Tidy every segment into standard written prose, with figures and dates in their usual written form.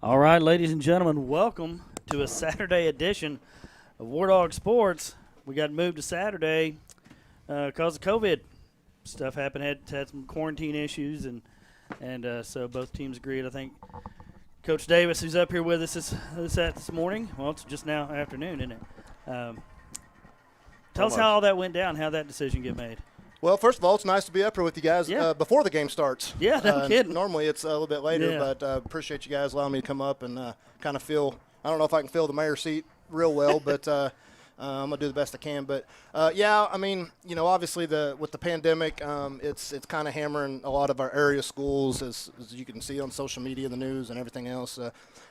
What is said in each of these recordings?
All right, ladies and gentlemen, welcome to a Saturday edition of War Dog Sports. We got moved to Saturday because of COVID. Stuff happened, had some quarantine issues, and so both teams agreed. I think Coach Davis, who's up here with us this morning, well, it's just now afternoon, isn't it? Tell us how all that went down, how that decision get made. Well, first of all, it's nice to be up here with you guys before the game starts. Yeah, no kidding. Normally it's a little bit later, but appreciate you guys allowing me to come up and kind of feel – I don't know if I can feel the mayor's seat real well, but I'm going to do the best I can. But, I mean, obviously with the pandemic, it's kind of hammering a lot of our area schools, as you can see on social media, the news, and everything else.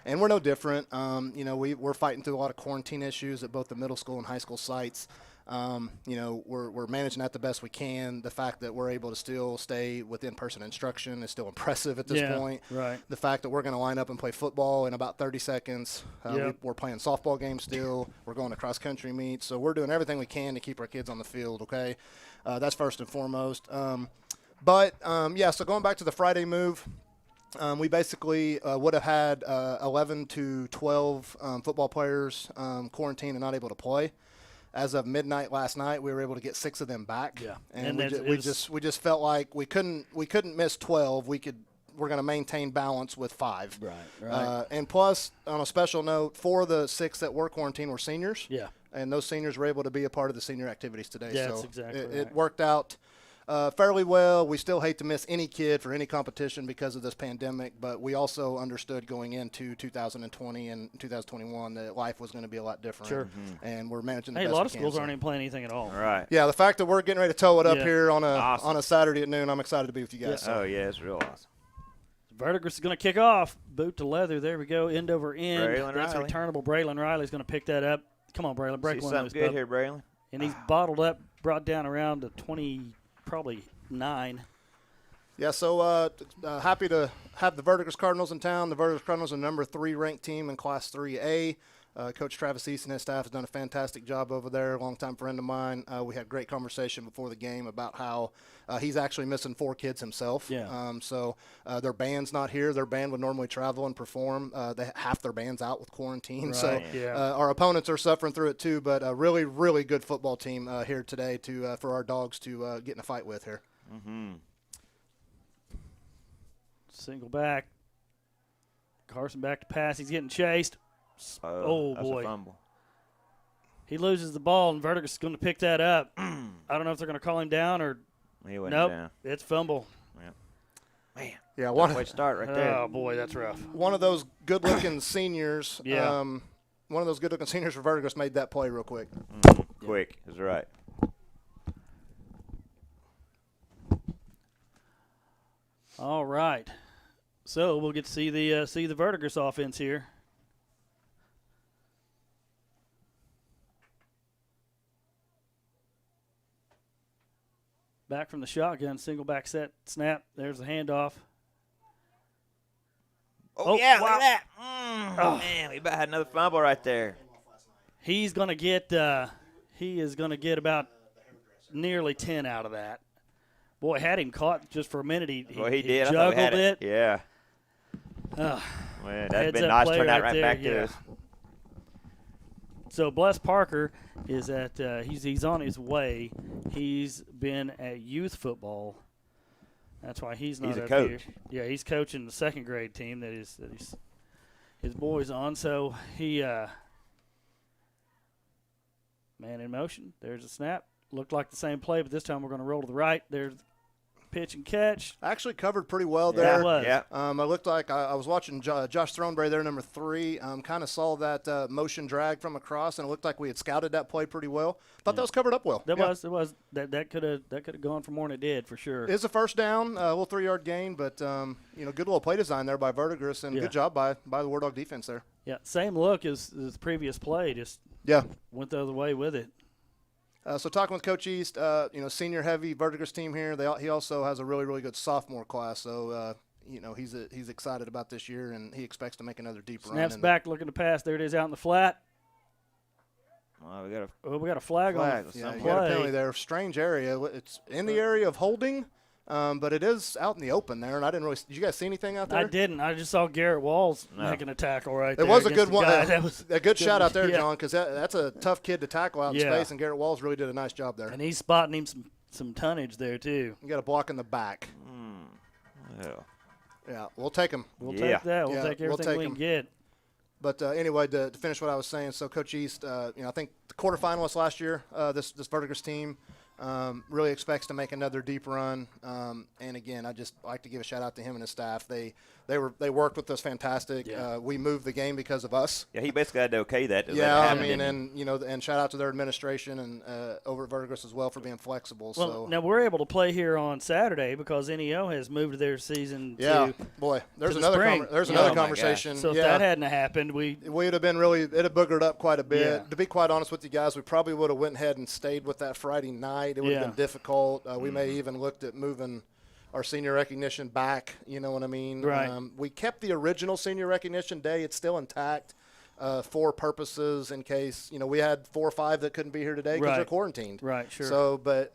And we're no different. We're fighting through a lot of quarantine issues at both the middle school and high school sites. We're managing that the best we can. The fact that we're able to still stay with in-person instruction is still impressive at this point. Right. The fact that we're going to line up and play football in about 30 seconds. We're playing softball games still. We're going to cross-country meets. So we're doing everything we can to keep our kids on the field, okay? That's first and foremost. So going back to the Friday move, we basically would have had 11 to 12 football players quarantined and not able to play. As of midnight last night, we were able to get 6 of them back. Yeah, and we just felt like we couldn't miss 12. We're going to maintain balance with 5. Right. And plus, on a special note, 4 of the 6 that were quarantined were seniors. Yeah. And those seniors were able to be a part of the senior activities today. Yeah, so that's exactly right. It worked out fairly well. We still hate to miss any kid for any competition because of this pandemic, but we also understood going into 2020 and 2021 that life was going to be a lot different. Sure. And we're managing the Hey, best a lot of we can, schools so. aren't even playing anything at all. All right. Yeah, the fact that we're getting ready to tow it up here on Awesome. a Saturday at noon, I'm excited to be with you guys. Oh, yeah, it's real awesome. Verdigris is going to kick off. Boot to leather. There we go. End over end. Braylon That's Riley. returnable. Braylon Riley's going to pick that up. Come on, Braylon. Break See one something loose, good bub. here, Braylon. And he's bottled up, brought down around to 20, probably 9. Yeah, so happy to have the Verdigris Cardinals in town. The Verdigris Cardinals are the number 3 ranked team in Class 3A. Coach Travis East and his staff has done a fantastic job over there, a longtime friend of mine. We had a great conversation before the game about how he's actually missing 4 kids himself. Yeah. So their band's not here. Their band would normally travel and perform. Half their band's out with quarantine. Right, So yeah. our opponents are suffering through it too, but a really, really good football team here today for our dogs to get in a fight with here. Mm-hmm. Single back. Carson back to pass. He's getting chased. Oh, that's boy. a fumble. He loses the ball, and Verdigris is going to pick that up. I don't know if they're going to call him down or He went nope. down. It's fumble. Man, Yeah, way to start right there. Oh, boy, that's rough. one of those good-looking seniors. Yeah. One of those good-looking seniors for Verdigris made that play real quick. Quick is right. All right. So we'll get to see the Verdigris offense here. Back from the shotgun, single back set, snap. There's the handoff. Oh, wow. yeah, look at that. Oh. Man, we about had another fumble right there. He's going to get he is going to get about nearly 10 out of that. Boy, had him caught just for a minute. He did. I thought we juggled had it. Yeah. Ugh. Man, that'd Heads been up nice play turn that right right there, back yeah. to us. So Bless Parker is at he's on his way. He's been at youth football. That's why he's not He's a up coach. here. Yeah, he's coaching the second grade team that he's his boys on. So he man in motion. There's a snap. Looked like the same play, but this time we're going to roll to the right. There's pitch and catch. Actually covered pretty well Yeah, there. it was. Yeah. I looked like I was watching Josh Throneberry there, number 3. Kind of saw that motion drag from across, and it looked like we had scouted that play pretty well. Thought that was covered up well. That Yeah. was that could have gone for more than it did for sure. It's a first down, a little 3-yard gain, but good little play design there by Verdigris, and Yeah. good job by the War Dog defense there. Yeah, same look as the previous play. Just Yeah. went the other way with it. So talking with Coach East, senior heavy Verdigris team here. He also has a really, really good sophomore class. So he's excited about this year, and he expects to make another deep run. Snaps and back, looking to pass. There it is out in the flat. Well, we got We got a flag on Flag. the Yeah, you play. got a penalty there. Strange area. It's in the area of holding, But it is out in the open there, and I didn't really. Did you guys see anything out there? I didn't. I just saw Garrett Walls No. making a tackle right It there. was a against good the one. guy. That was A good shout out there, yeah. John, because that's a tough kid to tackle out in Yeah. space, and Garrett Walls really did a nice job there. And he's spotting him some tonnage there too. You got a block in the back. Well, Yeah, we'll take him. We'll Yeah. take that. We'll Yeah, take we'll everything take we him. can get. But anyway, to finish what I was saying, so Coach East, I think the quarterfinalists last year, this Verdigris team really expects to make another deep run. And again, I just like to give a shout out to him and his staff. They worked with us fantastic. Yeah. We moved the game because of us. yeah, he basically had to okay that. Yeah, I happen, mean, didn't he? and shout out to their administration and over at Verdigris as well for being flexible. Well, so now we're able to play here on Saturday because NEO has moved their season yeah, to. boy, there's the another spring. there's Yeah. another Oh, my conversation. So if yeah. that hadn't happened, We'd have been it'd have boogered up quite a bit. Yeah. To be quite honest with you guys, we probably would have went ahead and stayed with that Friday night. It would have Yeah. been difficult. We may even looked at moving our senior recognition back. You know what I mean? Right. We kept the original senior recognition day. It's still intact for purposes in case, we had 4 or 5 that couldn't be here today because they're Right. quarantined. right, sure. So, but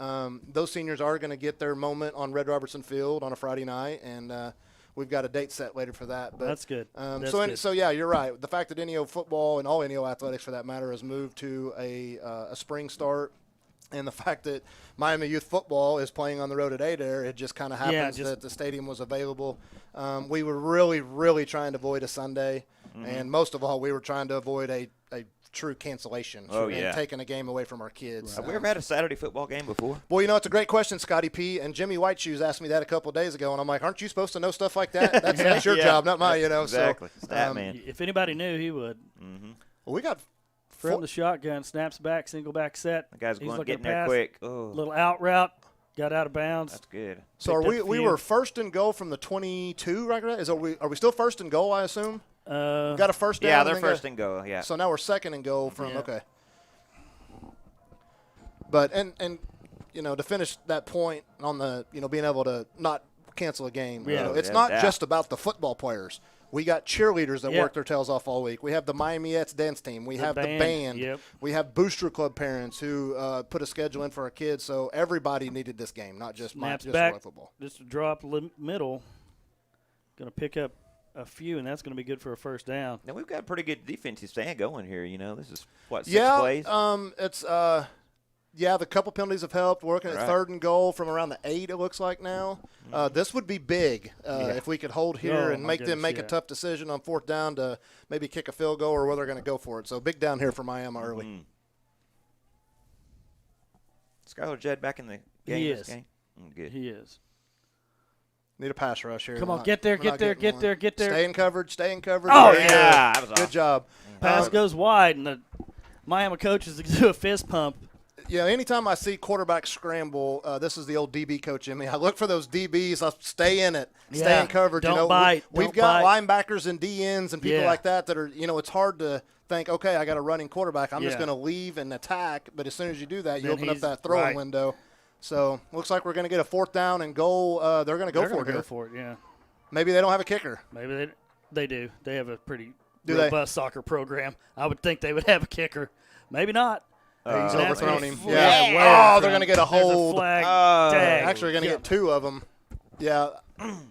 those seniors are going to get their moment on Red Robertson Field on a Friday night, and we've got a date set later for that. But That's good. That's so, good. so yeah, you're right. The fact that NEO football and all NEO athletics, for that matter, has moved to a spring start, and the fact that Miami Youth football is playing on the road at Adair, it just kind of happens that the stadium was available. We were really, really trying to avoid a Sunday, and most of all, we were trying to avoid a true cancellation and yeah. taking a game away from our kids. Have we ever had a Saturday football game before? Well, it's a great question, Scotty P. And Jimmy Whiteshoes asked me that a couple of days ago, and I'm like, aren't you supposed to know stuff like that? That's your Yeah. job, not mine, Exactly. So, Stat man. If anybody knew, he would. well, we got From the shotgun, snaps back, single back set. The guy's He's going looking getting to there pass. quick. Oh, Little out route, got out of bounds. that's good. So are picked we? up a We few. were first and goal from the 22, right? Are we still first and goal? I assume. Got a first down. Yeah, and they're then first got- and go. Yeah. So now we're second and goal from Yeah. okay. But and to finish that point on the being able to not cancel a game. Yeah. It's Yeah, not yeah. just about the football players. We got cheerleaders that Yeah. work their tails off all week. We have the Miamiettes dance team. We have the band. Yep. We have booster club parents who put a schedule in for our kids. So everybody needed this game, not just Snaps just back, Roy football. just a drop middle. Going to pick up a few, and that's going to be good for a first down. Now we've got a pretty good defensive stand going here. This is what 6 Yeah, plays. it's the couple penalties have helped. We're looking at Right. third and goal from around the 8. It looks like now. This would be big if we could hold here Oh, and my make them goodness, make a yeah. tough decision on fourth down to maybe kick a field goal or whether they're going to go for it. So big down here for Miami early. Skylar Judd back in the game. He this is. game? Good. He is. Need a pass rush here. Come We're on, not- get there, we're get not there, getting get one. there, get there. Stay in coverage. Stay in coverage. Oh, Very yeah. good. That was Good awesome. job. Pass goes wide, and the Miami coaches do a fist pump. Yeah, anytime I see quarterback scramble, this is the old DB coach in me. I look for those DBs. I stay in it, stay Yeah, in coverage. don't bite, We've don't got bite. linebackers and DNs and people Yeah. like that are, it's hard to think, okay, I got a running quarterback. I'm just Yeah. going to leave and attack. But as soon as you do that, you Then open up he's- that throwing right. window. So looks like we're going to get a fourth down and goal. They're going to go They're for gonna it go here. for it, yeah. Maybe they don't have a kicker. Maybe they do. They have a pretty Do they? robust soccer program. I would think they would have a kicker. Maybe not. He's That's overthrown gonna him. flag Yeah. way in Oh, they're front. going to get a There's hold. flag Oh. tag. Actually, we're going to Yeah. get 2 of them. Yeah,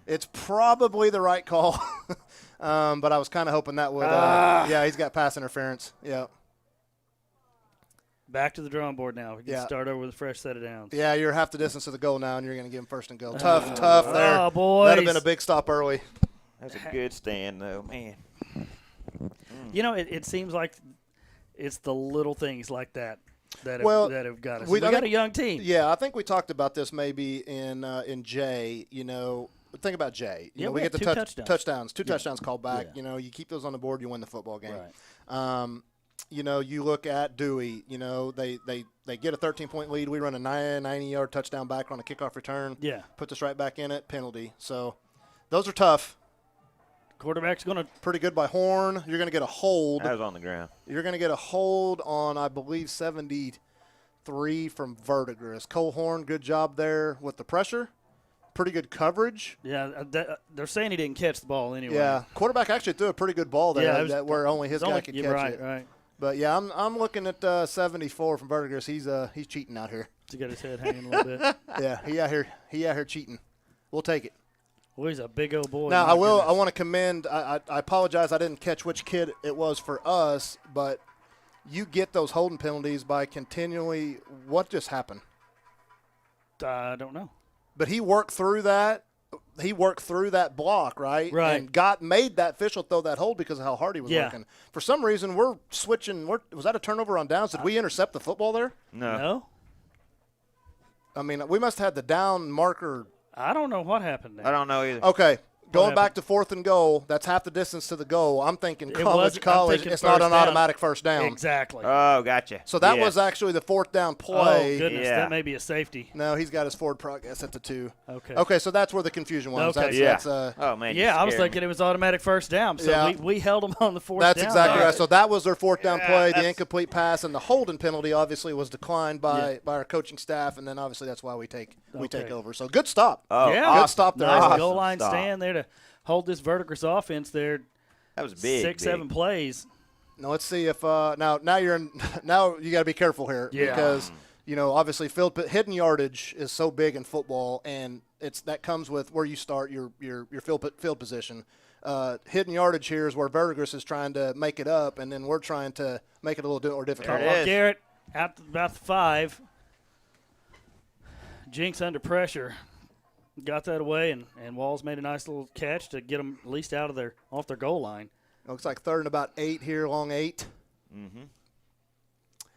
it's probably the right call. But I was kind of hoping that would. Yeah, he's got pass interference. Yeah. Back to the drawing board now. We can Yeah. start over with a fresh set of downs. Yeah, you're half the distance to the goal now, and you're going to give him first and goal. Tough there. Oh, boys. That'd have been a big stop early. That's a good stand, though, man. It seems like it's the little things like that that Well, have got us. we- We I got think- a young team. Yeah, I think we talked about this maybe in Jay. Think about Jay. Yeah, We we get had the 2 touchdowns. Two Yeah. touchdowns called back. Yeah. You keep those on the board, you win the football game. Right. You look at Dewey. They get a 13-point lead. We run a 90-yard touchdown back on a kickoff return. Yeah. Puts us right back in it. Penalty. So those are tough. Quarterback's going to Pretty good by Horn. You're going to get a hold. That was on the ground. You're going to get a hold on, I believe, 73 from Verdigris. Cole Horn, good job there with the pressure. Pretty good coverage. Yeah, they're saying he didn't catch the ball anyway. Yeah, quarterback actually threw a pretty good ball there Yeah, it was- where only his It's guy only- could yeah, catch right, it. Right. But yeah, I'm looking at 74 from Verdigris. He's cheating out here. He's got his head hanging a little bit. Yeah, he out here cheating. We'll take it. Well, he's a big old boy. Now, my I goodness. want to commend. I apologize. I didn't catch which kid it was for us, but you get those holding penalties by continually. What just happened? I don't know. But he worked through that. He worked through that block, right? Right. And made that official throw that hold because of how hard he was Yeah. working. For some reason, we're switching. Was that a turnover on downs? Did we intercept the football there? No? I mean, we must have had the down marker. I don't know what happened there. I don't know either. Okay. Going happened? back to 4th and goal, that's half the distance to the goal. I'm thinking I'm college, thinking it's not first an down. automatic first down. Exactly. Oh, gotcha. So that Yes. was actually the 4th down Oh, play. goodness. Yeah. That may be a safety. No, he's got his forward progress at the 2. Okay. Okay, so that's where the confusion was. Okay. That's, Yeah. that's, Oh, man. you Yeah, I was scared thinking me. it was automatic first down. So Yeah. we held them on the fourth That's down. exactly there. right. So that was their 4th down Yeah, play. The that's- incomplete pass and the holding penalty obviously was declined by our coaching staff, and then obviously that's why we take Okay. over. So good stop. Oh, Yeah. Good awesome. stop there. Nice Awesome goal line stop. stand there to hold this Verdigris offense there. That was big. 6-7 big. plays. Now let's see if now you're in. Now you got to be careful here Yeah. because obviously hidden yardage is so big in football, and that comes with where you start your field position. Hidden yardage here is where Verdigris is trying to make it up, and then we're trying to make it a little bit more difficult. There it is. Garrett out to about the 5. Jinx under pressure. Got that away, and Walls made a nice little catch to get them at least off their goal line. Looks like 3rd and about 8 here, long 8. Mm-hmm.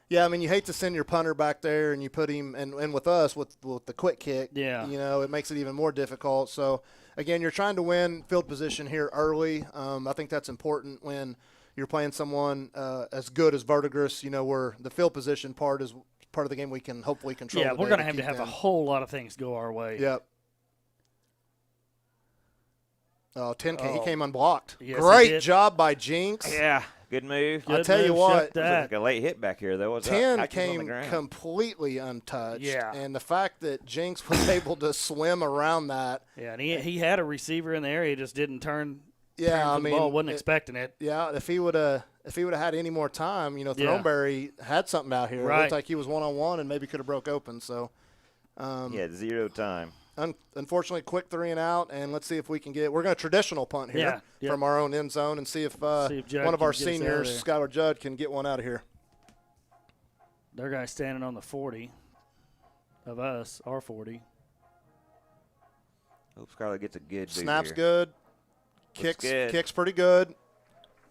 Yeah, I mean, you hate to send your punter back there and you put him, and with us, with the quick kick, Yeah. it makes it even more difficult. So, again, you're trying to win field position here early. I think that's important when you're playing someone as good as Verdigris, where the field position part is part of the game we can hopefully control. Yeah, we're going going to have a whole lot of things go our way. Yep. Oh, 10K, he came unblocked. Yes, he Great did. job by Jinx. Yeah, good move. Good I'll tell you move, what, shut It was that. like a late hit back here, though. 10 on the came ground. completely untouched. Yeah. And the fact that Jinx was able to swim around that. Yeah, and he had a receiver in the area, just didn't turn. Yeah, turn for I the mean, ball, wasn't expecting it. Yeah, if he would have had any more time, Throneberry had something out here. It Right. looked like he was one-on-one and maybe could have broke open. So, Yeah, 0 time. unfortunately, quick 3 and out, and let's see if we can get. We're going to traditional punt here Yeah. from our own end zone and see if, Judd one of can our get us out of seniors, there. Skylar Judd, can get one out of here. Their guy's standing on the 40 of us, our 40. Hope Scarlett gets a good boot Snaps here. good. good. Kicks pretty good.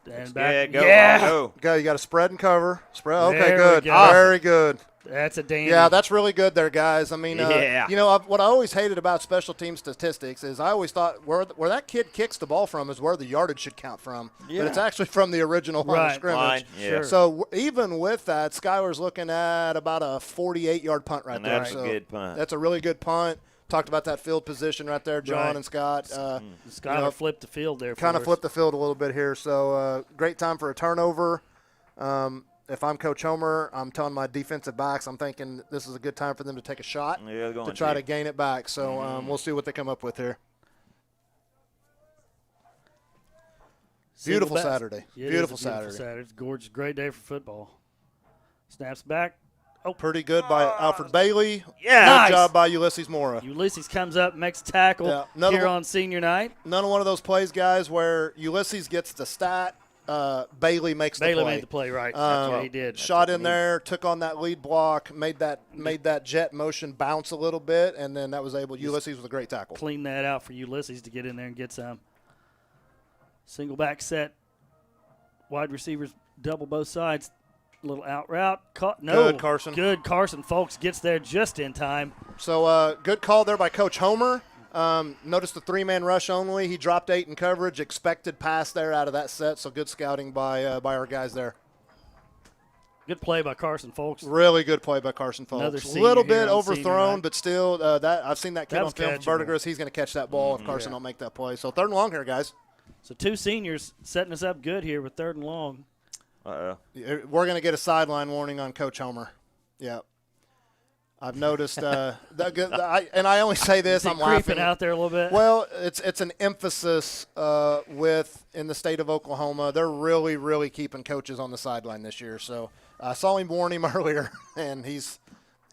And Good. Go. yeah, Go. Go, you got to spread and cover. Spread. Okay, There we good. go. Very good. that's a dandy. Yeah, that's really good there, guys. I mean, Yeah. what I always hated about special team statistics is I always thought where that kid kicks the ball from is where the yardage should count from. Yeah. But it's actually from the original line of Right. scrimmage. Line, yeah. Sure. So even with that, Skylar's looking at about a 48-yard punt right And there. that's a So good punt. That's a really good punt. Talked about that field position right there, John Right. and Scott. Skylar flipped the field there. Kind for of us. flipped the field a little bit here. So great time for a turnover. If I'm Coach Homer, I'm telling my defensive backs, I'm thinking this is a good time for them to take a shot Yeah, they're going to try to gain it back. So we'll see what they come up with here. Beautiful Single back. Saturday. Yeah, it is a Beautiful Saturday. It's a gorgeous, great day for football. Snaps back. Pretty good by Alfred Bailey. Yeah. Nice. Good job by Ulysses Mora. Ulysses comes up, makes a tackle Yeah, another here one- on senior night. None of one of those plays, guys, where Ulysses gets the stat. Bailey makes the Bailey play. made the play right. Yeah, he did. Shot in there, took on that lead block, made that jet motion bounce a little bit, and then that was able. Ulysses was a great tackle. Clean that out for Ulysses to get in there and get some. Single back set. Wide receivers double both sides. Little out route. No. Good, Carson. Good. Carson Folks gets there just in time. So good call there by Coach Homer. Notice the 3-man rush only. He dropped 8 in coverage. Expected pass there out of that set. So good scouting by our guys there. Good play by Carson Folks. Really good play by Carson Another Folks. A senior little here bit on senior overthrown, night. but still, that I've seen that kid That on was film from catchable. Verdigris. He's going to catch that ball if Carson don't make that play. So 3rd and long here, guys. So 2 seniors setting us up good here with 3rd and long. Uh-oh. We're going to get a sideline warning on Coach Homer. Yeah. I've noticed and I only say this, Is he I'm creeping laughing. out there a little bit? Well, it's an emphasis in the state of Oklahoma. They're really, really keeping coaches on the sideline this year. So I saw him warn him earlier, and he's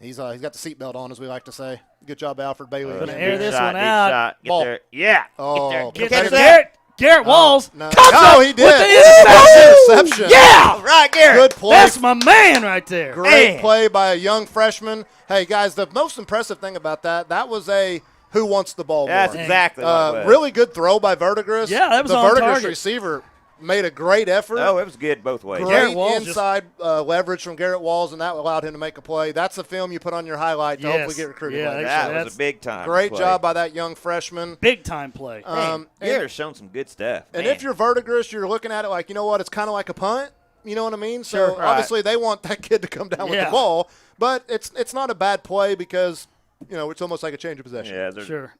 got the seatbelt on, as we like to say. Good job, Alfred Bailey. Gonna again. air Deep this shot, one deep out. shot. Get Ball. there. Yeah. Oh, Get Get there. to Garrett Walls. No, comes no, up he did. with the interception. Interception. Yeah. All right, Garrett. Good play. That's my man right there. Great Man. play by a young freshman. Hey, guys, the most impressive thing about that was a who wants the ball That's more. exactly what it was. Really good throw by Verdigris. Yeah, that was the on Verdigris target. receiver made a great effort. Oh, it was good both ways. Great Garrett Walls just- inside leverage from Garrett Walls, and that allowed him to make a play. That's the film you put on your highlight to Yes. hopefully get recruited. Yeah, later. That That's was a big time. Great play. job by that young freshman. Big time play. Man, and- Garrett's shown some good stuff. And man. if you're Verdigris, you're looking at it like, you know what, it's kind of like a punt. You know what I mean? So Sure. Right. obviously they want that kid to come down with Yeah. the ball, but it's not a bad play because, it's almost like a change of possession. yeah, they're- Sure.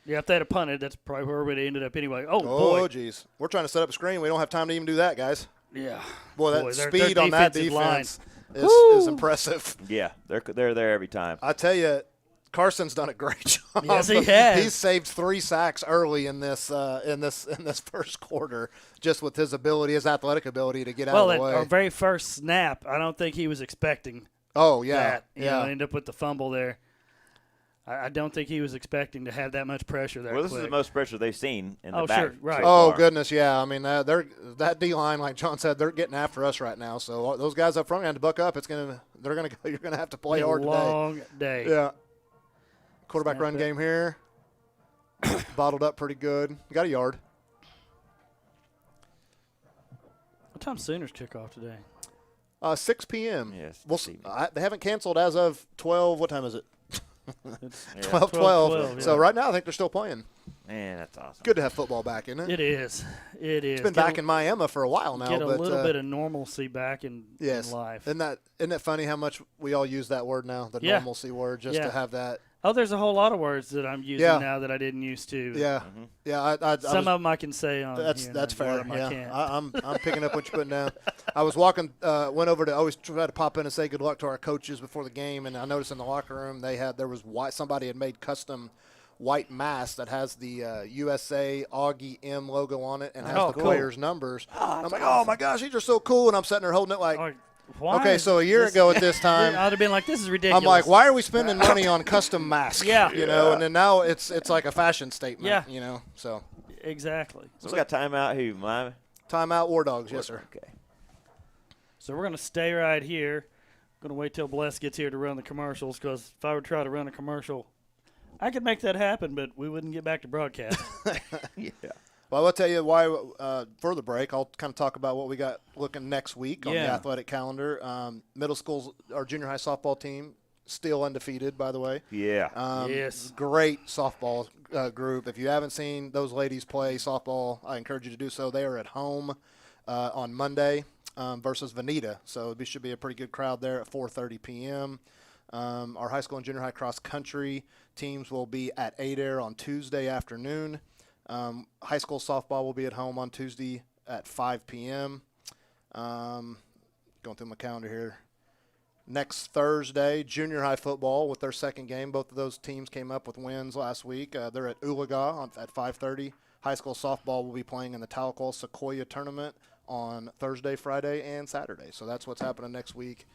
Yeah, if they'd have punted, that's probably where we'd ended up anyway. Oh, Oh, boy. geez. We're trying to set up a screen. We don't have time to even do that, guys. Yeah. Boy, that their speed on that defensive line. defense is impressive. yeah, they're there every time. I tell you, Carson's done a great job. Yes, he has. He's saved 3 sacks early in this first quarter, just with his ability, his athletic ability to get out Well, of the way. our very first snap, I don't think he was expecting Oh yeah, that. You know, yeah. end up with the fumble there. I don't think he was expecting to have that much pressure there. Well, this is the most pressure they've seen in the Oh, back. sure, right. so Oh far. goodness, yeah. I mean, that D line, like John said, they're getting after us right now. So those guys up front have to buck up. They're gonna go. You're gonna have to play a hard long day. today. Yeah. Quarterback Snap run it. game here. Bottled up pretty good. Got a yard. What time Sooners kick off today? 6 p.m. Yes, Well, this evening. they haven't canceled as of 12. What time is it? It's Yeah. 12. 12, So yeah. right now, I think they're still playing. Man, that's awesome. Good to have football back, isn't it? It is. It is. It's been back in Miami for a while now. Get a but, little bit of normalcy back in yes. life. Isn't it funny how much we all use that word now, the Yeah. normalcy word, just Yeah. to have that. Oh, there's a whole lot of words that I'm using Yeah. now that I didn't used to. Yeah, yeah. I Some was, of them I can say on. that's here, that's and a lot fair. of 'em I Yeah, can't. I'm picking up what you're putting down. I was walking, went over to always try to pop in and say good luck to our coaches before the game, and I noticed in the locker room there was somebody had made custom white mask that has the USA Augie M logo on it and has Oh, the cool. players' numbers. I'm like, oh my gosh, these are so cool, and I'm sitting there holding it like, Oh, why okay, is so a year this- ago at this time. I'd have been like, this is ridiculous. I'm like, why are we spending money on custom masks? Yeah. And then now it's like a fashion statement. Yeah. So Exactly. So we got timeout. Who? Miami? timeout, War Dogs, yes sir. Okay. So we're going to stay right here. Going to wait till Bless gets here to run the commercials because if I would try to run a commercial, I could make that happen, but we wouldn't get back to broadcast. Yeah. Well, I'll tell you why. For the break, I'll kind of talk about what we got looking next week on the Yeah. athletic calendar. Middle school's our junior high softball team still undefeated, by the way. Yeah. Yes. Great softball group. If you haven't seen those ladies play softball, I encourage you to do so. They are at home on Monday versus Veneta, so it should be a pretty good crowd there at 4:30 p.m. Our high school and junior high cross country teams will be at Adair on Tuesday afternoon. High school softball will be at home on Tuesday at 5 p.m. Going through my calendar here. Next Thursday, junior high football with their second game. Both of those teams came up with wins last week. They're at Oologah at 5:30. High school softball will be playing in the Tahlequah Sequoia tournament on Thursday, Friday, and Saturday. So that's what's happening next week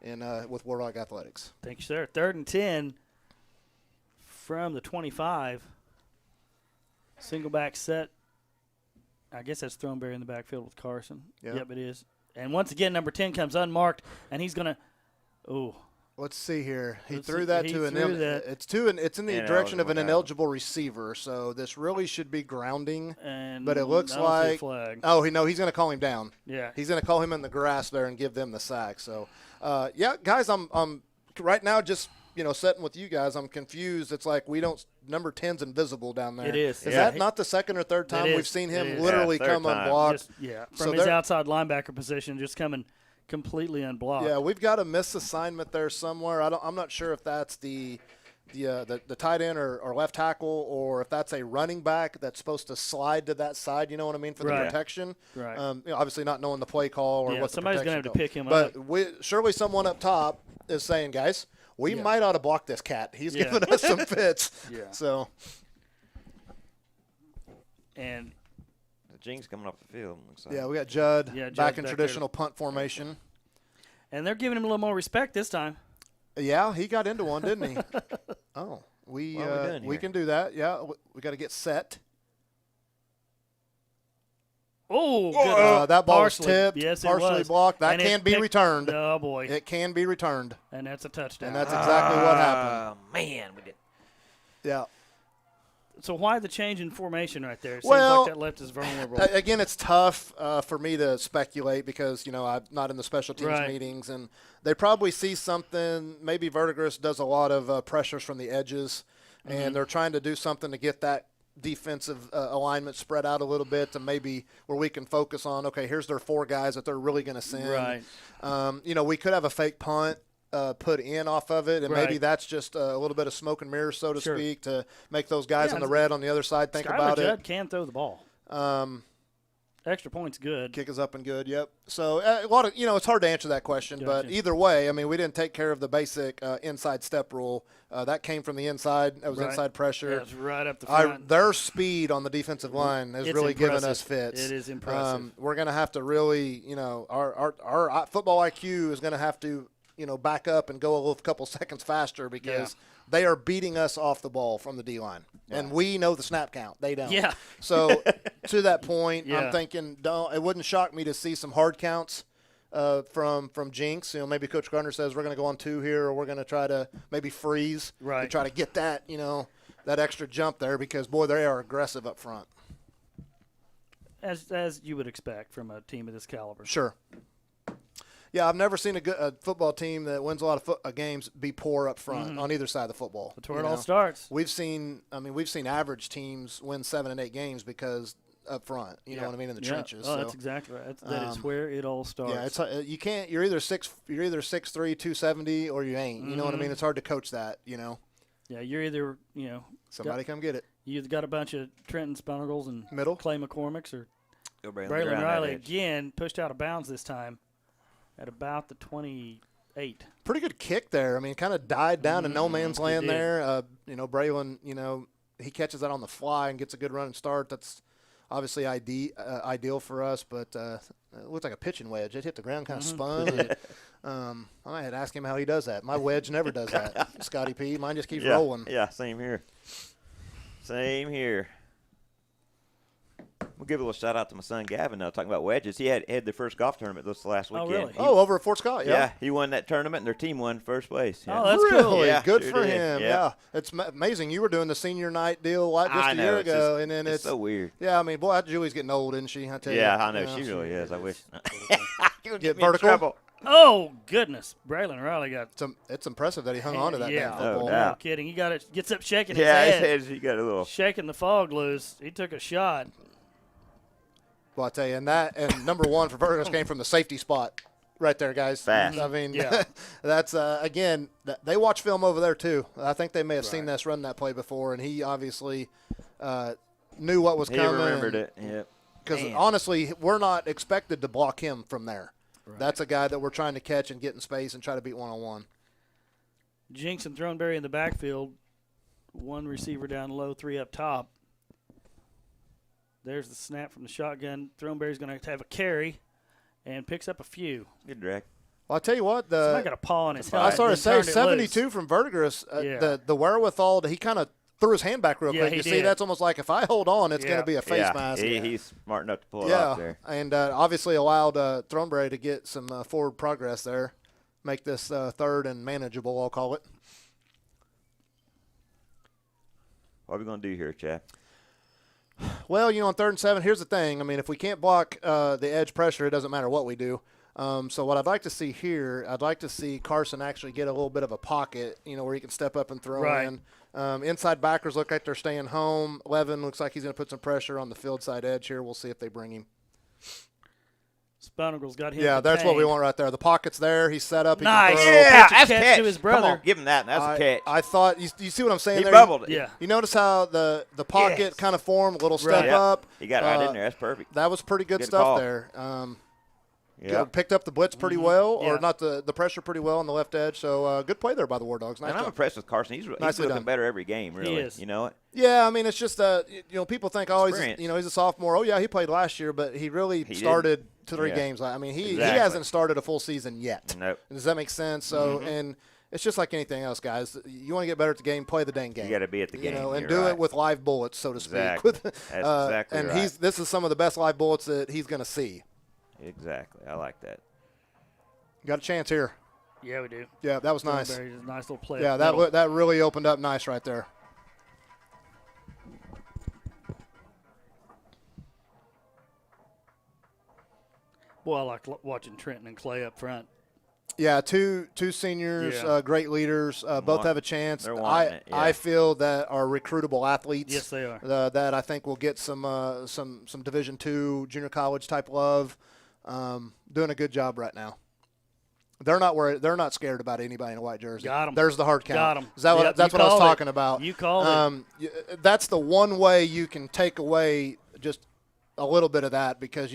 with War Dog Athletics. Thank you, sir. 3rd and 10 from the 25. Single back set. I guess that's Throneberry in the backfield with Carson. Yeah. Yep, it is. And once again, number 10 comes unmarked, and he's going to – ooh. Let's see here. He Let's threw see. that He to an threw that. it's in the direction of an Ineligible, yeah. ineligible receiver. So this really should be grounding. And But it looks I don't see a like flag. Oh, he's going to call him down. Yeah. He's going to call him in the grass there and give them the sack. So, yeah, guys, I'm right now just sitting with you guys. I'm confused. It's like number 10's invisible down there. It is. Is Yeah. that not the second or third time It we've is. seen It him is. literally Yeah, third come time. unblocked? Just, yeah. So From his they're- outside linebacker position, just coming completely unblocked. Yeah, we've got a misassignment there somewhere. I'm not sure if that's the tight end or left tackle, or if that's a running back that's supposed to slide to that side. You know what I mean, for Right. the protection. Right. Obviously not knowing the play call or Yeah, what the somebody's gonna protection have to pick him but up. surely someone up top is saying, guys, we might ought to block this cat. He's Yeah. giving us some fits. Yeah. So And The Jinx coming off the field. Looks like. yeah, we got Judd Yeah, Judd's back in back traditional punt formation. they're giving him a little more respect this time. Yeah, he got into one, didn't he? Oh, We What are we doing we here? can do that. Yeah, we got to get set. Oh, good. That ball was Partially- tipped, yes, it partially was. blocked. That And it can be picked- returned. Oh, boy. It can be returned, And that's a touchdown. and that's exactly what happened. Oh, man. We did. Yeah. So why the change in formation right there? It seems Well, like that left us vulnerable. Again, it's tough for me to speculate because, I'm not in the special teams Right. meetings, and they probably see something. Maybe Verdigris does a lot of pressures from the edges, Mm-hmm. and they're trying to do something to get that defensive alignment spread out a little bit to maybe where we can focus on, okay, here's their 4 guys that they're really going to send. Right. We could have a fake punt put in off of it, and maybe Right. that's just a little bit of smoke and mirrors, so to Sure. speak, to make those guys Yeah, on the red on the other side think Skylar about Judd it. can throw the ball. Um, Extra point's good. Kick is up and good. Yep. So a lot of it's hard to answer that question, but Gotcha. either way, I mean, we didn't take care of the basic inside step rule. That came from the inside. That was Right. inside pressure. That's right up the front. Their speed on the defensive line has It's really given impressive. us fits. It is impressive. We're going to have to really, our football IQ is going to have to, back up and go a couple seconds faster because they are beating us off the ball from the D line, and we know the snap count. They don't. Yeah. So to that point, Yeah. I'm thinking, it wouldn't shock me to see some hard counts from Jinx. Maybe Coach Gardner says we're going to go on 2 here, or we're going to try to maybe freeze to Right. try to get that, that extra jump there because, boy, they are aggressive up front. As you would expect from a team of this caliber. Sure. Yeah, I've never seen a football team that wins a lot of games be poor up front on either side of the football. That's where it all starts. We've seen average teams win 7 and 8 games because up front, you know what I mean, in the trenches. Oh, So, that's exactly right. That is where it all starts. yeah, it's you can't. You're either 6'3", 270, or you ain't. You know what I mean? It's hard to coach that. Yeah, you're either Somebody come get it. you've got a bunch of Trenton Spunagles and Middle. Clay McCormicks or Go Braylon Braylon Brown, that Riley edge. again pushed out of bounds this time at about the 28. Pretty good kick there. I mean, kind of died down in no man's land did. there. Braylon, he catches that on the fly and gets a good run and start. That's obviously ideal for us, but it looked like a pitching wedge. It hit the ground, kind of spun. And, I might have to ask him how he does that. My wedge never does that, Scotty P. Mine just keeps rolling. Yeah, same here. Same here. We'll give a little shout out to my son Gavin now, talking about wedges. He had the first golf tournament this last Oh, weekend. really? He- Over at Fort Scott, yeah, he won that tournament, and their team won first place. Yeah. Oh, that's really? cool. Yeah, Good sure for did. him. Yeah. Yeah. It's amazing. You were doing the senior night deal just I a know, year it's ago, just- and then it's so weird. Yeah, I mean, boy, Julie's getting old, isn't she? I tell you. Yeah, I know. You She really is. I wish. You would Get me in vertical? trouble. Oh, goodness. Braylon Riley got It's impressive that he hung on to that yeah, damn No football. doubt. no kidding. He gets up shaking Yeah, his his head, head, he got a little. shaking the fog loose. He took a shot. Well, I tell you, and number one for Vertigris came from the safety spot right there, guys. Fast. I mean, Yeah. that's, again, they watch film over there, too. I think they may have seen us run that play before, and he obviously knew what was He coming. remembered it. Yep. Because, Man. honestly, we're not expected to block him from there. Right. That's a guy that we're trying to catch and get in space and try to beat one-on-one. Jinx and Throneberry in the backfield. One receiver down low, 3 up top. There's the snap from the shotgun. Throneberry's going to have a carry and picks up a few. Good drag. Well, I'll tell you what, Somebody got a paw on his head. I started to say and turned it loose. 72 from Vertigris, Yeah. the wherewithal, he kind of threw his hand back real Yeah, quick. he You see, did. that's almost like if I hold on, it's going Yeah. to be a face yeah, mask. he's smart enough to pull it off there. And obviously allowed Throneberry to get some forward progress there, make this third and manageable, I'll call it. What are we going to do here, Chad? Well, on 3rd and 7, here's the thing. I mean, if we can't block the edge pressure, it doesn't matter what we do. So what I'd like to see here, I'd like to see Carson actually get a little bit of a pocket, where he can step up and throw Right. in. Inside backers look like they're staying home. Levin looks like he's going to put some pressure on the field side edge here. We'll see if they bring him. Spunagle's got him. Yeah, that's what we contained. want right there. The pocket's there. He's set up. He Nice. Can throw. Yeah. Yeah, Pitch a that's catch catch. to his Come brother. on, give him that. That's a catch. I thought you see what I'm saying He there? bubbled it. Yeah. You notice how the pocket Yes. kind of formed, a little step Right. up. He got right in there. That's perfect. That was pretty good Good stuff call. there. Yeah. Picked up the blitz pretty well, or Yeah. not the pressure pretty well on the left edge. So good play there by the War Dogs. Nice And I'm job. impressed with Carson. He's Nicely looking done. better every game, really. is. You know it? Yeah, I mean, it's just people think, oh, Experience. he's a sophomore. Oh, yeah, he played last year, but he really started 2-3 Yeah. games. I mean, he Exactly. hasn't started a full season yet. Nope. Does that make sense? So, and it's just like anything else, guys. You want to get better at the game, play the dang game. You got to be at the game. And You're do right. it with live bullets, so to speak. Exactly. That's exactly and right. this is some of the best live bullets that he's going to see. Exactly. I like that. Got a chance here. Yeah, we do. Yeah, that was nice. Thornberry, just a nice little play. Yeah, up the middle. that really opened up nice right there. Boy, I like watching Trenton and Clay up front. Yeah, two seniors, Yeah. Great leaders. Both have a chance. They're wanting it, yeah. I feel that are recruitable athletes. Yes, they are. That I think will get some Division II junior college type love. Doing a good job right now. They're not worried. They're not scared about anybody in a white jersey. Got 'em. There's the hard count. Got 'em. Is that Yep, that's you what I was called it. talking about? You called it. That's the one way you can take away just a little bit of that, because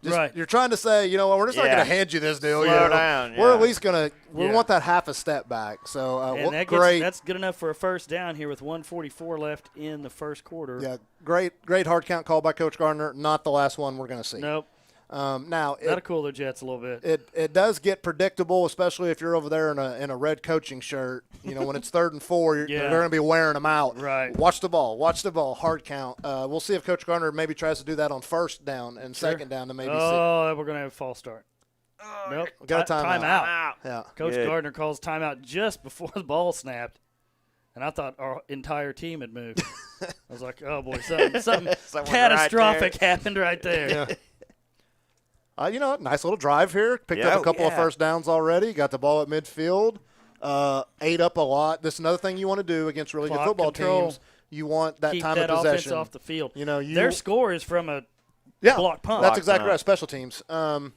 Right. you're trying to say, we're just not Yeah. going to hand you this deal. Slow down, We're yeah. at least going to we Yeah. want that half a step back. So And great. that's good enough for a first down here with 1:44 left in the first quarter. Yeah, great hard count call by Coach Gardner. Not the last one we're going to see. Nope. Now That'll cool their Jets a little bit. it does get predictable, especially if you're over there in a red coaching shirt. When it's 3rd and 4, Yeah. they're going to be wearing them out. Right. Watch the ball, hard count. We'll see if Coach Gardner maybe tries to do that on first down and second down to maybe see. Oh, we're going to have a false start. Nope. Got a timeout. Timeout. Yeah. Coach Good. Gardner calls timeout just before the ball snapped, and I thought our entire team had moved. I was like, oh, boy, something Someone catastrophic right there. happened right there. Yeah. Nice little drive here. Picked Yeah, up a couple of yeah. first downs already. Got the ball at midfield. Ate up a lot. This is another thing you want to do against really Clock good football control. teams. You want that Keep time that of offense possession. off the field. Their score is from a yeah, block punt. That's Block exactly punt. right. Special teams. And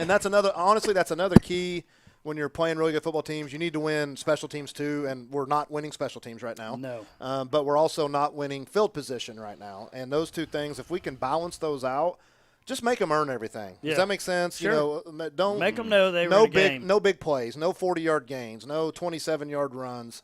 that's another key when you're playing really good football teams. You need to win special teams too, and we're not winning special teams right now. No. But we're also not winning field position right now. And those two things, if we can balance those out, just make them earn everything. Yeah. Does that make sense? Sure. Don't Make them know they were no in a big game. no big plays, no 40-yard gains, no 27-yard runs.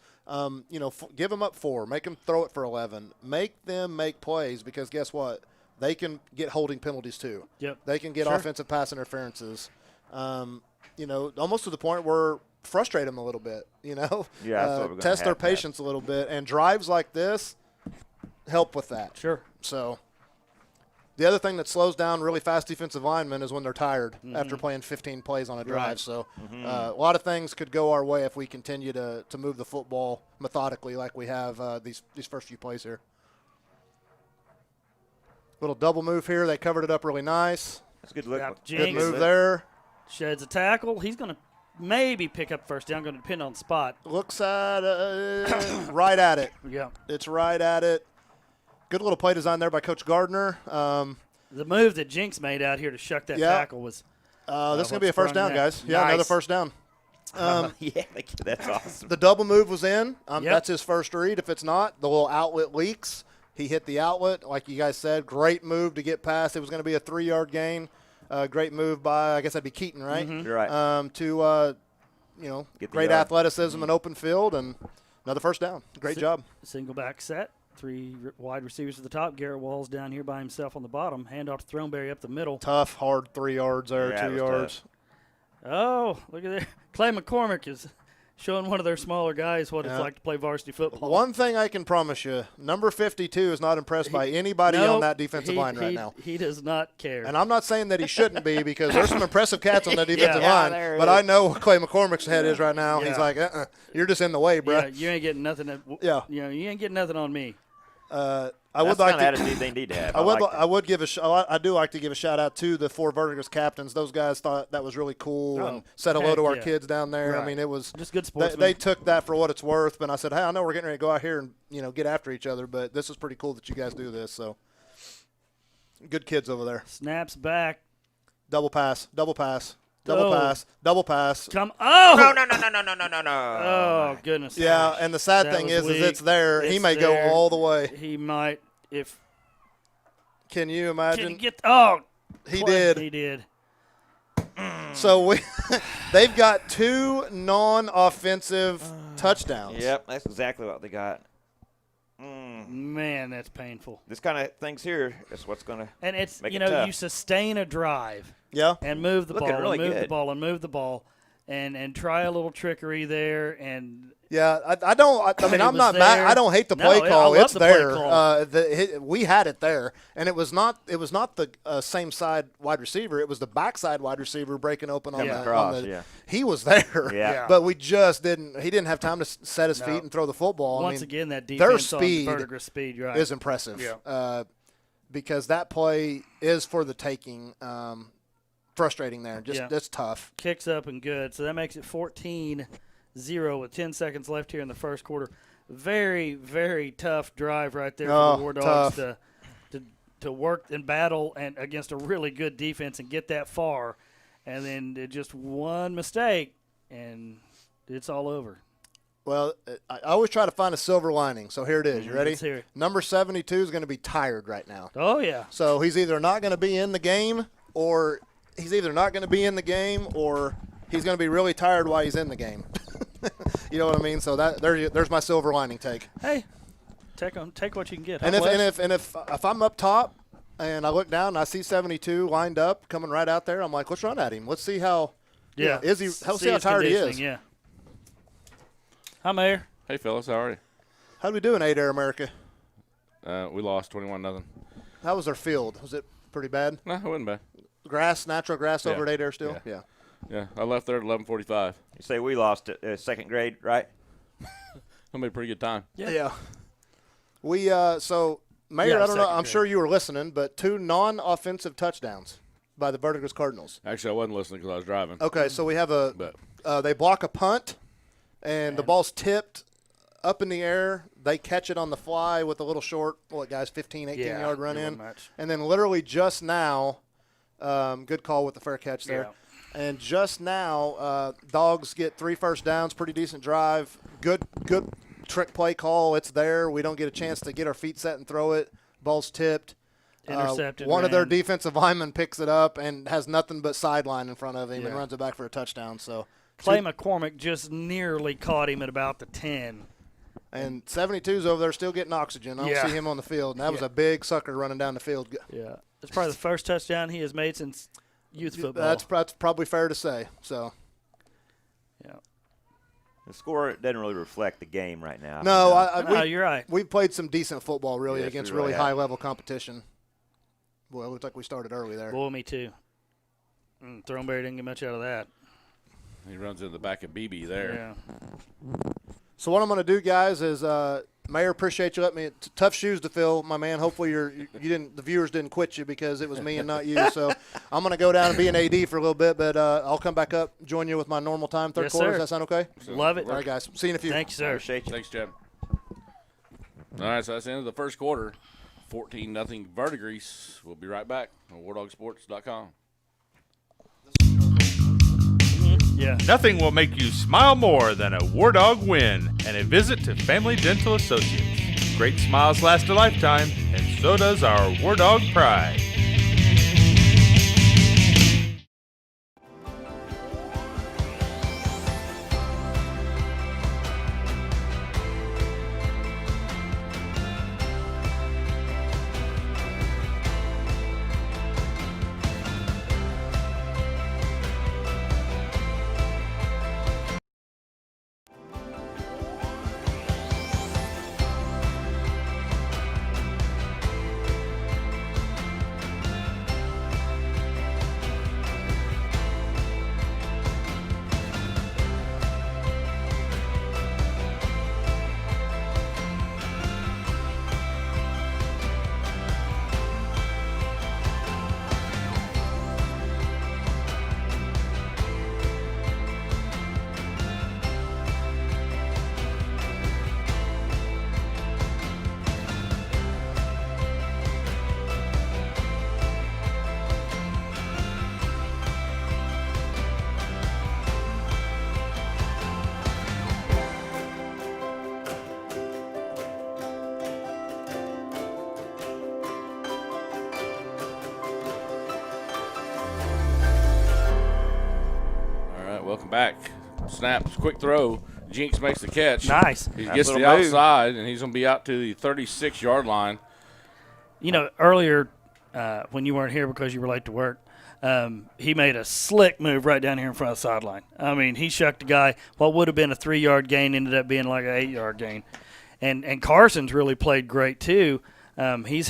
Give them up 4, make them throw it for 11, make them make plays, because guess what? They can get holding penalties too. Yep. They can get Sure. offensive pass interferences. Almost to the point where frustrate them a little bit. Yeah, that's what we're gonna test their have to have. patience a little bit, and drives like this help with that. Sure. So the other thing that slows down really fast defensive linemen is when they're tired Mm-hmm. after playing 15 plays on a drive. Right. So a lot of things could go our way if we continue to move the football methodically like we have these first few plays here. Little double move here. They covered it up really nice. That's a good look. Yeah, Good Jinx. Good move look. there. Sheds a tackle. He's going to maybe pick up first down. Going to depend on the spot. Looks at right at it. Yeah. It's right at it. Good little play design there by Coach Gardner. The move that Jinx made out here to shuck that Yeah. tackle was This is going to what's be a first sprung down, that? guys. Yeah, another Nice. first down. Yeah, that's awesome. The double move was in. Yep. That's his first read. If it's not, the little outlet leaks. He hit the outlet, like you guys said. Great move to get past. It was going to be a 3-yard gain. Great move by, I guess that'd be Keaton, right? Mm-hmm. You're right. Great Get the yard. athleticism and open field, and another first down. Great job. single back set. 3 wide receivers at the top. Garrett Walls down here by himself on the bottom. Handoff to Throneberry up the middle. Tough, hard 3 yards there, Yeah, it 2 was yards. Oh, look at there. Clay McCormick is showing one of their smaller guys what it's Yeah. like to play varsity football. One thing I can promise you, number 52 is not impressed by anybody Nope, on that defensive line right now. He does not care. And I'm not saying that he shouldn't be, because there's some impressive cats on that defensive Yeah, line. there But is. I know what Clay McCormick's head is right now. He's Yeah. like, you're just in the way, bro. yeah, you ain't getting nothing. Yeah. You ain't getting nothing on me. I would That's like the kind to. of attitude they need to have. I would. like that. I would give I do like to give a shout out to the 4 Verdigris captains. Those guys thought that was really cool Oh, and said hello to heck our yeah. kids down there. I Right. mean, it was Just good they, sportsmen. they took that for what it's worth. But I said, hey, I know we're getting ready to go out here and get after each other, but this is pretty cool that you guys do this. So good kids over there. Snaps back. Double pass. Double pass. Double Oh. pass. Double pass. Come. Oh. No. Oh goodness. Yeah, and the sad That thing was is weak. it's there. He It's may there. go all the way. He might if. Can you Can imagine? he get? Oh. He Clay- did. He did. So they've got 2 non-offensive touchdowns. Yep, that's exactly what they got. Man, that's painful. This kind of things here is what's going to And it's Make you it know tough. you sustain a drive Yeah. and move the Looking ball really and move the good. ball and move the ball. and try a little trickery there. And Yeah, I don't. I mean, It I'm was not mad. there. I don't hate the No, play I call. love It's the play there. call. We had it there, and it was not. It was not the same side wide receiver. It was the backside wide receiver breaking open on Coming the. across, on the yeah. He was there. Yeah. But we just didn't. He didn't have time to set his No. feet and throw the football. once I mean, again, that their defense on speed Verdigris speed, right? is impressive. Yeah. Because that play is for the taking. Frustrating there. Just Yeah. that's tough. Kicks up and good. So that makes it 14-0 with 10 seconds left here in the first quarter. Very, very tough drive right there for the War Dogs to work and battle and against a really good defense and get that far. And then just one mistake, and it's all over. Well, I always try to find a silver lining. So here it is. You ready? Let's hear it. Number 72 is going to be tired right now. Oh, yeah. So he's either not going to be in the game or he's going to be really tired while he's in the game. You know what I mean? So there's my silver lining take. Hey, take what you can get. And huh, Wes? if I'm up top and I look down and I see 72 lined up coming right out there, I'm like, let's run at him. Let's see how yeah, let's see how his tired he is. conditioning, Yeah. Hi, Mayor. Hey, fellas, how are you? How do we do in 8 Air America? We lost 21-0. How was their field? Was it pretty bad? No, it wasn't bad. Natural grass over at 8 Air still? Yeah. Yeah, I left there at 11:45. You say we lost second grade, right? It'll be a pretty good time. Yeah. We so Mayor, Yeah, I don't know. second I'm grade. sure you were listening, but 2 non-offensive touchdowns by the Verdigris Cardinals. Actually, I wasn't listening because I was driving. Okay, so we have But they block a punt, and the ball's tipped up in the air. They catch it on the fly with a little short, 15, 18-yard run it in, wasn't much. and then literally just now, good call with the fair catch there. Yeah. And just now, Dogs get 3 first downs, pretty decent drive. Good trick play call. It's there. We don't get a chance to get our feet set and throw it. Ball's tipped. Intercepted. One of their ran. defensive linemen picks it up and has nothing but sideline in front of him and Yeah. runs it back for a touchdown. So Clay McCormick just nearly caught him at about the 10. And 72's over there still getting oxygen. I don't Yeah. see him on the field. And that was a big sucker running down the field. Yeah. It's probably the first touchdown he has made since youth football. That's probably fair to say. So yeah. The score doesn't really reflect the game right now. no, No, you're right. we've played some decent football really Yes, against we really really have. high level competition. Well, it looks like we started early there. Boy, me too. Thornberry didn't get much out of that. he runs in the back of BB there. Yeah. So what I'm going to do, guys, is Mayor, appreciate you letting me. Tough shoes to fill, my man. Hopefully the viewers didn't quit you because it was me and not you. So I'm going to go down and be an AD for a little bit, but I'll come back up, join you with my normal time, third Yes, quarter. sir. Does that sound okay? Love it. All right, guys. See you in a few. Thank you, sir. Appreciate you. Thanks, Chad. All right, so that's the end of the first quarter. 14-0 Verdigris. We'll be right back on WarDogSports.com. Yeah. Nothing will make you smile more than a War Dog win and a visit to Family Dental Associates. Great smiles last a lifetime, and so does our War Dog pride. Welcome back. Snaps, quick throw. Jinx makes the catch. Nice. He Nice gets to the little move. outside, and he's going to be out to the 36-yard line. You know, earlier when you weren't here because you were late to work, He made a slick move right down here in front of the sideline. I mean, he shucked a guy. What would have been a 3-yard gain ended up being like an 8-yard gain. And Carson's really played great too. He's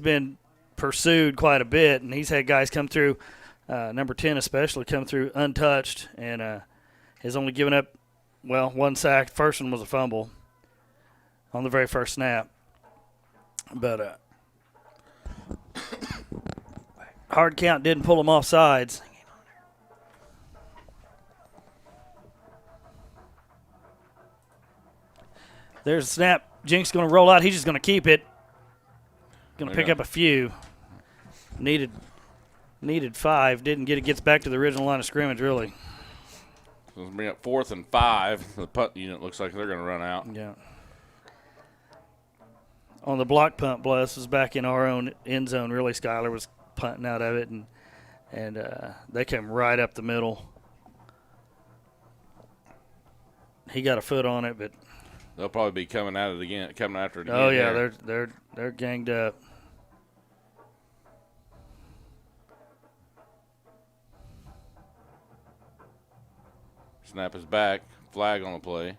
been pursued quite a bit, and he's had guys come through, number 10 especially, come through untouched, and has only given up, one sack. First one was a fumble on the very first snap. But hard count didn't pull him off sides. There's a snap. Jinx going to roll out. He's just going to keep it. Going to pick up a few. Needed 5. Didn't get it. Gets back to the original line of scrimmage, really. So let's bring up 4th and 5. The punt unit looks like they're going to run out. Yeah. On the block punt, Bless was back in our own end zone. Really, Skyler was punting out of it, and they came right up the middle. He got a foot on it, but They'll probably be coming after it again. oh yeah, there. they're ganged up. Snap is back. Flag on the play. It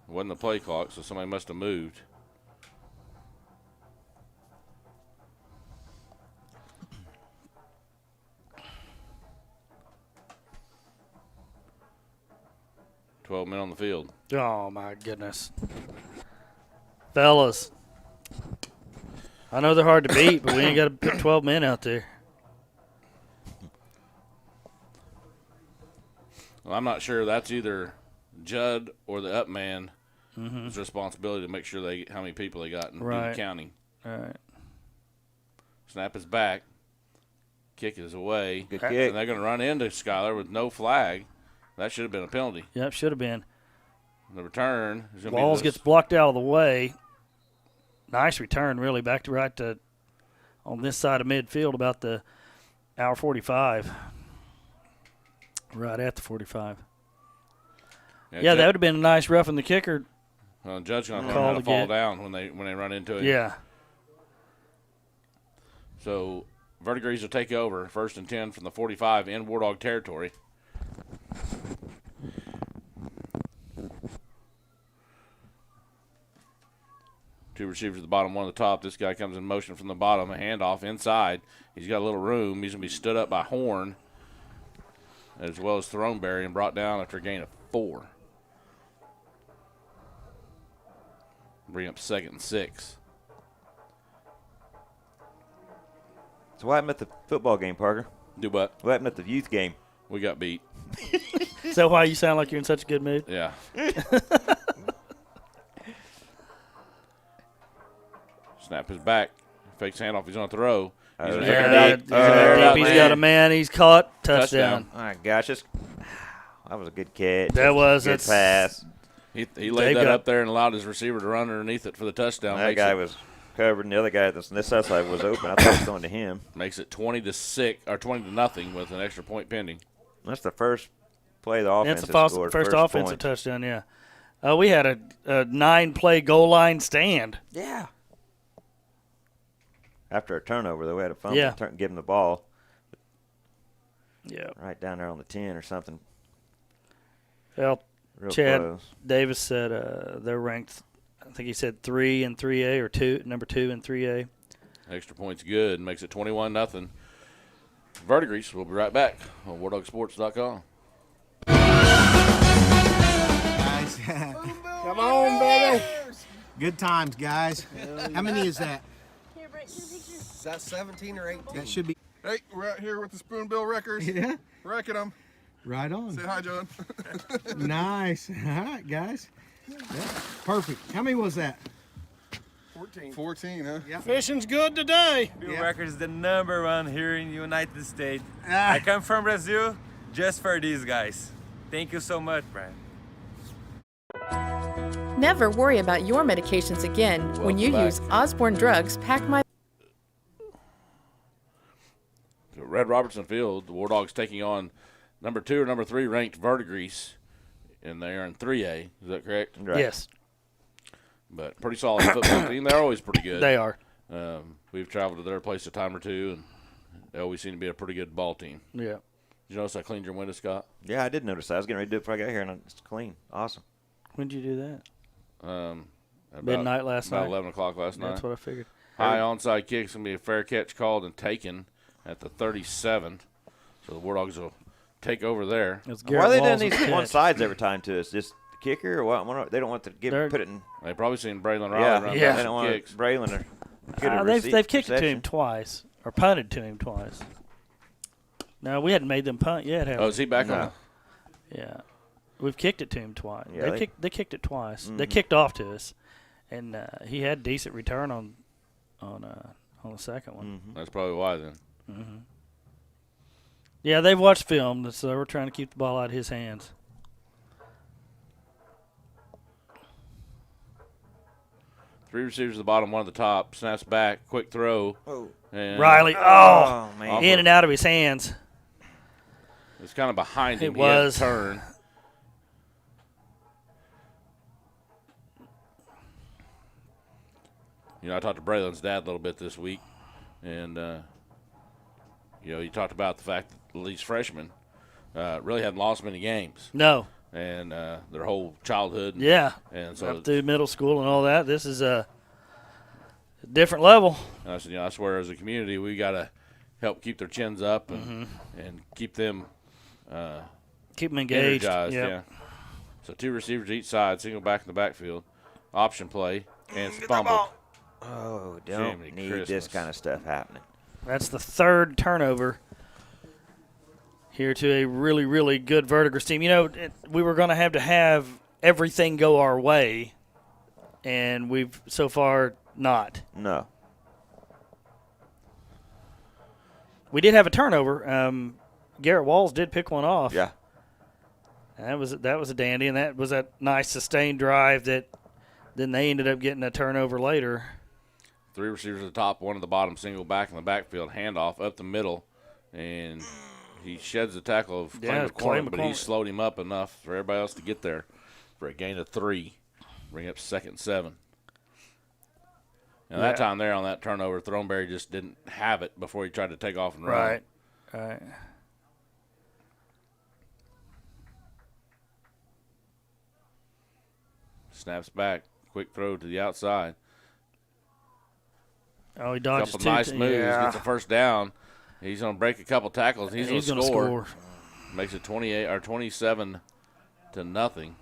wasn't the play clock, so somebody must have moved. $12 men on the field. Oh my goodness, fellas! I know they're hard to beat, but we ain't got to put 12 men out there. Well, I'm not sure that's either Judd or the up man. It's responsibility to make sure how many people they got and do the counting. All right. Snap is back. Kick is away. Good kick. And they're going to run into Skyler with no flag. That should have been a penalty. Yep, should have been. The return is going to be Walls gets blocked out of the way. Nice return, really, back to right to on this side of midfield, about the hour 45. Right at the 45. Yeah, that would have been a nice roughing the kicker. Well, Judge's going to Call learn how to to fall get. down when they run into it. Yeah. So Verdigris will take over, 1st and 10 from the 45 in War Dog territory. Two receivers at the bottom, one at the top. This guy comes in motion from the bottom, a handoff inside. He's got a little room. He's going to be stood up by Horn as well as Throneberry and brought down after a gain of 4. Bring up 2nd and 6. So what happened at the football game, Parker? Do what? What happened at the youth game? We got beat. Is that why you sound like you're in such a good mood? Yeah. Snap his back. Fakes handoff. He's on a throw. He's Oh, gonna yeah. air it out. He's got a man. He's caught. Touchdown. Oh, my gosh. That was a good catch. That was. Good That's pass. He They've laid that got- up there and allowed his receiver to run underneath it for the touchdown. That guy was covered, and the other guy that's on this side was open. I thought it was going to him. Makes it 20-6 or 20-0 with an extra point pending. That's the first play the offense That's the has scored. first offensive point. touchdown, yeah. We had a 9-play goal line stand. Yeah. After a turnover, though, we had a fumble. Yeah. Give him the ball Yeah. right down there on the 10 or something. Well, Real Chad close. Davis said they're ranked, I think he said 3 in 3A or number 2 in 3A. Extra point's good. Makes it 21-0. Verdigris. We'll be right back on WarDogSports.com. Guys. Come on, baby. Good times, guys. How many is that? Here, Brett, your picture. Is that 17 or 18? That should be. Hey, we're out here with the Spoonbill Wreckers. Yeah. Wrecking them. Right on. Say hi, John. Nice. All right, guys. Yeah. Perfect. How many was that? 14, huh? Yeah. Fishing's good today. Bill Yeah. Records is the #1 here in the United States. Ah. I come from Brazil just for these guys. Thank you so much, Brian. Never worry about your medications again when you Welcome use back. Osborne Drugs Pack My. Red Robertson Field, the War Dogs taking on number 2 or number 3 ranked Verdigris, and they are in 3A. Is that correct? Right. Yes, But pretty solid football team. They're always pretty good. they are. We've traveled to their place a time or two and they always seem to be a pretty good ball team. Yeah. Did you notice I cleaned your window, Scott? Yeah, I did notice that. I was getting ready to do it before I got here, and it's clean. Awesome. When did you do that? About, Midnight last about night. 11 o'clock last night. That's what I figured. High onside kick's going to be a fair catch called and taken at the 37. So the War Dogs will take over there. It's Why are they doing Walls' these catch. one sides every time to us? Just the kicker, or what? They don't want to put it in. They probably seen Braylon Riley run They back don't some want kicks. Braylon to get a They've kicked it to reception. him twice, or punted to him twice. No, we hadn't made them punt yet, have Oh, we? is he back on? Yeah. We've kicked it to him twice. Yeah, They kicked it twice. They kicked off to us, and he had decent return on the second one. That's probably why then. Yeah, they've watched film, so we're trying to keep the ball out of his hands. Three receivers at the bottom, one at the top. Snaps back, quick throw. Oh. And Riley, man. in and out of his hands. it's kind of behind him. It He had to was. turn. You know, I talked to Braylon's dad a little bit this week, and he talked about the fact that these freshmen really hadn't lost many games, No. and their whole childhood. Yeah. And so Up through middle school and all that. This is a different level. And I said, I swear, as a community, we got to help keep their chins up and keep them Keep them engaged. energized. Yep. Yeah. So 2 receivers each side, single back in the backfield, option play, and it's fumbled. Oh, don't Jiminy need Christmas. this kind of stuff happening. That's the third turnover here to a really, really good Verdigris team. You know, we were going to have everything go our way, and we've so far not. No. We did have a turnover. Garrett Walls did pick one off. Yeah. That was a dandy, and that was a nice sustained drive that then they ended up getting a turnover later. 3 receivers at the top, 1 at the bottom, single back in the backfield, handoff up the middle, and he sheds the tackle of Clay Yeah, Clay McCormick, but he McCormick. slowed him up enough for everybody else to get there for a gain of 3, bring up 2nd and 7. And that time there on that turnover, Throneberry just didn't have it before he tried to take off and run. Right. Snaps back, quick throw to the outside. Oh, he dodges Couple two. nice moves, Yeah. gets a first down. He's going to break a couple tackles. He's going to score. score. Makes it 27 to nothing.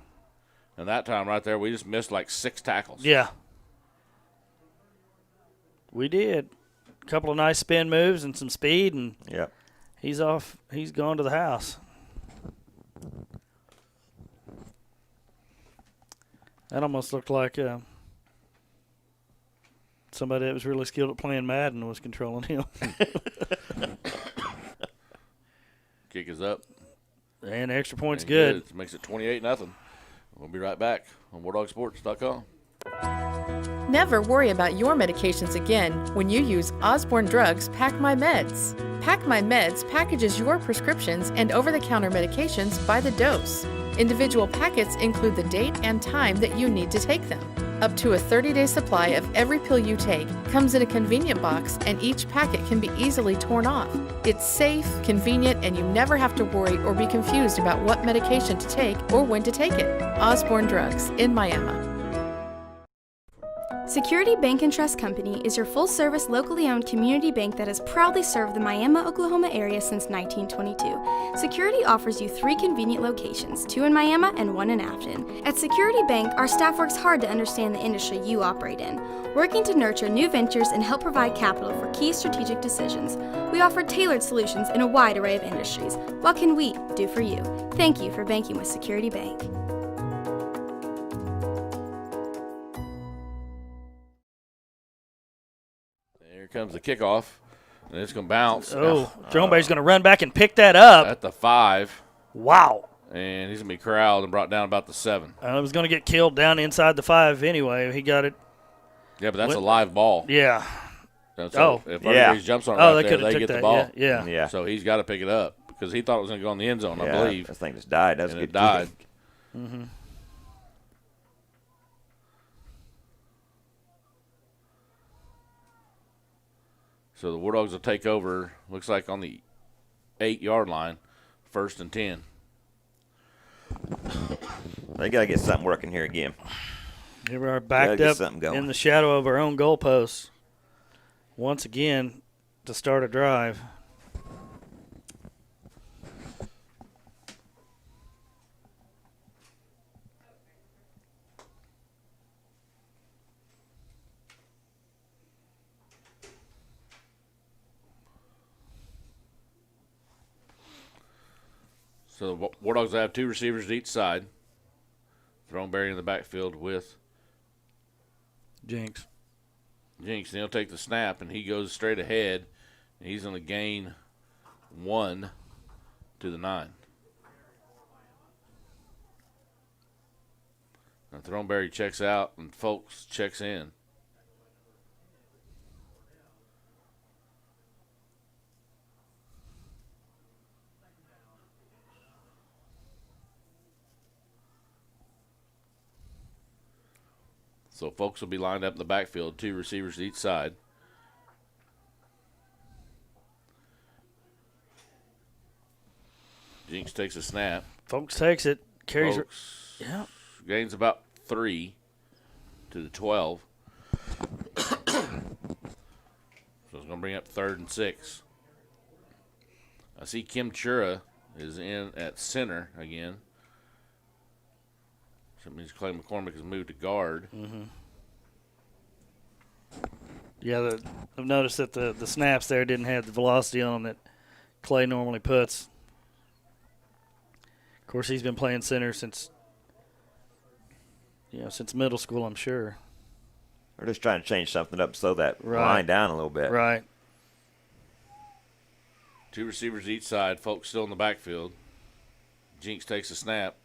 And that time right there, we just missed like 6 tackles. Yeah. We did. A couple of nice spin moves and some speed, and Yep. he's off. He's gone to the house. That almost looked like somebody that was really skilled at playing Madden was controlling him. Kick is up. And extra point's And good. Makes it 28-0. We'll be right back on WarDogSports.com. Never worry about your medications again when you use Osborne Drugs Pack My Meds. Pack My Meds packages your prescriptions and over-the-counter medications by the dose. Individual packets include the date and time that you need to take them. Up to a 30-day supply of every pill you take comes in a convenient box, and each packet can be easily torn off. It's safe, convenient, and you never have to worry or be confused about what medication to take or when to take it. Osborne Drugs in Miami. Security Bank and Trust Company is your full-service, locally owned community bank that has proudly served the Miami, Oklahoma area since 1922. Security offers you 3 convenient locations, 2 in Miami and 1 in Afton. At Security Bank, our staff works hard to understand the industry you operate in, working to nurture new ventures and help provide capital for key strategic decisions. We offer tailored solutions in a wide array of industries. What can we do for you? Thank you for banking with Security Bank. Here comes the kickoff, and it's going to bounce. Oh, Throneberry's going to run back and pick that up. At the 5. Wow. And he's going to be corralled and brought down about the 7. It was going to get killed down inside the 5 anyway. He got it. Yeah, but that's a live ball. Yeah. And so if These jumps on it Oh, right they there, could've they took get the that, ball. yeah. So he's got to pick it up because he thought it was going to go in the end zone, I believe. This thing just died. That's And a it good died. kick. Mm-hmm. So the War Dogs will take over, looks like on the 8-yard line, 1st and 10. They got to get something working here again. Here we are backed get up something going. in the shadow of our own goalposts. Once again, to start a drive. So the War Dogs have 2 receivers to each side. Throneberry in the backfield with Jinx. And he'll take the snap, and he goes straight ahead. And he's going to gain 1 to the 9. And Throneberry checks out, and Folks checks in. So Folks will be lined up in the backfield, 2 receivers to each side. Jinx takes a snap. Folks takes it. Carries Folks Yeah. gains about 3 to the 12. So it's going to bring up 3rd and 6. I see Kim Chura is in at center again. So that means Clay McCormick has moved to guard. Mm-hmm. Yeah, I've noticed that the snaps there didn't have the velocity on them that Clay normally puts. Of course, he's been playing center since middle school, I'm sure. We're just trying to change something up, slow that line down a little bit. Right. 2 receivers each side. Folks still in the backfield. Jinx takes a snap.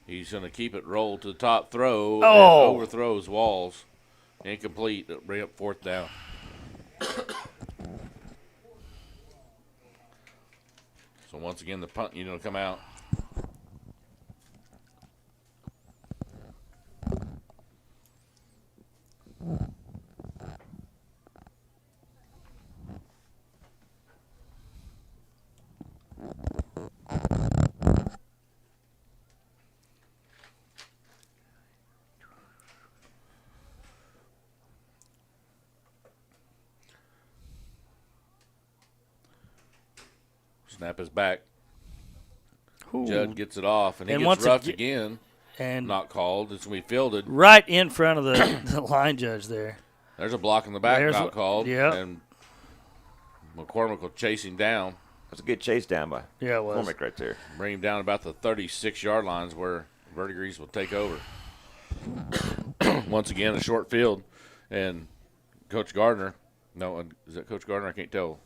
He's going to keep it rolled to the top throw and overthrows Walls. Incomplete. It'll bring up 4th down. So once again, the punt unit will come out. Snap is back. Ooh. Judd gets it off, and he And gets once roughed ag- again. And Not called. It's going to be fielded. right in front of the line judge there. There's a block in the back, not called. Yeah. And McCormick will chase him down. That's a good chase down by Yeah, it was. McCormick right there. Bring him down about the 36-yard lines where Verdigris will take over. Once again, a short field. And Coach Gardner. No, is that Coach Gardner? I can't tell.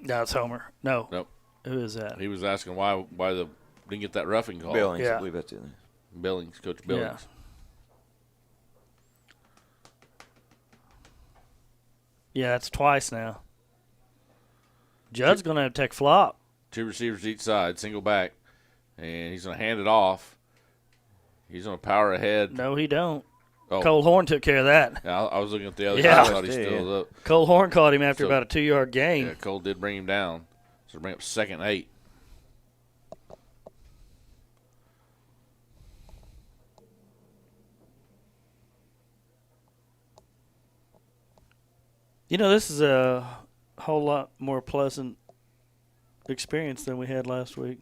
No, it's Homer. No. Nope. Who is that? He was asking why the didn't get that roughing call. Billings, Yeah. I believe that's it. Billings, Coach Billings. Yeah, it's twice now. Judd's going to have to take flop. 2 receivers each side, single back. And he's going to hand it off. He's going to power ahead. No, he don't. Oh. Cole Horn took care of that. Yeah, I was looking at the other Yeah. side. I thought he still was up. Cole Horn caught him after So- about a 2-yard gain. Yeah, Cole did bring him down. So bring up 2nd and 8. You know, this is a whole lot more pleasant experience than we had last week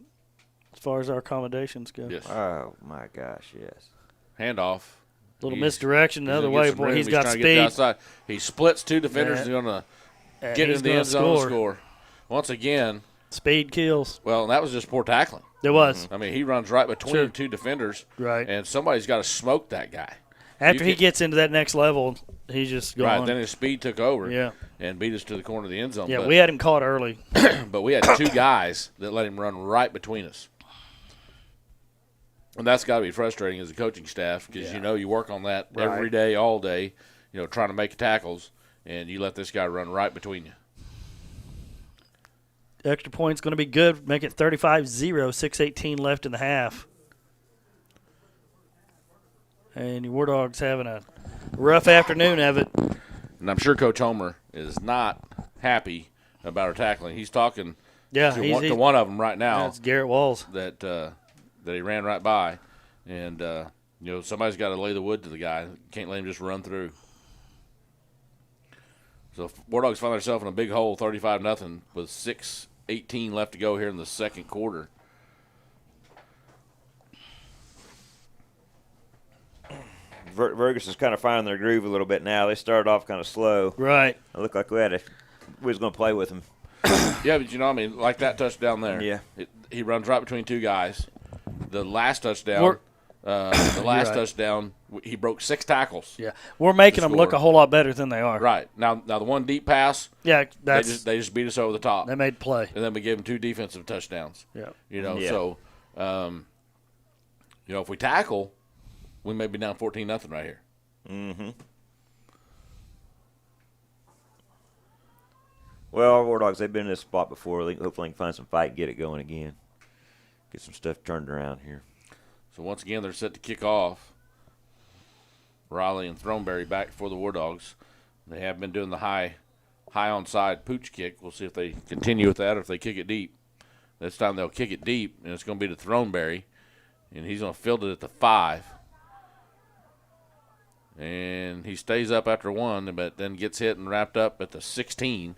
as far as our accommodations go. Yes. Oh, my gosh, yes. Handoff. Little He's- misdirection the he's other gonna get way. some Boy, room. he's got trying to get speed. outside. He splits 2 defenders. Yeah. He's going to And get he's in the gonna end zone and score. Once again, Speed kills. well, that was just poor tackling. It was. I mean, he runs right between Sure. 2 defenders. Right. And somebody's got to smoke that guy. After he could- gets into that next level, he's just gone. Right, then his speed took over. Yeah. And beat us to the corner of the end zone. Yeah, but, we had him caught early. but we had 2 guys that let him run right between us. And that's got to be frustrating as a coaching staff because, you work on that every day, all day, trying to make tackles, and you let this guy run right between you. Extra point's going to be good. Make it 35-0, 6:18 left in the half. And your War Dogs having a rough afternoon of it. And I'm sure Coach Homer is not happy about our tackling. He's talking Yeah, to one of them right now. That's Garrett Walls. That he ran right by, and somebody's got to lay the wood to the guy. Can't let him just run through. So War Dogs find themselves in a big hole, 35-0, with 6:18 left to go here in the second quarter. Ferguson's kind of finding their groove a little bit now. They started off kind of slow. Right. It looked like we was going to play with them. Yeah, but like that touchdown there. Yeah. He runs right between two guys. The last touchdown, touchdown, he broke 6 tackles. Yeah, we're making them look a whole lot better than they are. Right. Now the one deep pass, yeah, they just beat us over the top. They made play. And then we gave them 2 defensive touchdowns. Yeah. So, if we tackle, we may be down 14-0 right here. Mm-hmm. Well, our War Dogs, they've been in this spot before. Hopefully they can find some fight and get it going again. Get some stuff turned around here. So, once again, they're set to kick off. Riley and Throneberry back for the War Dogs. They have been doing the high onside pooch kick. We'll see if they continue with that or if they kick it deep. This time they'll kick it deep, and it's going to be to Throneberry. And he's going to field it at the 5. And he stays up after 1, but then gets hit and wrapped up at the 16.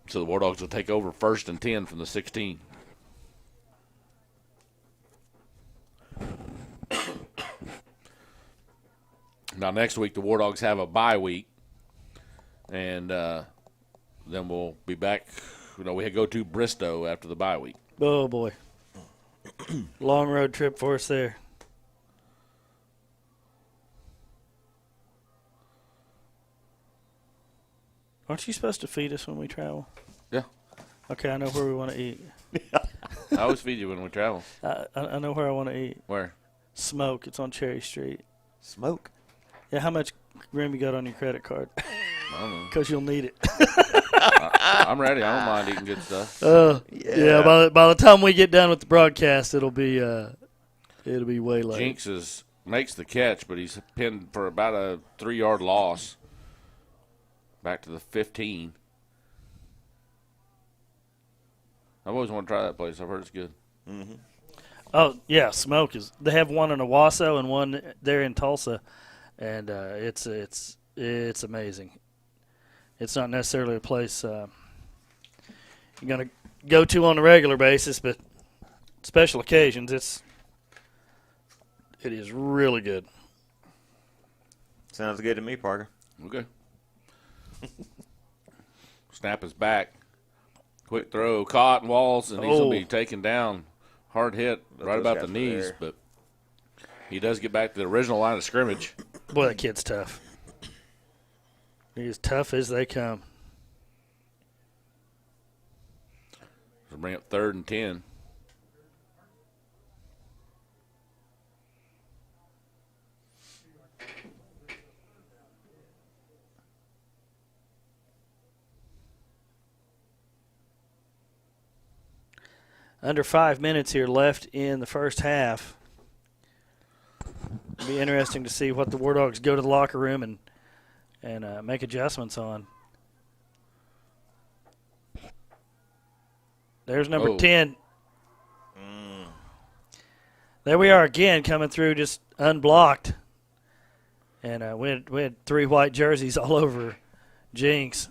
So the War Dogs will take over 1st and 10 from the 16. Now, next week, the War Dogs have a bye week. And then we'll be back. We go to Bristow after the bye week. Oh, boy. Long road trip for us there. Aren't you supposed to feed us when we travel? Yeah. Okay, I know where we want to eat. I always feed you when we travel. I know where I want to eat. Where? Smoke. It's on Cherry Street. Smoke? Yeah, how much room you got on your credit card? I don't know. Because you'll need it. I'm ready. I don't mind eating good stuff. Yeah. By the time we get done with the broadcast, it'll be way late. Jinx makes the catch, but he's pinned for about a 3-yard loss. Back to the 15. I've always wanted to try that place. I've heard it's good. Mm-hmm. Oh, yeah, Smoke is. They have one in Owasso and one there in Tulsa, and it's amazing. It's not necessarily a place you're going to go to on a regular basis, but special occasions, it is really good. Sounds good to me, Parker. Okay. Snap is back. Quick throw, caught and Walls, and he's going to be taken down. Hard hit right about the knees, but he does get back to the original line of scrimmage. Boy, that kid's tough. He's as tough as they come. So bring up 3rd and 10. Under 5 minutes here left in the first half. It'll be interesting to see what the War Dogs go to the locker room and make adjustments on. There's number 10. There we are again, coming through just unblocked. And we had 3 white jerseys all over Jinx.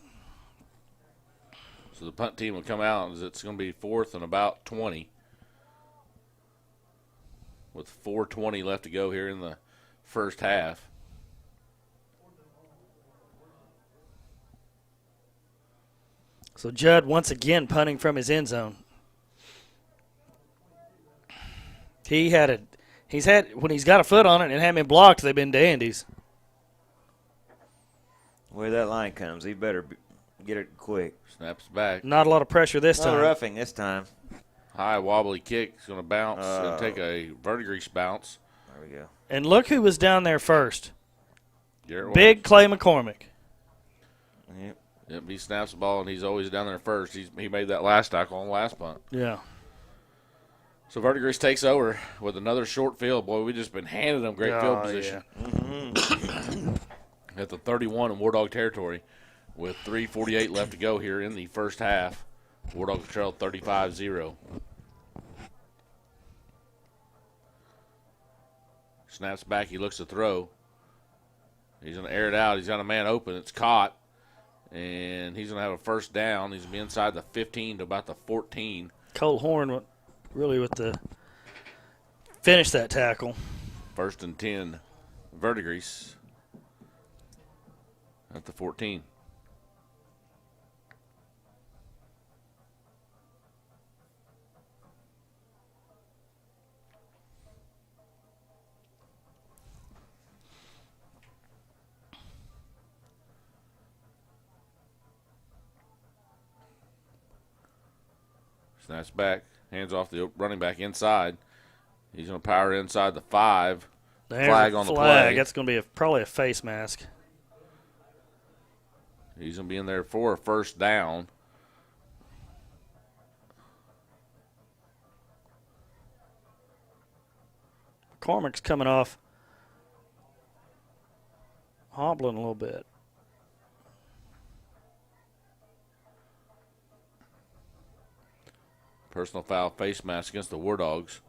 So the punt team will come out, and it's going to be 4th and about 20. With 4:20 left to go here in the first half. So Judd once again punting from his end zone. When he's got a foot on it and hadn't been blocked, they've been dandies. Where that line comes, he better get it quick. Snaps back. Not a lot of pressure this time. No roughing this time. High wobbly kick. It's going to bounce and take a verdigris bounce. There we go. And look who was down there first. Garrett Big Clay McCormick. Yep, he snaps the ball, and he's always down there first. He made that last tackle on the last punt. Yeah. So Verdigris takes over with another short field. Boy, we've just been handing them great field position. Yeah. At the 31 in War Dog territory. with 3:48 left to go here in the first half. War Dogs trail 35-0. Snaps back. He looks to throw. He's going to air it out. He's got a man open. It's caught. And he's going to have a first down. He's going to be inside the 15 to about the 14. Cole Horn really with the finish that tackle. 1st and 10. Verdigris at the 14. Snaps back, hands off the running back inside. He's going to power inside the 5. There's flag a on the flag. play. That's going to be probably a face mask. He's going to be in there for a first down. McCormick's coming off, hobbling a little bit. Personal foul, face mask against the War Dogs.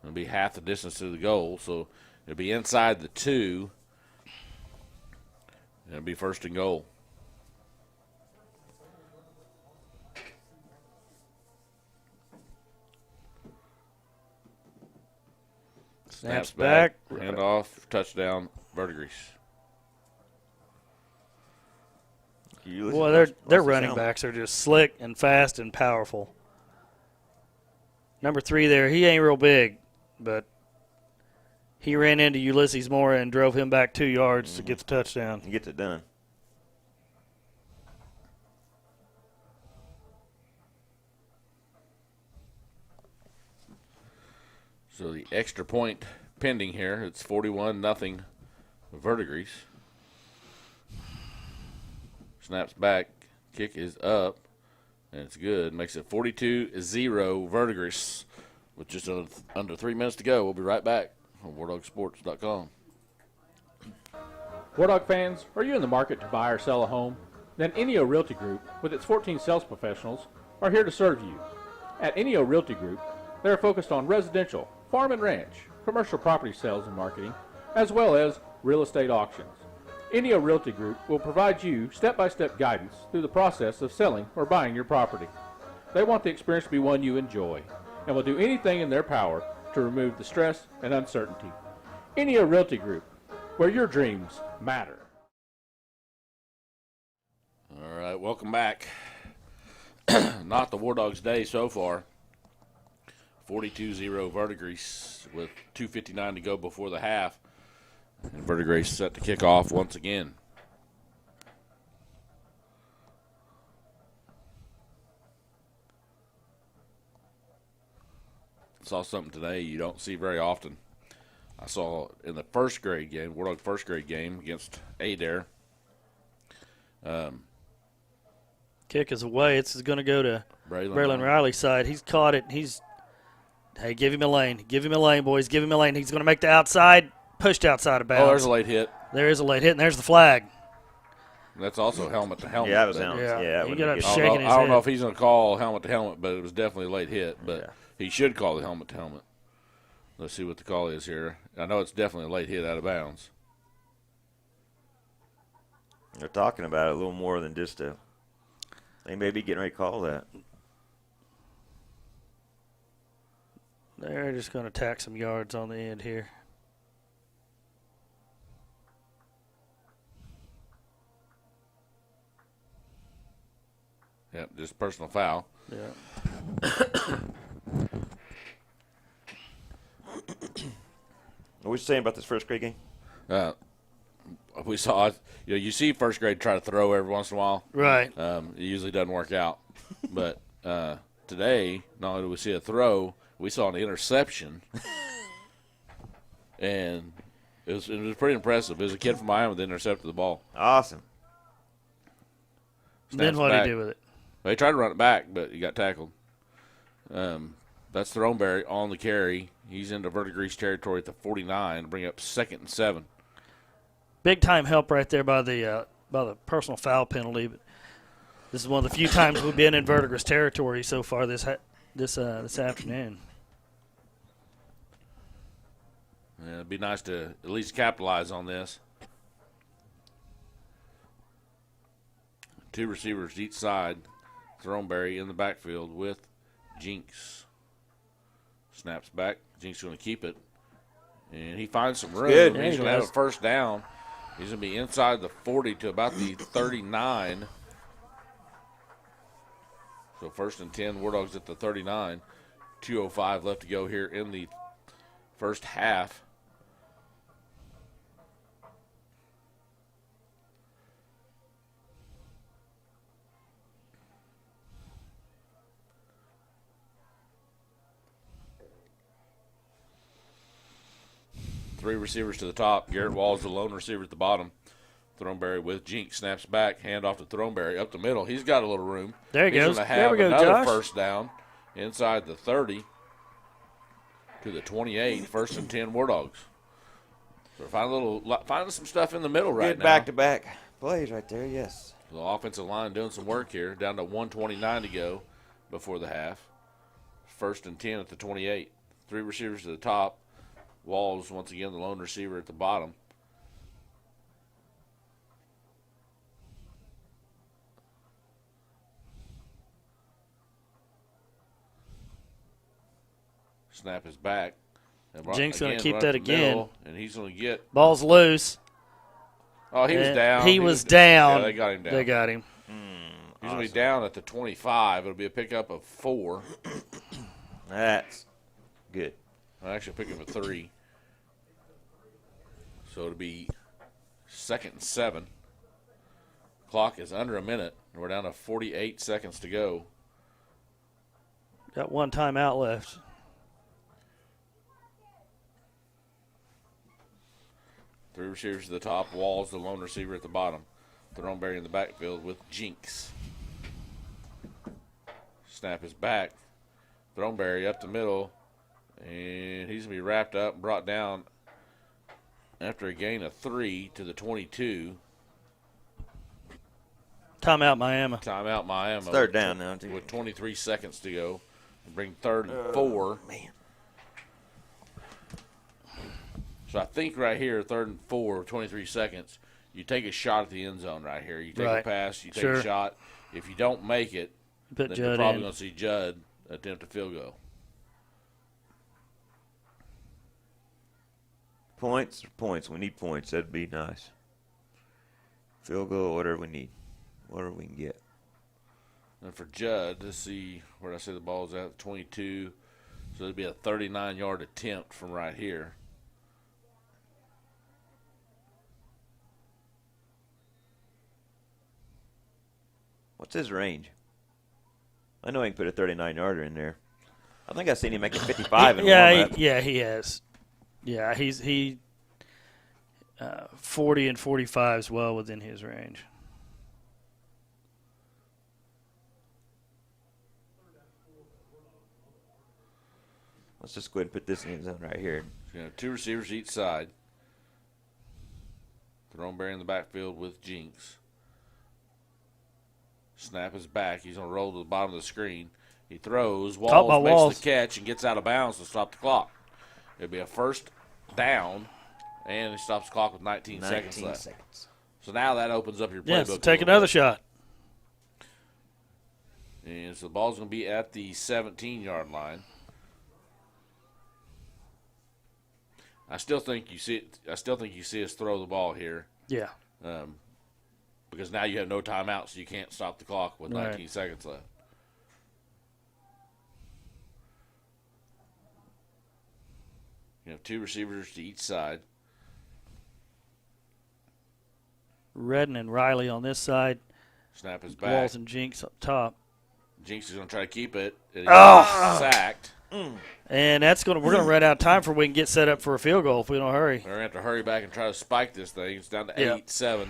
It'll be half the distance to the goal, so it'll be inside the 2. It'll be 1st and goal. Snaps back. Hand off, touchdown, Verdigris. Boy, their running backs are just slick and fast and powerful. Number 3 there, he ain't real big, but he ran into Ulysses Mora and drove him back 2 yards to get the touchdown. He gets it done. So the extra point pending here. It's 41-0 Verdigris. Snaps back. Kick is up. And it's good. Makes it 42-0 Verdigris with just under 3 minutes to go. We'll be right back on WarDogSports.com. War Dog fans, are you in the market to buy or sell a home? Then Enio Realty Group, with its 14 sales professionals, are here to serve you. At Enio Realty Group, they are focused on residential, farm and ranch, commercial property sales and marketing, as well as real estate auctions. Enio Realty Group will provide you step-by-step guidance through the process of selling or buying your property. They want the experience to be one you enjoy and will do anything in their power to remove the stress and uncertainty. Enio Realty Group, where your dreams matter. All right, welcome back. Not the War Dogs' day so far. 42-0 Verdigris with 2:59 to go before the half. And Verdigris set to kick off once again. Saw something today you don't see very often. I saw in the first grade game, War Dog first grade game against Adair. Kick is away. It's going to go to Braylon Riley's side. He's caught it. Hey, give him a lane. Give him a lane, boys. Give him a lane. He's going to make the outside. Pushed outside of bounds. Oh, there's a late hit. There is a late hit, and there's the flag. That's also helmet to helmet. Yeah, that was helmet. Yeah, he got up shaking his head. I don't know if he's going to call helmet to helmet, but it was definitely a late hit. But he should call the helmet to helmet. Let's see what the call is here. I know it's definitely a late hit out of bounds. They're talking about it a little more than just they may be getting ready to call that. They're just going to tack some yards on the end here. Yep, just personal foul. Yeah. What was you saying about this first grade game? We saw, you see first grade try to throw every once in a while. Right. It usually doesn't work out. But today, not only did we see a throw, we saw an interception. And it was pretty impressive. It was a kid from Miami that intercepted the ball. Awesome. Then what did he do with it? Well, he tried to run it back, but he got tackled. That's Throneberry on the carry. He's into Verdigris territory at the 49 to bring up 2nd and 7. Big time help right there by the personal foul penalty. But This is one of the few times we've been in Verdigris territory so far this afternoon. Yeah, it'd be nice to at least capitalize on this. 2 receivers each side. Throneberry in the backfield with Jinx. Snaps back. Jinx going to keep it. And he finds some room. Good. He's going to have a first down. He's going to be inside the 40 to about the 39. So 1st and 10, War Dogs at the 39. 2:05 left to go here in the first half. Three receivers to the top. Garrett Walls, the lone receiver at the bottom. Throneberry with Jinx. Snaps back. Hand off to Throneberry. Up the middle. He's got a little room. There he goes. He's going to There have we go, another Josh. first down inside the 30 to the 28. 1st and 10 War Dogs. So finding some stuff in the middle right Good now. back-to-back plays right there, yes. The offensive line doing some work here. Down to 1:29 to go before the half. 1st and 10 at the 28. 3 receivers to the top. Walls, once again, the lone receiver at the bottom. Snap is back. Jinx going to keep run that up the again. middle, and he's going to get. Ball's loose. Oh, he was And down. He was down. Yeah, they got him down. They got him. He's going to be down at the 25. It'll be a pickup of 4. That's good. I'll actually pick up a 3. So it'll be 2nd and 7. Clock is under a minute. And we're down to 48 seconds to go. Got one timeout left. Three receivers to the top. Walls, the lone receiver at the bottom. Throneberry in the backfield with Jinx. Snap is back. Throneberry up the middle. And he's going to be wrapped up and brought down after a gain of 3 to the 22. Timeout, Miami. Timeout, Miami. It's 3rd down now, too. With 23 seconds to go. Bring 3rd and 4. Man. So I think right here, 3rd and 4, 23 seconds, you take a shot at the end zone right here. You take a pass, you take a shot. If you don't make it, then you're probably going to see Judd attempt a field goal. Points. We need points. That'd be nice. Field goal, whatever we need. Whatever we can get. And for Judd, let's see where I say the ball's at, 22. So it'd be a 39-yard attempt from right here. What's his range? I know he can put a 39-yarder in there. I think I've seen him make a 55 in a warm-up. Yeah, he has. Yeah, he 40 and 45 is well within his range. Let's just go ahead and put this in the end zone right here. So, 2 receivers each side. Throneberry in the backfield with Jinx. Snap is back. He's going to roll to the bottom of the screen. He throws. Walls makes the catch and gets out of bounds to stop the clock. It'll be a first down, and he stops the clock with 19 seconds left. So now that opens up your playbook. Yes, take another shot. And so the ball's going to be at the 17-yard line. I still think you see us throw the ball here. Yeah. Because now you have no timeout, so you can't stop the clock with 19 seconds left. You have 2 receivers to each side. Redden and Riley on this side. Snap is back. Walls and Jinx up top. Jinx is going to try to keep it. And he's sacked. And we're gonna run out of time before we can get set up for a field goal if we don't hurry. We're gonna have to hurry back and try to spike this thing. It's down to 8, 7,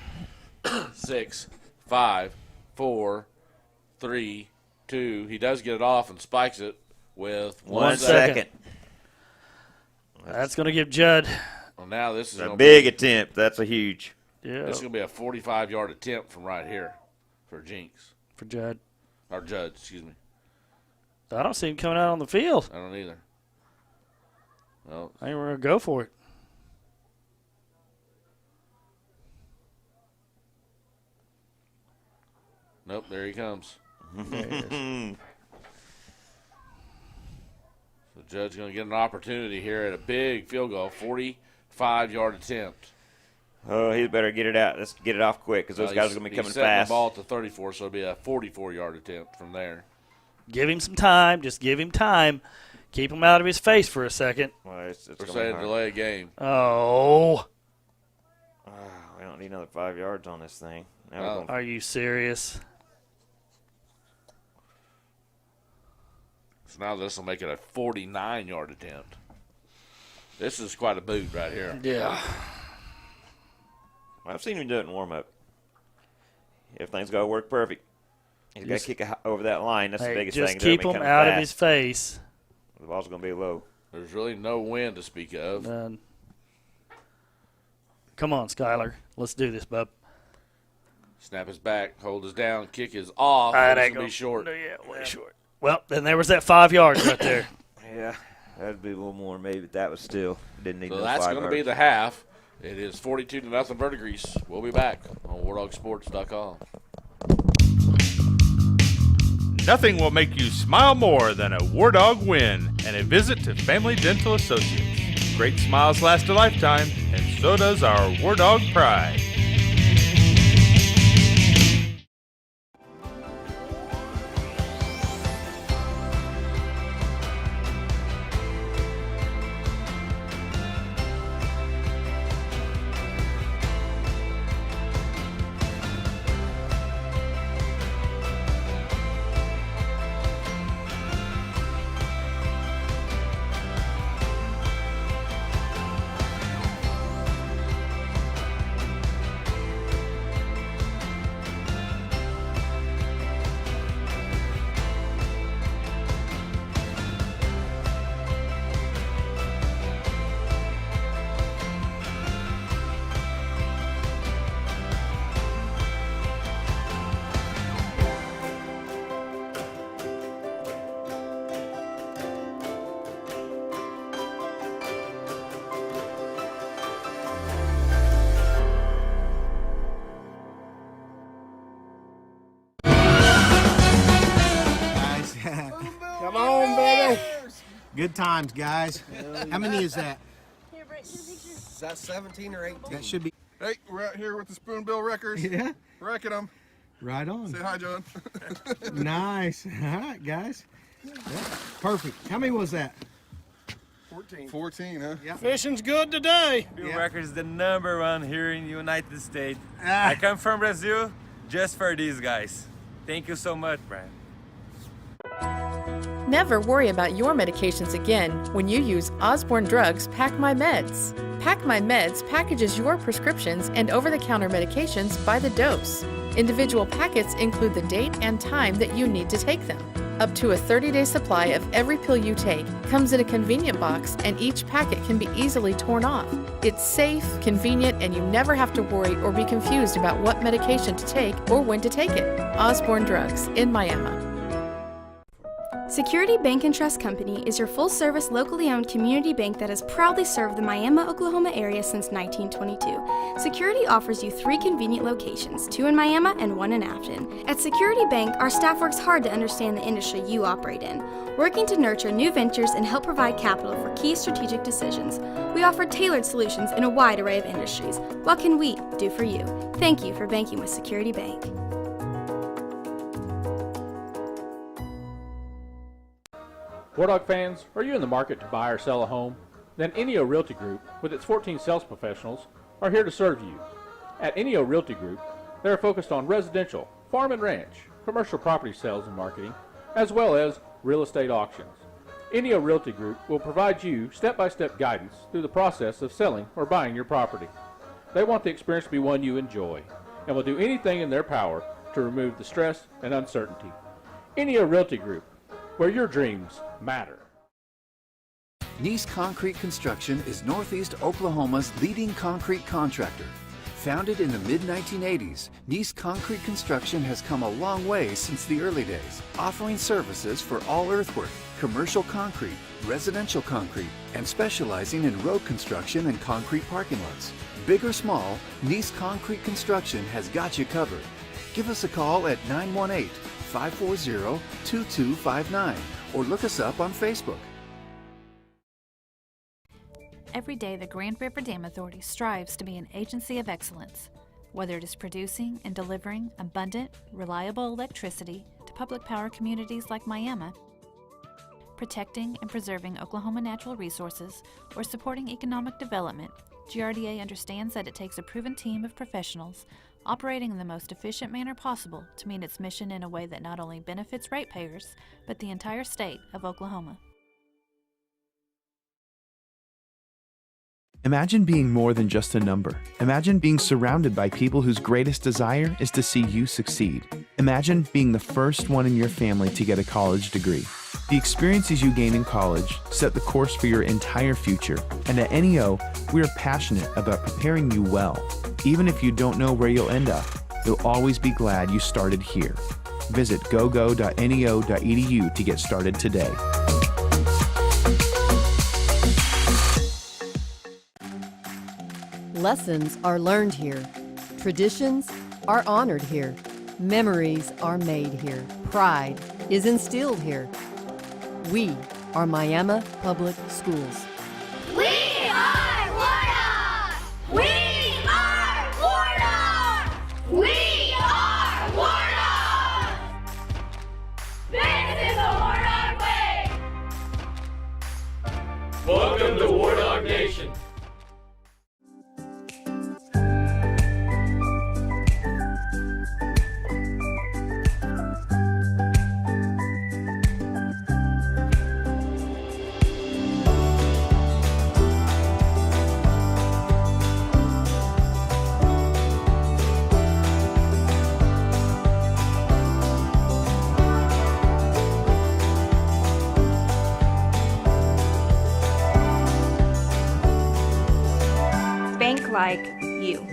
6, 5, 4, 3, 2. He does get it off and spikes it with 1 second. That's gonna give Judd. Well, now this is a big attempt. That's a huge. Yeah. This is gonna be a 45-yard attempt from right here for Jinx. for Judd. Or Judd, excuse me. I don't see him coming out on the field. I don't either. Well, I think we're going to go for it. nope, there he comes. There he is. So Judd's going to get an opportunity here at a big field goal, 45-yard attempt. Oh, he better get it out. Let's get it off quick because those guys are going to be coming He's setting fast. the ball to 34, so it'll be a 44-yard attempt from there. Give him some time. Just give him time. Keep him out of his face for a second. Well, it's We're gonna be saying hard. delay a game. Oh. We don't need another 5 yards on this thing. Now we're No. going Are you serious? So now this will make it a 49-yard attempt. This is quite a boot right here. Yeah. I've seen him do it in warm-up. Everything's got to work perfect. He's got to kick it over that line. That's the Hey, biggest just thing. keep him out of his face. The ball's going to be low. There's really no wind to speak of. None. Come on, Skyler. Let's do this, bub. Snap is back, hold is down, kick is off. That This ain't will be gonna- short. Yeah, way short. Well, then there was that 5 yards right there. Yeah, that'd be a little more maybe, but that was still didn't need So no that's 5 going to be yards. the half. It is 42-0 Verdigris. We'll be back on WarDogSports.com. Nothing will make you smile more than a War Dog win and a visit to Family Dental Associates. Great smiles last a lifetime, and so does our War Dog pride. Guys, come on, baby. Good times, guys. How many is that? Is that 17 or 18? That should be. Hey, we're out here with the Spoonbill Wreckers. Yeah. Wrecking them. Right on. Say hi, John. Nice. All right, guys. Yeah, perfect. How many was that? 14, huh? Yeah. Fishing's good today. Yeah. Records the #1 here in the United States. I come from Brazil just for these guys. Thank you so much, Brian. Never worry about your medications again when you use Osborne Drugs Pack My Meds. Pack My Meds packages your prescriptions and over-the-counter medications by the dose. Individual packets include the date and time that you need to take them. Up to a 30-day supply of every pill you take comes in a convenient box, and each packet can be easily torn off. It's safe, convenient, and you never have to worry or be confused about what medication to take or when to take it. Osborne Drugs in Miami. Security Bank and Trust Company is your full-service, locally owned community bank that has proudly served the Miami, Oklahoma area since 1922. Security offers you 3 convenient locations, 2 in Miami and 1 in Afton. At Security Bank, our staff works hard to understand the industry you operate in, working to nurture new ventures and help provide capital for key strategic decisions. We offer tailored solutions in a wide array of industries. What can we do for you? Thank you for banking with Security Bank. War Dog fans, are you in the market to buy or sell a home? Then Enio Realty Group, with its 14 sales professionals, are here to serve you. At Enio Realty Group, they are focused on residential, farm and ranch, commercial property sales and marketing, as well as real estate auctions. Enio Realty Group will provide you step-by-step guidance through the process of selling or buying your property. They want the experience to be one you enjoy, and will do anything in their power to remove the stress and uncertainty. Enio Realty Group, where your dreams matter. Nice Concrete Construction is Northeast Oklahoma's leading concrete contractor. Founded in the mid-1980s, Nice Concrete Construction has come a long way since the early days, offering services for all earthwork, commercial concrete, residential concrete, and specializing in road construction and concrete parking lots. Big or small, Nice Concrete Construction has got you covered. Give us a call at 918-540-2259 or look us up on Facebook. Every day, the Grand River Dam Authority strives to be an agency of excellence, whether it is producing and delivering abundant, reliable electricity to public power communities like Miami, protecting and preserving Oklahoma natural resources, or supporting economic development. GRDA understands that it takes a proven team of professionals operating in the most efficient manner possible to meet its mission in a way that not only benefits ratepayers, but the entire state of Oklahoma. Imagine being more than just a number. Imagine being surrounded by people whose greatest desire is to see you succeed. Imagine being the first one in your family to get a college degree. The experiences you gain in college set the course for your entire future, and at NEO, we are passionate about preparing you well. Even if you don't know where you'll end up, you'll always be glad you started here. Visit gogo.neo.edu to get started today. Lessons are learned here. Traditions are honored here. Memories are made here. Pride is instilled here. We are Miami Public Schools. We are Wardogs! We are Wardogs! We are Wardogs! This is the Wardog way! Welcome to Wardog Nation. Like you.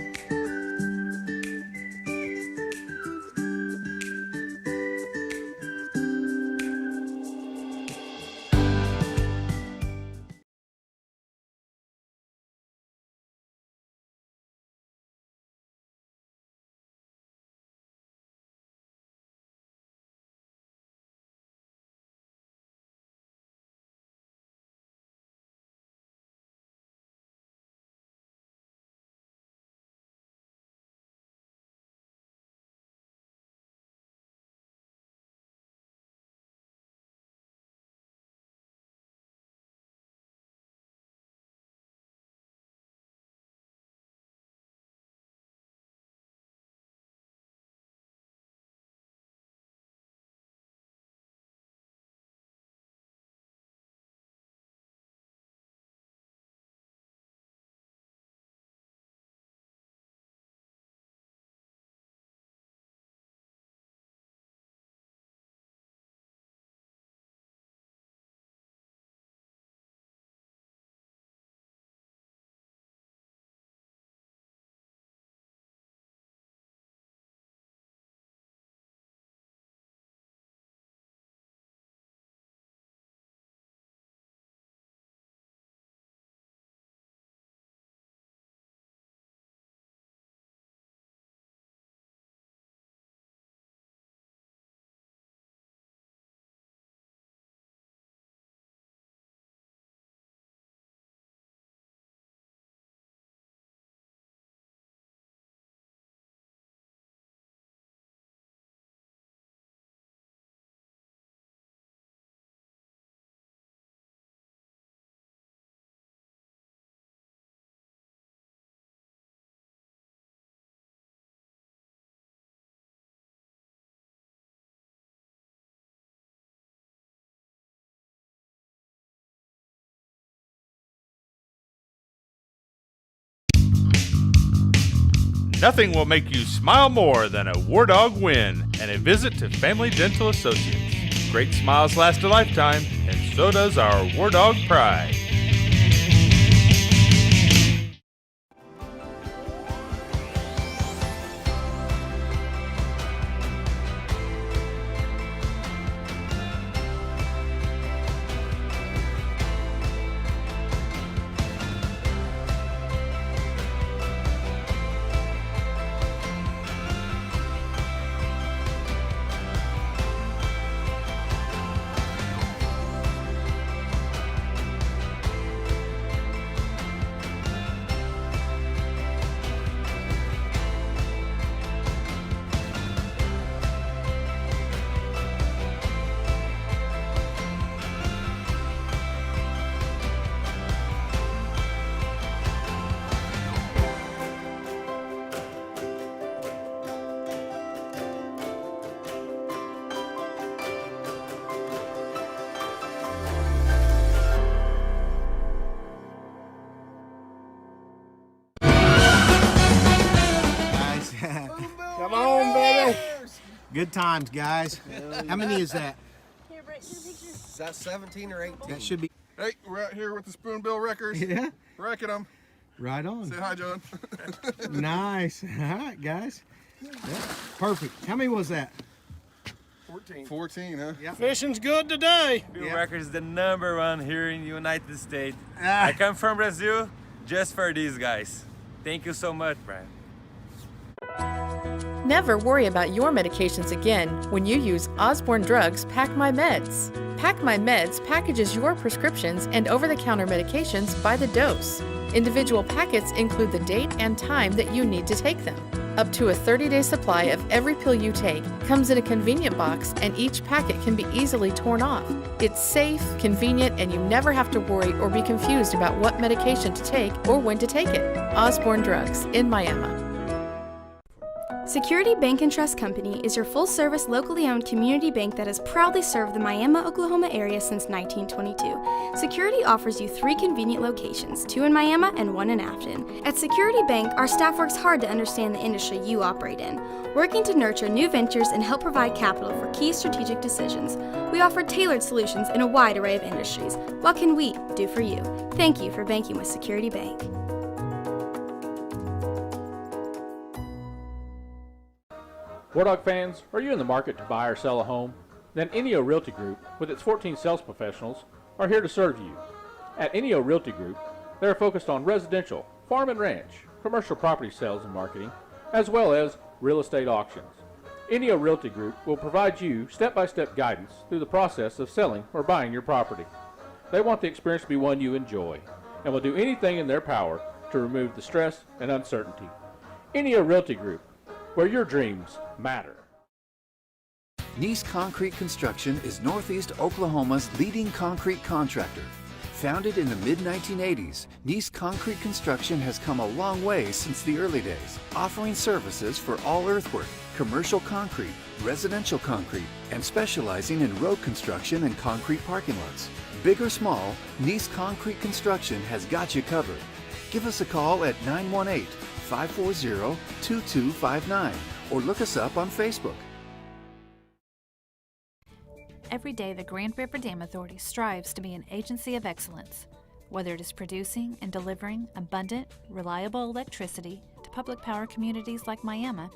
Nothing will make you smile more than a War Dog win and a visit to Family Dental Associates. Great smiles last a lifetime, and so does our War Dog pride. Good times, guys. How many is that? Is that 17 or 18? That should be. Hey, we're out here with the Spoonbill Wreckers. Yeah. Wrecking them. Right on. Say hi, John. Nice. All right, guys. Yeah. Perfect. How many was that? 14, huh? Yeah. Fishing's good today. Yeah. Record is the #1 here in the United States. I come from Brazil just for these guys. Thank you so much, Brian. Never worry about your medications again when you use Osborne Drugs Pack My Meds. Pack My Meds packages your prescriptions and over-the-counter medications by the dose. Individual packets include the date and time that you need to take them. Up to a 30-day supply of every pill you take comes in a convenient box, and each packet can be easily torn off. It's safe, convenient, and you never have to worry or be confused about what medication to take or when to take it. Osborne Drugs in Miami. Security Bank and Trust Company is your full-service, locally owned community bank that has proudly served the Miami, Oklahoma area since 1922. Security offers you 3 convenient locations, 2 in Miami and 1 in Afton. At Security Bank, our staff works hard to understand the industry you operate in, working to nurture new ventures and help provide capital for key strategic decisions. We offer tailored solutions in a wide array of industries. What can we do for you? Thank you for banking with Security Bank. War Dog fans, are you in the market to buy or sell a home? Then Enio Realty Group, with its 14 sales professionals, are here to serve you. At Enio Realty Group, they are focused on residential, farm and ranch, commercial property sales and marketing, as well as real estate auctions. Enio Realty Group will provide you step-by-step guidance through the process of selling or buying your property. They want the experience to be one you enjoy, and will do anything in their power to remove the stress and uncertainty. Enio Realty Group, where your dreams matter. Nice Concrete Construction is Northeast Oklahoma's leading concrete contractor. Founded in the mid-1980s, Nice Concrete Construction has come a long way since the early days, offering services for all earthwork, commercial concrete, residential concrete, and specializing in road construction and concrete parking lots. Big or small, Nice Concrete Construction has got you covered. Give us a call at 918-540-2259 or look us up on Facebook. Every day, the Grand River Dam Authority strives to be an agency of excellence, whether it is producing and delivering abundant, reliable electricity to public power communities like Miami,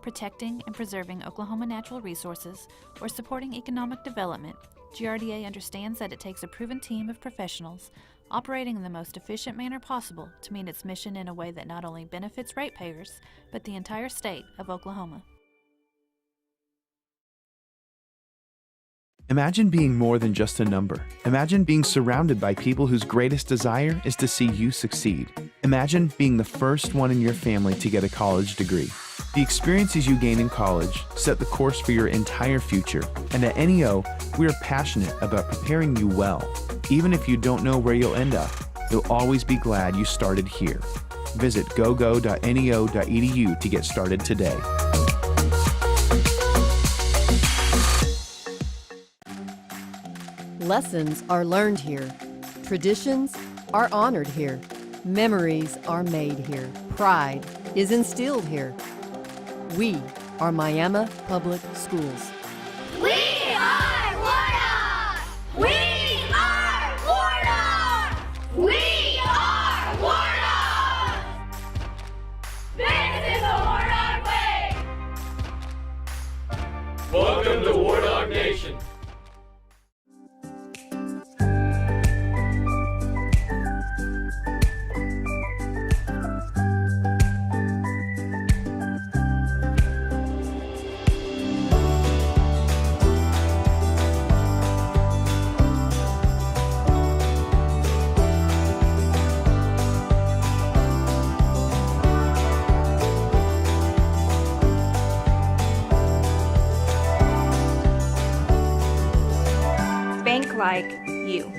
protecting and preserving Oklahoma natural resources, or supporting economic development. GRDA understands that it takes a proven team of professionals operating in the most efficient manner possible to meet its mission in a way that not only benefits ratepayers, but the entire state of Oklahoma. Imagine being more than just a number. Imagine being surrounded by people whose greatest desire is to see you succeed. Imagine being the first one in your family to get a college degree. The experiences you gain in college set the course for your entire future, and at NEO, we are passionate about preparing you well. Even if you don't know where you'll end up, you'll always be glad you started here. Visit gogo.neo.edu to get started today. Lessons are learned here. Traditions are honored here. Memories are made here. Pride is instilled here. We are Miami Public Schools. We are Wardogs! We are Wardogs! We are Wardogs! This is the Wardog way! Welcome to War Dog Nation. Bank like you.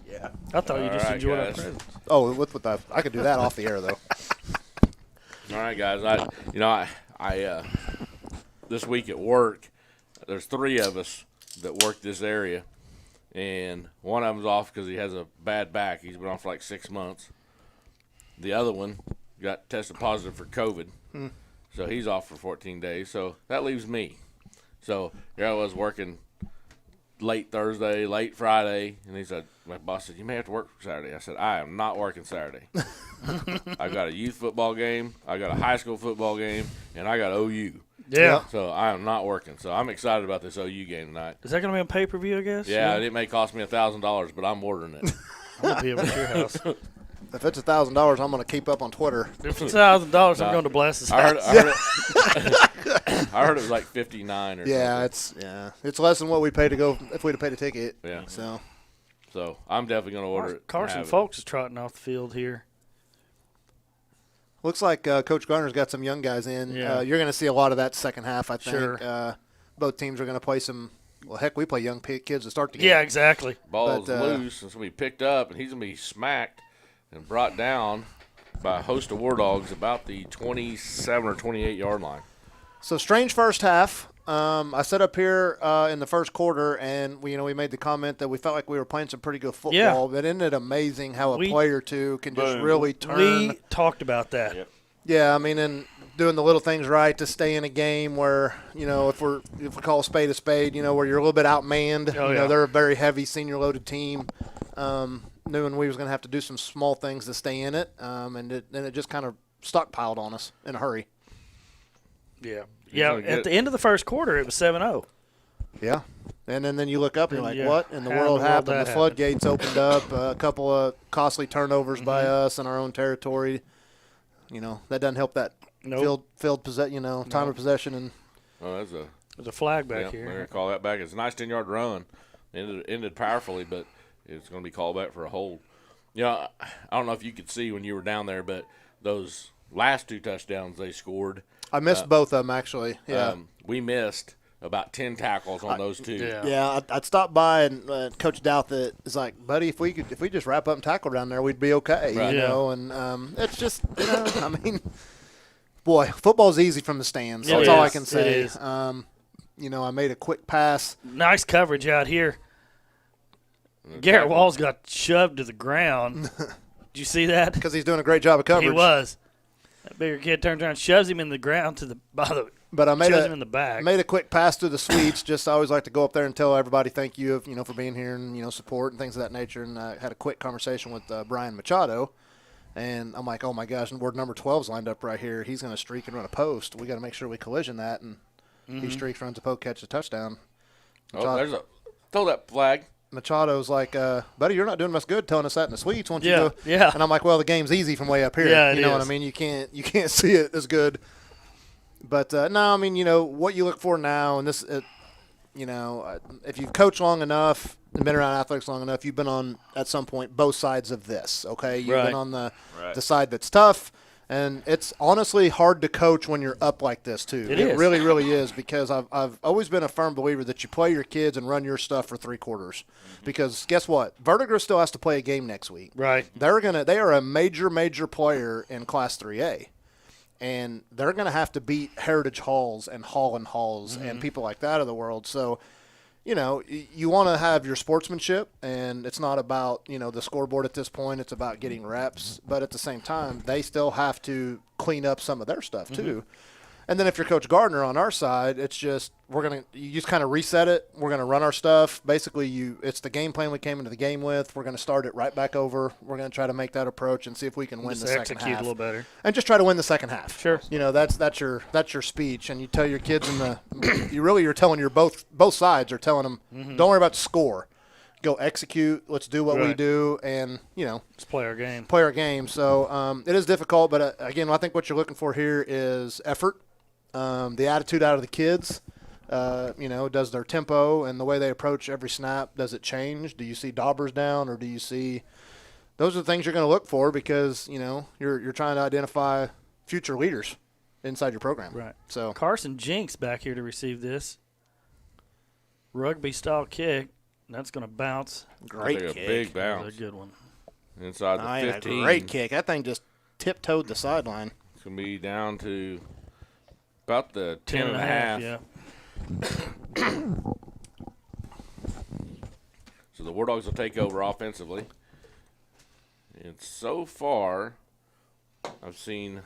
Yeah. I thought you just All right, enjoyed our guys. presence. Oh, with that, I could do that off the air though. All right, guys. I this week at work, there's 3 of us that work this area, and one of them's off because he has a bad back. He's been off for like 6 months. The other one got tested positive for COVID, so he's off for 14 days. So that leaves me. So here I was working late Thursday, late Friday, and he said, my boss said, you may have to work Saturday. I said, I am not working Saturday. I got a youth football game, I got a high school football game, and I got OU. Yeah. So I am not working. So I'm excited about this OU game tonight. Is that going to be on pay-per-view, I guess? Yeah, it may cost me $1,000, but I'm ordering it. I'm going to be over at your house. If it's $1,000, I'm going to keep up on Twitter. If it's $1,000, I'm going to bless his house. I heard it was like 59 or something. It's less than what we paid to go if we'd have paid a ticket. Yeah. So I'm definitely going to order it. Carson Folks is trotting off the field here. Looks like Coach Garner's got some young guys in. Yeah. You're going to see a lot of that second half, I think. Sure. Both teams are going to play some – well, heck, we play young kids to start the game. Yeah, exactly. Ball's loose, and it's going to be picked up, and he's going to be smacked and brought down by a host of War Dogs about the 27 or 28-yard line. So strange first half. I set up here in the first quarter, and we made the comment that we felt like we were playing some pretty good football. Yeah. But isn't it amazing how a player or two can just really turn? We talked about that. Yep. Yeah, I mean, and doing the little things right to stay in a game where if we call a spade, where you're a little bit outmanned. Oh, yeah. They're a very heavy senior loaded team. Knowing we was going to have to do some small things to stay in it, and it just kind of stockpiled on us in a hurry. Yeah. Yeah, at the end of the first quarter, it was 7-0. Yeah. And then you look up and you're like, Yeah. what in the How in world the world happened? that The happened? floodgates opened up, a couple of costly turnovers by us in our own territory. That doesn't help that Nope. field time of possession. And Oh, There's a flag back They're here. going to call that back. It's a nice 10-yard run. Ended powerfully, but it's going to be called back for a hold. I don't know if you could see when you were down there, but those last 2 touchdowns they scored. I missed both of them, actually. Yeah. We missed about 10 tackles on those 2. Yeah, I'd stop by and Coach Douthit is like, buddy, if we just wrap up and tackle down there, we'd be okay. Right. And it's just I mean, boy, football's easy from the stands. It That's all I is. can It say. is. I made a quick pass. Nice coverage out here. Garrett Walls got shoved to the ground. Did you see that? Because he's doing a great job of coverage. He was. That bigger kid turns around, shoves him in the ground But I made shoves him in the back. made a quick pass to the suites. Just I always like to go up there and tell everybody thank you for being here and support and things of that nature. And I had a quick conversation with Brian Machado, and I'm like, oh my gosh, and word number 12's lined up right here. He's going to streak and run a post. We got to make sure we collision that, and he streaks, runs a poke, catches a touchdown. Oh, throw that flag. Machado's like, buddy, you're not doing us good telling us that in the suites. Won't you Yeah, go? yeah. And I'm like, well, the game's easy from way up here. Yeah, it you know what I is. mean? You can't see it as good. But no, I mean, what you look for now, and this, if you've coached long enough and been around athletics long enough, you've been on at some point both sides of this. Okay, you've Right. been on the side that's tough. And it's honestly hard to coach when you're up like this too. It is. Really, really is, because I've always been a firm believer that you play your kids and run your stuff for 3 quarters. Because guess what? Vertigo still has to play a game next week. Right. They are a major player in Class 3A. And they're going to have to beat Heritage Halls and Holland Halls and people like that of the world. So, you want to have your sportsmanship, and it's not about, the scoreboard at this point. It's about getting reps. But at the same time, they still have to clean up some of their stuff too. And then if you're Coach Gardner on our side, it's just you just kind of reset it. We're going to run our stuff. Basically, it's the game plan we came into the game with. We're going to start it right back over. We're going to try to make that approach and see if we can win Just the second execute half. a little better. And just try to win the second half. Sure. That's your speech, and you tell your kids you're telling both sides are telling them, don't worry about the score. Go execute. Let's do what we Right. do, and Let's play our game. play our game. So it is difficult, but again, I think what you're looking for here is effort, the attitude out of the kids. Does their tempo and the way they approach every snap, does it change? Do you see daubers down, or do you see – those are the things you're going to look for, because, you're trying to identify future leaders inside your program. Right. So Carson Jinks back here to receive this rugby-style kick. That's going to bounce. Great That's kick. a big bounce. That's a good one. Inside the 15. A great kick. That thing just tiptoed the sideline. It's going to be down to about the 10 and a 10.5, half. yeah. So the War Dogs will take over offensively. And so far, I've seen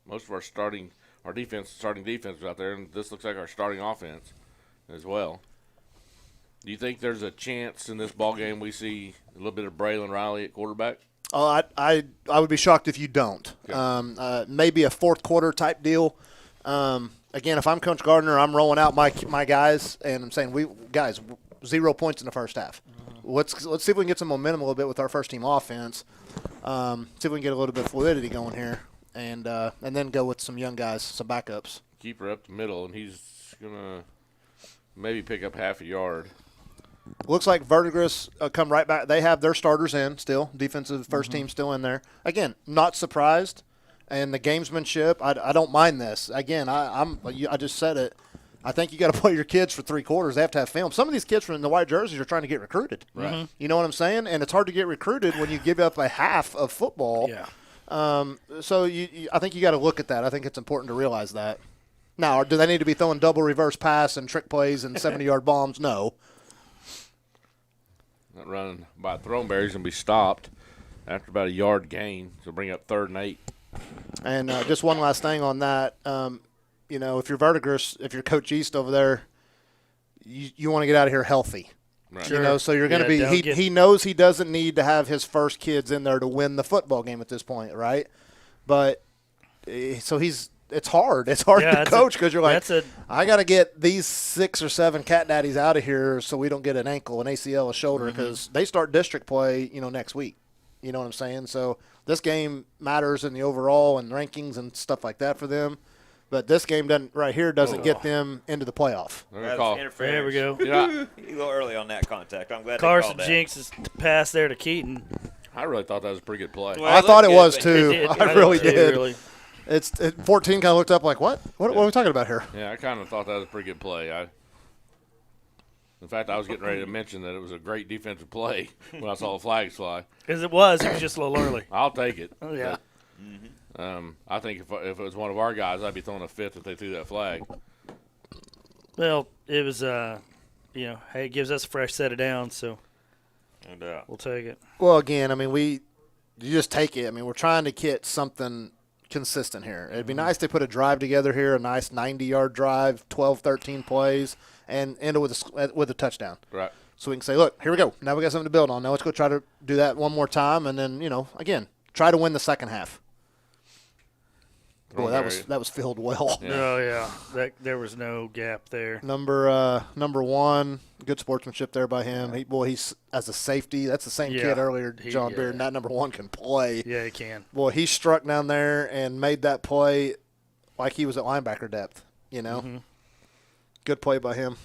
most of our starting defense out there, and this looks like our starting offense as well. Do you think there's a chance in this ball game we see a little bit of Braylon Riley at quarterback? Oh, I would be shocked if you don't. Okay. Maybe a fourth quarter type deal. Again, if I'm Coach Gardner, I'm rolling out my guys, and I'm saying, 0 points in the first half. Let's see if we can get some momentum a little bit with our first team offense. See if we can get a little bit of fluidity going here, and then go with some young guys, some backups. Keeper up the middle, and he's gonna maybe pick up half a yard. Looks like Verdigris come right back. They have their starters in still. Defensive first team still in there. Again, not surprised. And the gamesmanship, I don't mind this. Again, I just said it. I think you got to play your kids for 3 quarters. They have to have film. Some of these kids from the white jerseys are trying to get recruited. Right. You know what I'm saying? And it's hard to get recruited when you give up a half of football. Yeah. So I think you got to look at that. I think it's important to realize that. Now, do they need to be throwing double reverse pass and trick plays and 70-yard bombs? No. That run by Throneberry's going to be stopped after about a yard gain. So bring up 3rd and 8. And just one last thing on that. If you're Verdigris, if you're Coach East over there, you want to get out of here healthy. Right. Sure. So you're going to be – he knows he doesn't need to have his first kids in there to win the football game at this point, right? But so it's hard. It's hard to coach because you're like, I got to get these 6 or 7 cat daddies out of here so we don't get an ankle, an ACL, a shoulder, because they start district play, next week. You know what I'm saying? So this game matters in the overall and rankings and stuff like that for them. But this game doesn't get them into the playoff. There we go. Yeah. You go early on that contact. I'm glad Carson they called Jinks' pass there to Keaton. I really thought that was a pretty good play. Well, I thought it was too. It did. I really did. Really. 14 kind of looked up like, what? What are we talking about here? Yeah, I kind of thought that was a pretty good play. In fact, I was getting ready to mention that it was a great defensive play when I saw the flags fly. Because it was just a little early. I'll take it. Oh, yeah. But, I think if it was one of our guys, I'd be throwing a fifth if they threw that flag. Well, it was, hey, it gives us a fresh set of downs, so we'll take it. Well, again, I mean, you just take it. I mean, we're trying to get something consistent here. It'd be nice to put a drive together here, a nice 90-yard drive, 12, 13 plays, and end it with a touchdown. Right. So we can say, look, here we go. Now we got something to build on. Now let's go try to do that one more time, and then, again, try to win the second half. Boy, that was filled well. Yeah. Oh, yeah. There was no gap there. Number 1, good sportsmanship there by him. He's as a safety. That's the same kid earlier, John Beard. And that number 1 can play. Yeah, he can. Boy, he struck down there and made that play like he was at linebacker depth. Mm-hmm. Good play by him.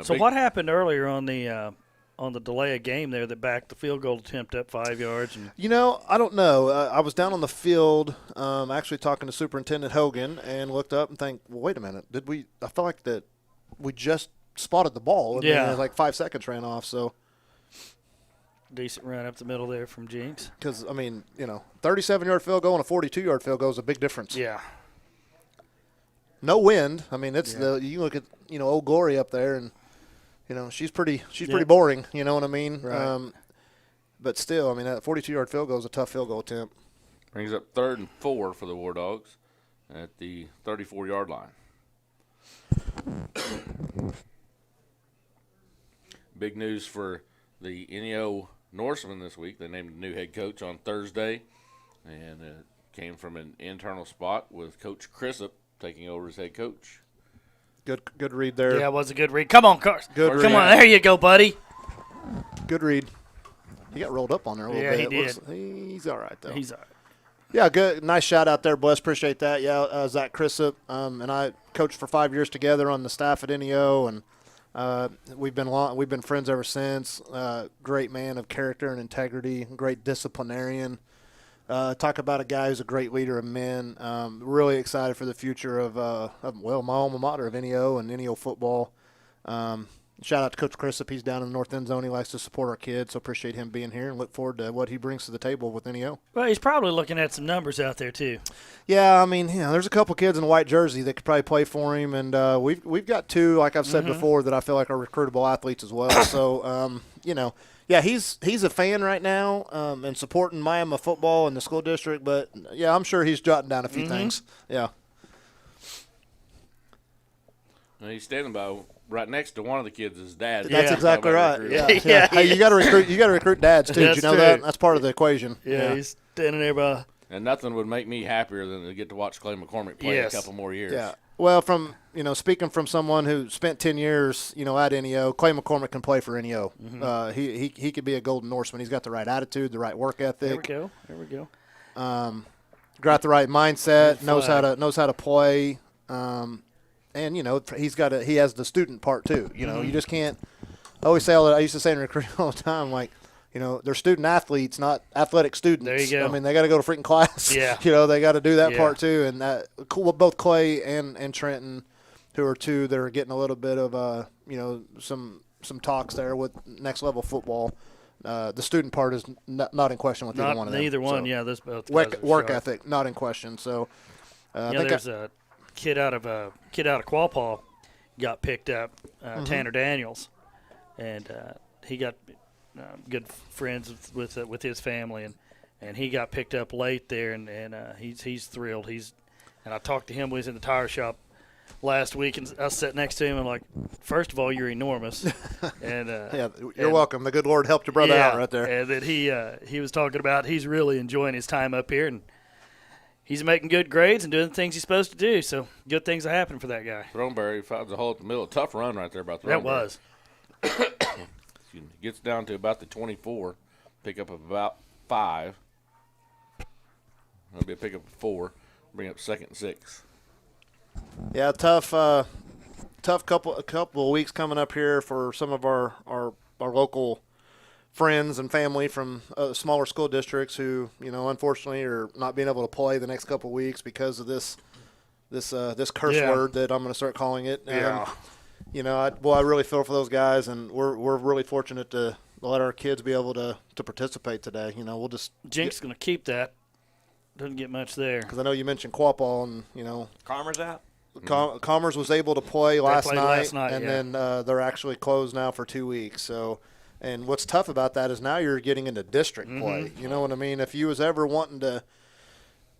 So what happened earlier on the delay of game there that backed the field goal attempt up 5 yards? I don't know. I was down on the field actually talking to Superintendent Hogan and looked up and think, well, wait a minute. I felt like that we just spotted the ball. And then like 5 seconds ran off. So decent run up the middle there from Jinks. Because, 37-yard field goal and a 42-yard field goal is a big difference. Yeah. No wind. You look at, Old Glory up there and, she's pretty boring, you know what I mean? Right. But still, that 42-yard field goal is a tough field goal attempt. Brings up 3rd and 4 for the War Dogs at the 34-yard line. Big news for the NEO Norsemen this week. They named a new head coach on Thursday, and it came from an internal spot with Coach Crisp taking over as head coach. Good read there. Yeah, it was a good read. Come on, Carson. Good Come read. on, there you go, buddy. Good read. He got rolled up on there a little bit. Yeah, he did. He's all right, though. He's all right. Yeah, good. Nice shout out there, Bless. Appreciate that. Yeah, Zach Crisp and I coached for 5 years together on the staff at NEO, and we've been friends ever since. Great man of character and integrity, great disciplinarian. Talk about a guy who's a great leader of men. Really excited for the future of my alma mater of NEO and NEO football. shout out to Coach Chrisop. He's down in the north end zone. He likes to support our kids, so appreciate him being here and look forward to what he brings to the table with NEO. Well, he's probably looking at some numbers out there too. Yeah, I mean, there's a couple kids in a white jersey that could probably play for him, and we've got two, like I've said before, that I feel like are recruitable athletes as well. So, yeah, he's a fan right now and supporting Miami football in the school district. But yeah, I'm sure he's jotting down a few things. Yeah. And he's standing by right next to one of the kids' dad. That's exactly right. Yeah. Hey, you got to recruit dads too. Did you know that? That's part of the equation. Yeah, he's standing there by. And nothing would make me happier than to get to watch Clay McCormick play a couple more years. Yeah. Well, from speaking from someone who spent 10 years, at NEO, Clay McCormick can play for NEO. He could be a Golden Norseman. He's got the right attitude, the right work ethic. There we go. Got the right mindset. Knows how to play. And he has the student part too. You just can't. I always say all that. I used to say in recruiting all the time, like, they're student athletes, not athletic students. There you go. I mean, they got to go to freaking class. Yeah. They got to do that part too. And that both Clay and Trenton, who are two that are getting a little bit of some talks there with next level football. The student part is not in question with either one of them. Neither one. So, yeah, this both work ethic not in question. So there's a kid out of Quapaw got picked up, Tanner Daniels, and he got good friends with his family, and he got picked up late there, and he's thrilled. And I talked to him when he was in the tire shop last week, and I sat next to him, and I'm like, first of all, you're enormous. And you're welcome. The good Lord helped your brother out right there. And that he was talking about he's really enjoying his time up here, and he's making good grades and doing the things he's supposed to do. So good things are happening for that guy. Throneberry finds a hole at the middle. Tough run right there about Throneberry. That was. Gets down to about the 24. Pick up about 5. That'll be a pickup of 4. Bring up 2nd and 6. Yeah, tough couple of weeks coming up here for some of our local friends and family from smaller school districts who, unfortunately are not being able to play the next couple of weeks because of this curse word that I'm going to start calling it. I really feel for those guys, and we're really fortunate to let our kids be able to participate today. We'll just Jink's going to keep that. Doesn't get much there. Because I know you mentioned Quapaw, and Commer's out. Commerce was able to play last night, and yeah. then they're actually closed now for 2 weeks. So, and what's tough about that is now you're getting into district play. You know what I mean? If you was ever wanting to,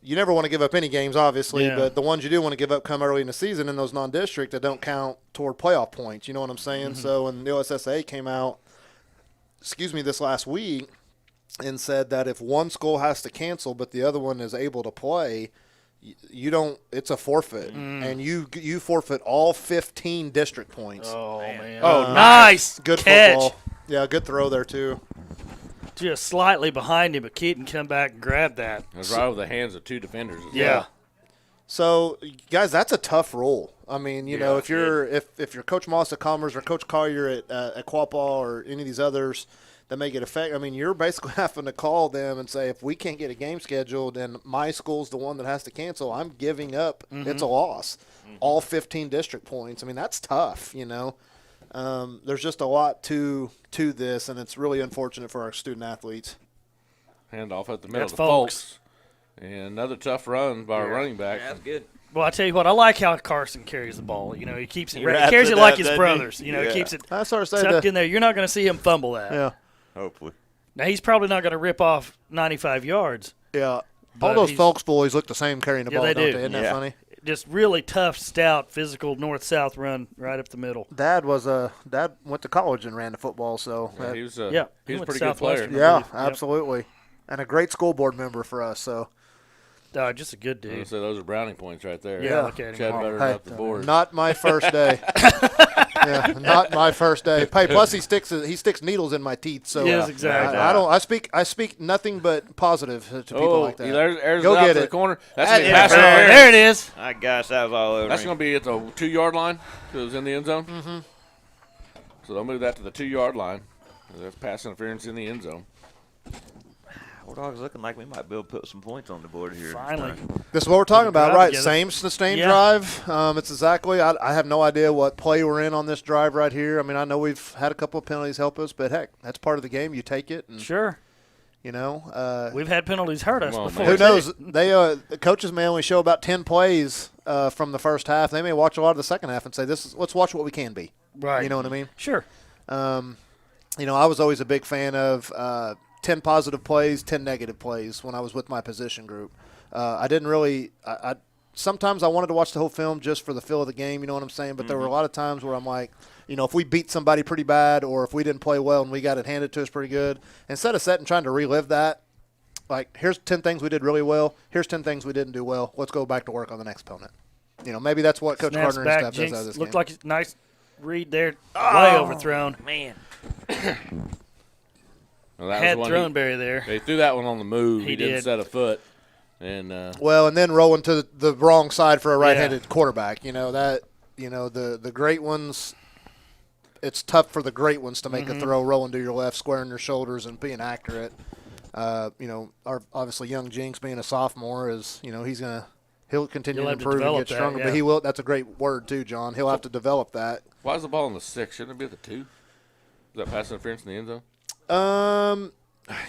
you never want to give up any games, obviously, but the ones you do want to give up come early in the season in those non-district that don't count toward playoff points. You know what I'm saying? So, when the OSSA came out, this last week, and said that if one school has to cancel but the other one is able to play, you don't. It's a forfeit, and you forfeit all 15 district points. Oh man! Oh, nice, good catch. Football. Yeah, good throw there too. Just slightly behind him, but Keaton come back and grab that. It was right over the hands of 2 defenders. Yeah. So, guys, that's a tough role. I mean, if you're Coach Moss at Commerce or Coach Collier at Quapaw or any of these others that may get affected, I mean, you're basically having to call them and say, if we can't get a game scheduled and my school's the one that has to cancel, I'm giving up. It's a loss. All 15 district points. I mean, that's tough, There's just a lot to this, and it's really unfortunate for our student athletes. Handoff at the middle That's to Folks. And another tough run by our running back. Yeah, that's good. Well, I tell you what, I like how Carson carries the ball. He keeps it. He wraps carries it it like up, his doesn't brothers. he? He keeps it I sort of say tucked in there. You're not going to see him fumble that. Yeah. Hopefully. Now he's probably not going to rip off 95 yards. Yeah. But All those he's- Folks boys look the same carrying the ball, they don't do. they? Isn't that Yeah. funny? Just really tough, stout, physical north-south run right up the middle. Dad went to college and ran the football, so Yeah, he was a he went pretty to good player. Southwestern. yeah, Yep. absolutely, and a great school board member for us. So Just a good dude. So those are brownie points right there. Yeah, look at him. Chad better Hey, off the board. not my first day. Yeah, not my first day. Hey, plus he sticks needles in my teeth. So Yes, exactly. I speak nothing but positive to people like that. There's Go it out get to the it. corner. That's That going to be is pass fair. interference. There it is. My gosh, that was all over That's me. going to be at the 2-yard line because it was in the end zone. Mm-hmm. So they'll move that to the 2-yard line. That's pass interference in the end zone. War Dogs looking like we might be able to put some points on the board here. Finally. This is what we're talking about, drive right? together. Same sustained Yeah. drive. It's exactly. I have no idea what play we're in on this drive right here. I mean, I know we've had a couple of penalties help us, but heck, that's part of the game. You take it. And, Sure. You know, We've had penalties hurt us before. who knows? They the coaches may only show about 10 plays from the first half. They may watch a lot of the second half and say, let's watch what we can be. Right. You know what I mean? Sure. You know, I was always a big fan of 10 positive plays, 10 negative plays when I was with my position group. I didn't really sometimes I wanted to watch the whole film just for the feel of the game, you know what I'm saying? But there were a lot of times where I'm like, you know, if we beat somebody pretty bad or if we didn't play well and we got it handed to us pretty good, instead of sitting trying to relive that, like, here's 10 things we did really well, here's 10 things we didn't do well, let's go back to work on the next opponent. You know, maybe that's what Coach Snaps Gardner back, and stuff does Jinx out of this looked game. like a nice read there. Way overthrown. Man. Well, that Had was one Throneberry there. They threw that one on the move. He Didn't did. set a foot. And well, and then rolling to the wrong side for a right-handed quarterback. You know that. You know the great ones. It's tough for the great ones to make a throw rolling to your left, squaring your shoulders, and being accurate. You know, obviously young Jinx being a sophomore is, you know, he'll continue to have to improve and develop get that, stronger. yeah. But he will. That's a great word too, John. He'll have to develop that. why is the ball on the 6? Shouldn't it be at the 2? Is that pass interference in the end zone?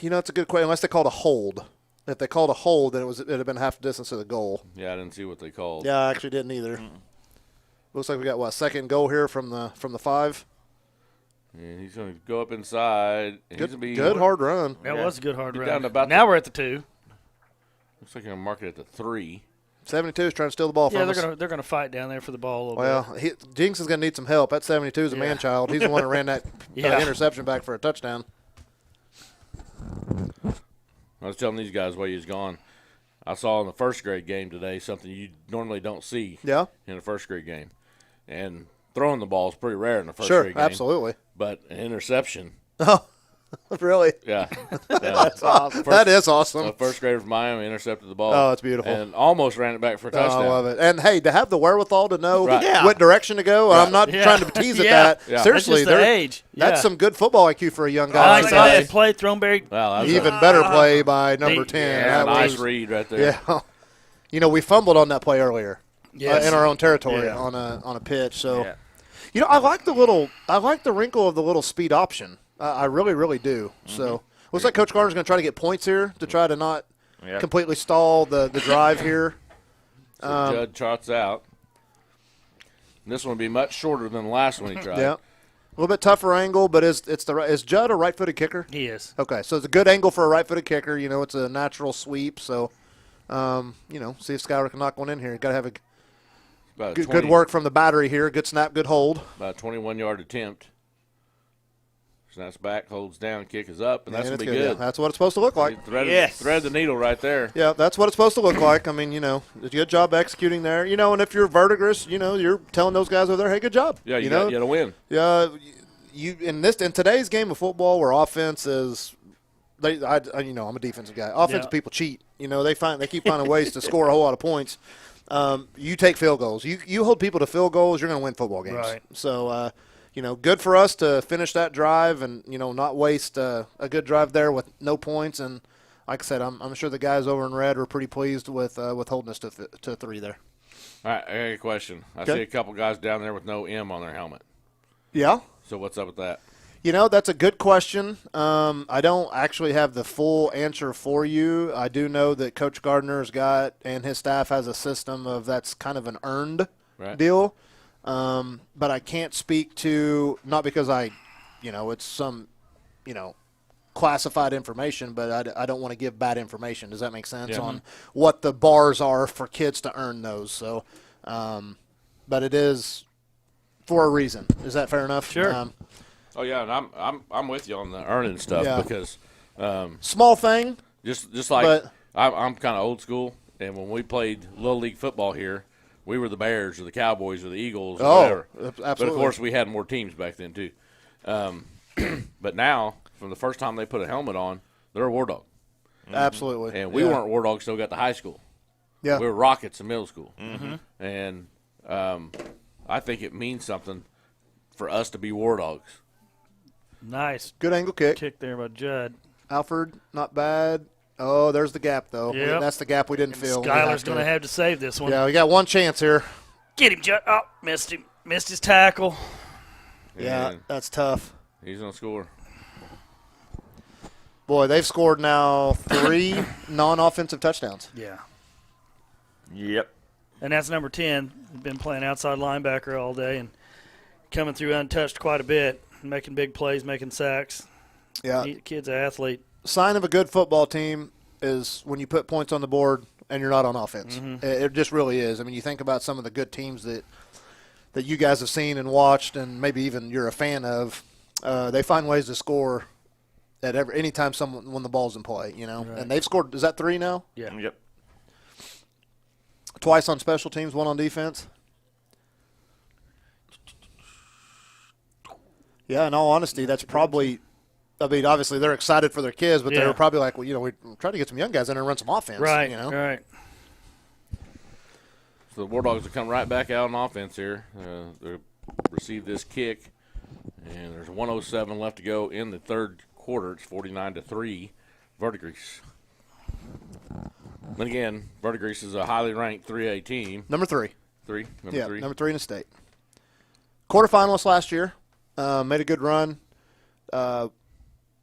You know, it's a good question. Unless they called a hold. If they called a hold, then it'd have been half the distance to the goal. Yeah, I didn't see what they called. Yeah, I actually didn't either. Looks like we got second goal here from the 5. And he's going to go up inside. And he's Good, gonna be good hard run. That was a good hard Be run. down to about Now we're at the 2. Looks like I'm going to mark it at the 3. 72 is trying to steal the ball Yeah, from us. they're gonna fight down there for the ball a little Well, bit. Jinx is going to need some help. That 72 is a man-child. He's the one that ran that interception back for a touchdown. I was telling these guys while he was gone, I saw in the first grade game today something you normally don't see in a first grade game. And throwing the ball is pretty rare in the first grade game. Sure, absolutely. But an interception. Oh, really? Yeah. That's awesome. That is awesome. A first grader from Miami intercepted the ball. Oh, it's beautiful. And almost ran it back for a touchdown. I love it. And, hey, to have the wherewithal to know Right. what direction to go, I'm not trying to tease at that. Yeah. Seriously, That's just the age. that's Yeah. some good football IQ for a young I guy. like that play, Throneberry. Wow, that was Even better play by number 10. Yeah, That nice was- read right there. Yeah. You know, we fumbled on that play earlier in our own territory Yeah. on a pitch. So, Yeah. you know, I like the wrinkle of the little speed option. I really, really do. So, looks like Coach Gardner's going to try to get points here to try to not completely stall the drive here. So Judd trots out. And this one will be much shorter than the last one he tried. Yeah. A little bit tougher angle, but is Judd a right-footed kicker? He is. Okay, so it's a good angle for a right-footed kicker. You know, it's a natural sweep. So, you know, see if Schuyler can knock one in here. Got to have About good work from the battery here. Good snap, good hold. About a 21-yard attempt. Snaps back, holds down, kick is up, and that's going to be Yeah, good. that's what it's supposed to look like. Thread the needle right there. Yeah, that's what it's supposed to look like. I mean, you know, a good job executing there. You know, and if you're Verdigris, you know, you're telling those guys over there, hey, good job. Yeah, you know, got to win. Yeah, you in today's game of football, where offense is, you know, I'm a defensive guy. Offensive people cheat. You know, they keep finding ways to score a whole lot of points. You take field goals. You hold people to field goals, you're going to win football games. Right. So, you know, good for us to finish that drive and, you know, not waste a good drive there with no points. And like I said, I'm sure the guys over in red were pretty pleased with holding us to 3 there. All right, I got a question. I see a couple guys down there with no M on their helmet. Yeah. So what's up with that? You know, that's a good question. I don't actually have the full answer for you. I do know that Coach Gardner's got and his staff has a system of that's kind of an earned deal. But I can't speak to, not because it's some, classified information, but I don't want to give bad information. Does that make sense on what the bars are for kids to earn those? So, but it is for a reason. Is that fair enough? Sure. Oh yeah, and I'm with you on the earning stuff because small thing. Just like I'm kind of old school, and when we played Little League football here, we were the Bears or the Cowboys or the Eagles or whatever. Absolutely. But of course, we had more teams back then too. But now, from the first time they put a helmet on, they're a War Dog. Absolutely. And we weren't War Dogs till we got to high school. Yeah. We were Rockets in middle school. And I think it means something for us to be War Dogs. Nice. Good angle kick. Kick there by Judd. Alfred, not bad. Oh, there's the gap, though. Yep. That's the gap we didn't fill. Skylar's going to have to save this one. Yeah, we got one chance here. Get him, Judd. Oh, missed him. Missed his tackle. Yeah, that's tough. He's going to score. Boy, they've scored now 3 non-offensive touchdowns. Yeah. Yep. And that's number 10. Been playing outside linebacker all day and coming through untouched quite a bit, making big plays, making sacks. Yeah. Kid's an athlete. Sign of a good football team is when you put points on the board and you're not on offense. Mhm. It just really is. I mean, you think about some of the good teams that you guys have seen and watched and maybe even you're a fan of. They find ways to score at any time when the ball's in play, you know. Right. And they've scored, is that 3 now? Yeah. Yep. Twice on special teams, 1 on defense. Yeah, in all honesty, that's probably – I mean, obviously they're excited for their kids, but they were probably like, well, you know, we're trying to get some young guys in there and run some offense. Right, you know? right. So the War Dogs will come right back out on offense here. They receive this kick, and there's 1:07 left to go in the third quarter. It's 49-3, Verdigris. Then again, Verdigris is a highly ranked 3A team. Number 3. Number 3. Number 3 in the state. Quarterfinalists last year. Made a good run.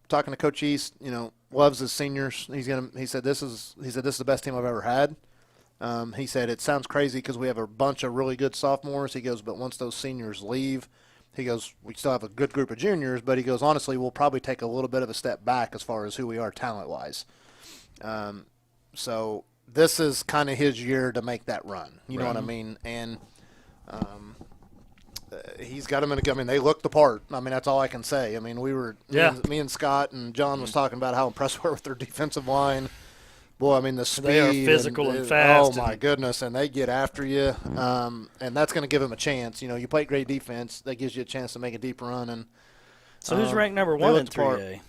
Talking to Coach East, you know, loves his seniors. He said this is the best team I've ever had. He said it sounds crazy because we have a bunch of really good sophomores. He goes, but once those seniors leave, he goes, we still have a good group of juniors, but he goes, honestly, we'll probably take a little bit of a step back as far as who we are talent-wise. So this is kind of his year to make that run. You know what I mean? And he's got them in a – I mean, they look the part. I mean, that's all I can say. I mean, me and Scott and John was talking about how impressed we were with their defensive line. Boy, I mean, the speed. They are physical and fast. Oh, my goodness, and they get after you. And that's going to give them a chance. You know, you play great defense, that gives you a chance to make a deep run. And so who's ranked number 1 in 3A?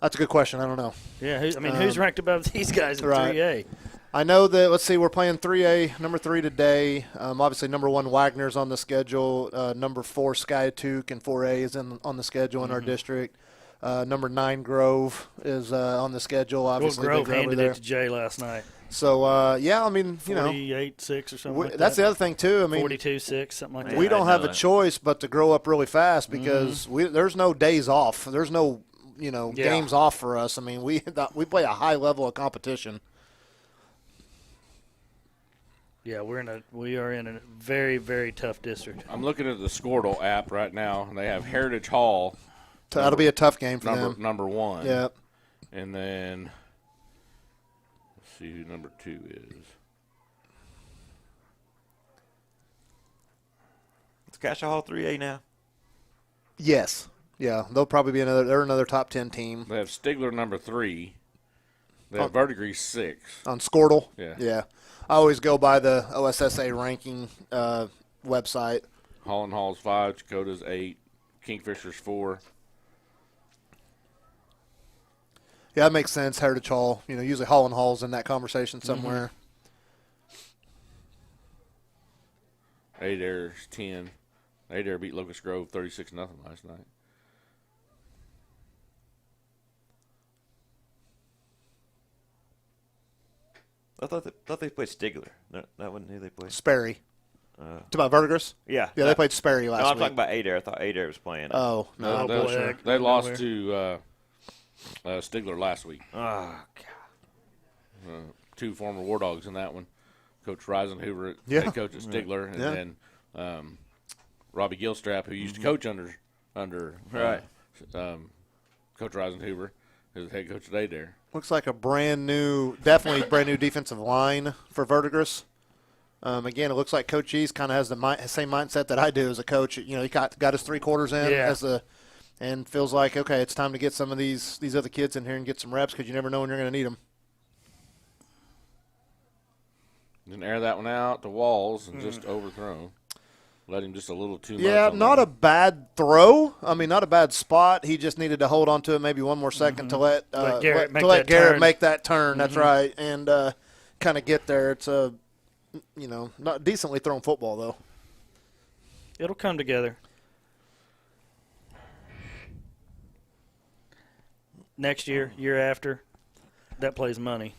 That's a good question. I don't know. Yeah, who's ranked above these guys in 3A? I know that, let's see, we're playing 3A, number 3 today. Obviously, number 1, Wagner's on the schedule. Number 4, Skiatook, and 4A is on the schedule in our district. Number 9, Grove, is on the schedule. Obviously, Grove handed it to Jay last night. So, yeah, I mean, you know. 48-6 or something like that. That's the other thing, too. I mean, 42-6, something like that. We don't have a choice but to grow up really fast because there's no days off. There's no, games off for us. I mean, we play a high level of competition. Yeah, we are in a very, very tough district. I'm looking at the Squirtle app right now, and they have Heritage Hall. That'll be a tough game for them. Number 1. Yep. And then let's see who number 2 is. It's Cassia Hall 3A now. Yes. Yeah, they'll probably be another top 10 team. They have Stigler number 3. They have Verdigris 6. On Squirtle? Yeah. Yeah. I always go by the OSSA ranking website. Holland Hall's 5, Dakota's 8, Kingfisher's 4. Yeah, that makes sense. Heritage Hall. Usually Holland Hall's in that conversation somewhere. Adair's 10. Adair beat Locust Grove 36-0 last night. I thought they played Stigler. No, that wasn't who they played. Sperry. It's about Verdigris? Yeah. Yeah, they played Sperry last week. No, I'm talking about Adair. I thought Adair was playing. Oh, no. They lost to Stigler last week. Oh, God. 2 former War Dogs in that one. Coach Reisenhuber, head coach at Stigler, and then Robbie Gilstrap, who used to coach under Coach Reisenhuber, is the head coach at Adair. Looks like a definitely brand new defensive line for Verdigris. Again, it looks like Coach East kind of has the same mindset that I do as a coach. He got his 3 quarters in and feels like, okay, it's time to get some of these other kids in here and get some reps because you never know when you're going to need them. Then air that one out to Walls and just overthrown. Let him just a little too much. Yeah, not a bad throw. I mean, not a bad spot. He just needed to hold on to it maybe one more second to let Garrett make that turn. That's right, and kind of get there. It's a not decently thrown football though. It'll come together. Next year, year after. that plays money.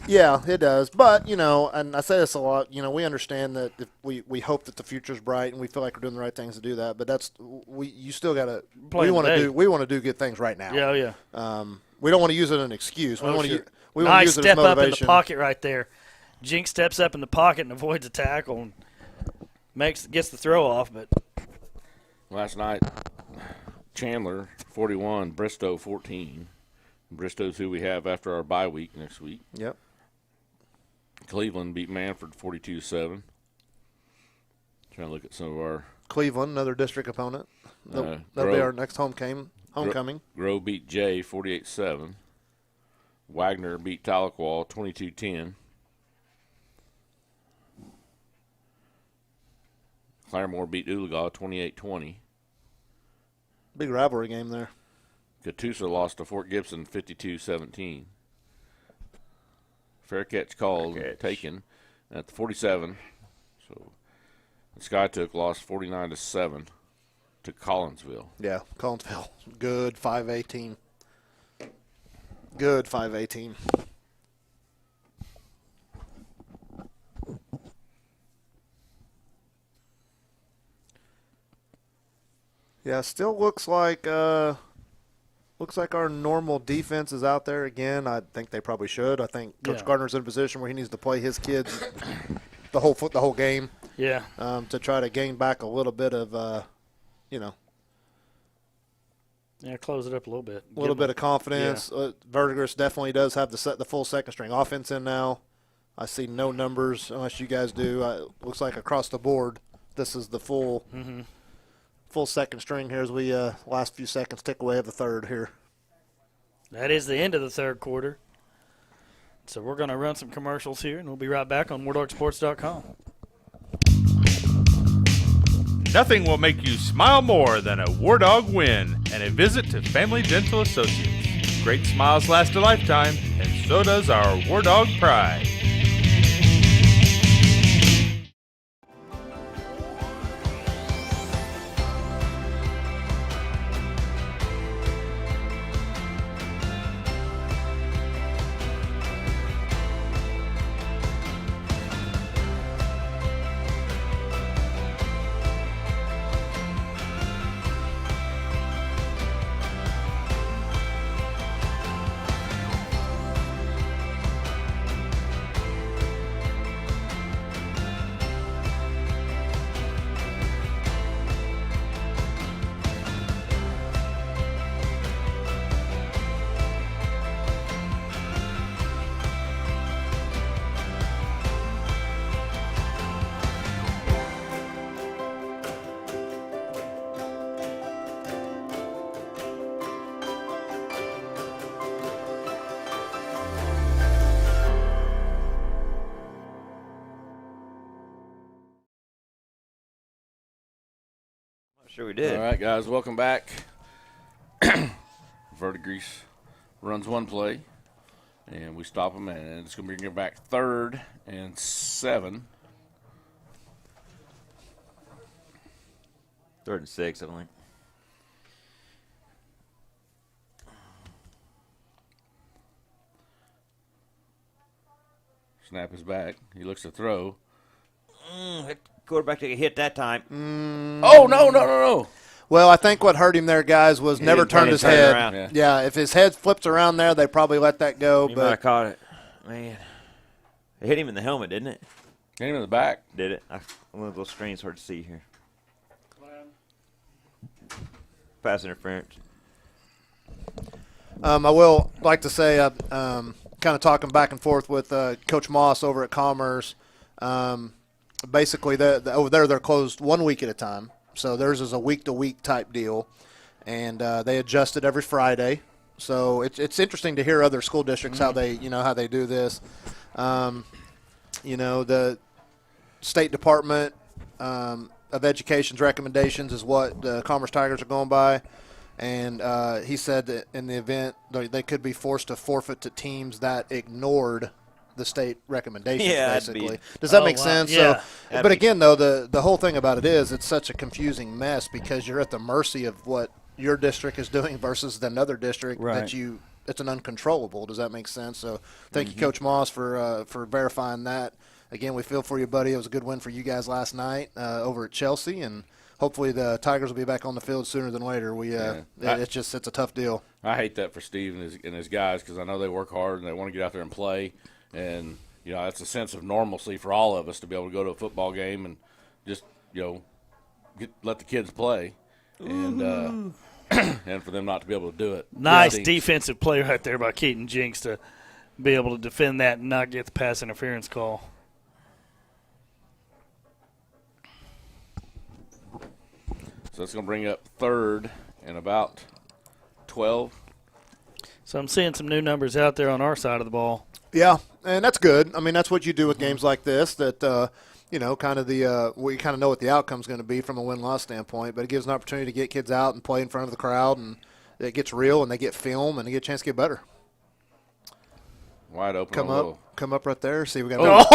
Yeah, it does. But, you know, and I say this a lot, you know, we understand that if we hope that the future's bright and we feel like we're doing the right things to do that, but you still got to we want to do good things right now. Yeah, yeah. We don't want to use it as an excuse. We want to nice use it as step up in motivation. the pocket right there. Jinx steps up in the pocket and avoids a tackle and gets the throw off, but last night Chandler 41, Bristow 14. Bristow's who we have after our bye week next week. Yep. Cleveland beat Manford 42-7. Trying to look at some of our Cleveland, another district opponent. That'll be our next homecoming. Grove beat Jay 48-7. Wagner beat Tahlequah 22-10. Claremore beat Oologah 28-20. Big rivalry game there. Catoosa lost to Fort Gibson 52-17. Fair catch called, taken at the 47. So Skytook lost 49-7 to Collinsville. Yeah, Collinsville. Good 5A team. Good 5A team. Yeah, still looks like our normal defense is out there again. I think they probably should. I think Coach Gardner's in a position where he needs to play his kids the whole game. Yeah. To try to gain back a little bit of, Yeah, close it up a little bit. A little bit of confidence. Yeah. Verdigris definitely does have the full second string offense in now. I see no numbers unless you guys do. Looks like across the board, this is the full full second string here as we last few seconds tick away of the third here. That is the end of the third quarter. So we're going to run some commercials here, and we'll be right back on WarDogSports.com. Nothing will make you smile more than a War Dog win and a visit to Family Dental Associates. Great smiles last a lifetime, and so does our War Dog pride. Sure we did. All right, guys, welcome back. Verdigris runs one play, and we stop him, and it's going to bring him back 3rd and 7. 3rd and 6, I think. Snap is back. He looks to throw. Quarterback took a hit that time. Oh, no. Well, I think what hurt him there, guys, was never turned his head. Around. Yeah, if his head flipped around there, they probably let that go. He But might have caught it. Man. It hit him in the helmet, didn't it? Hit him in the back. Did it? One of those screens hard to see here. Pass interference. I will like to say, kind of talking back and forth with Coach Moss over at Commerce. Basically, over there they're closed 1 week at a time. So theirs is a week-to-week type deal, and they adjust it every Friday. So it's interesting to hear other school districts how they do this. The State Department of Education's recommendations is what the Commerce Tigers are going by, and he said that in the event they could be forced to forfeit to teams that ignored the state recommendations, basically. Does that make sense? Yeah. So, but again, though, the whole thing about it is it's such a confusing mess because you're at the mercy of what your district is doing versus another district that you it's an uncontrollable. Does that make sense? So thank you, Coach Moss, for verifying that. Again, we feel for you, buddy. It was a good win for you guys last night over at Chelsea, and hopefully the Tigers will be back on the field sooner than later. It's a tough deal. I hate that for Steve and his guys because I know they work hard and they want to get out there and play, and that's a sense of normalcy for all of us to be able to go to a football game and just let the kids play, and and for them not to be able to do it. Nice defensive play right there by Keaton Jinks to be able to defend that and not get the pass interference call. So that's going to bring up third and about 12. So I'm seeing some new numbers out there on our side of the ball. Yeah, and that's good. I mean, that's what you do with games like this that, kind of we kind of know what the outcome's going to be from a win-loss standpoint, but it gives an opportunity to get kids out and play in front of the crowd, and it gets real, and they get film, and they get a chance to get better. Wide open. Come up right there. See, we got.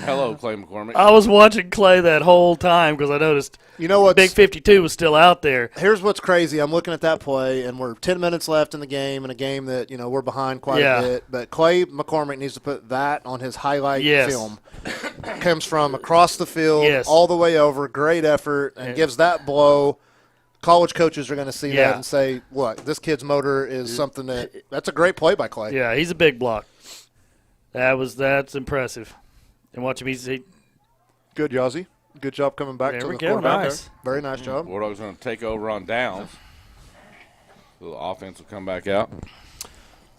Hello, Clay McCormick. I was watching Clay that whole time because I noticed. Big 52 was still out there. Here's what's crazy. I'm looking at that play, and we're 10 minutes left in the game, in a game that we're behind quite a bit. But Clay McCormick needs to put that on his highlight film. Comes from across the field, all the way over. Great effort, and gives that blow. College coaches are going to see that and say, "Look, this kid's motor is something that's a great play by Clay." Yeah, he's a big block. That's impressive. And watch him. He's good, Yazzie. Good job coming back to the quarterback. Nice. Very nice job. Bulldogs going to take over on downs. So the offense will come back out.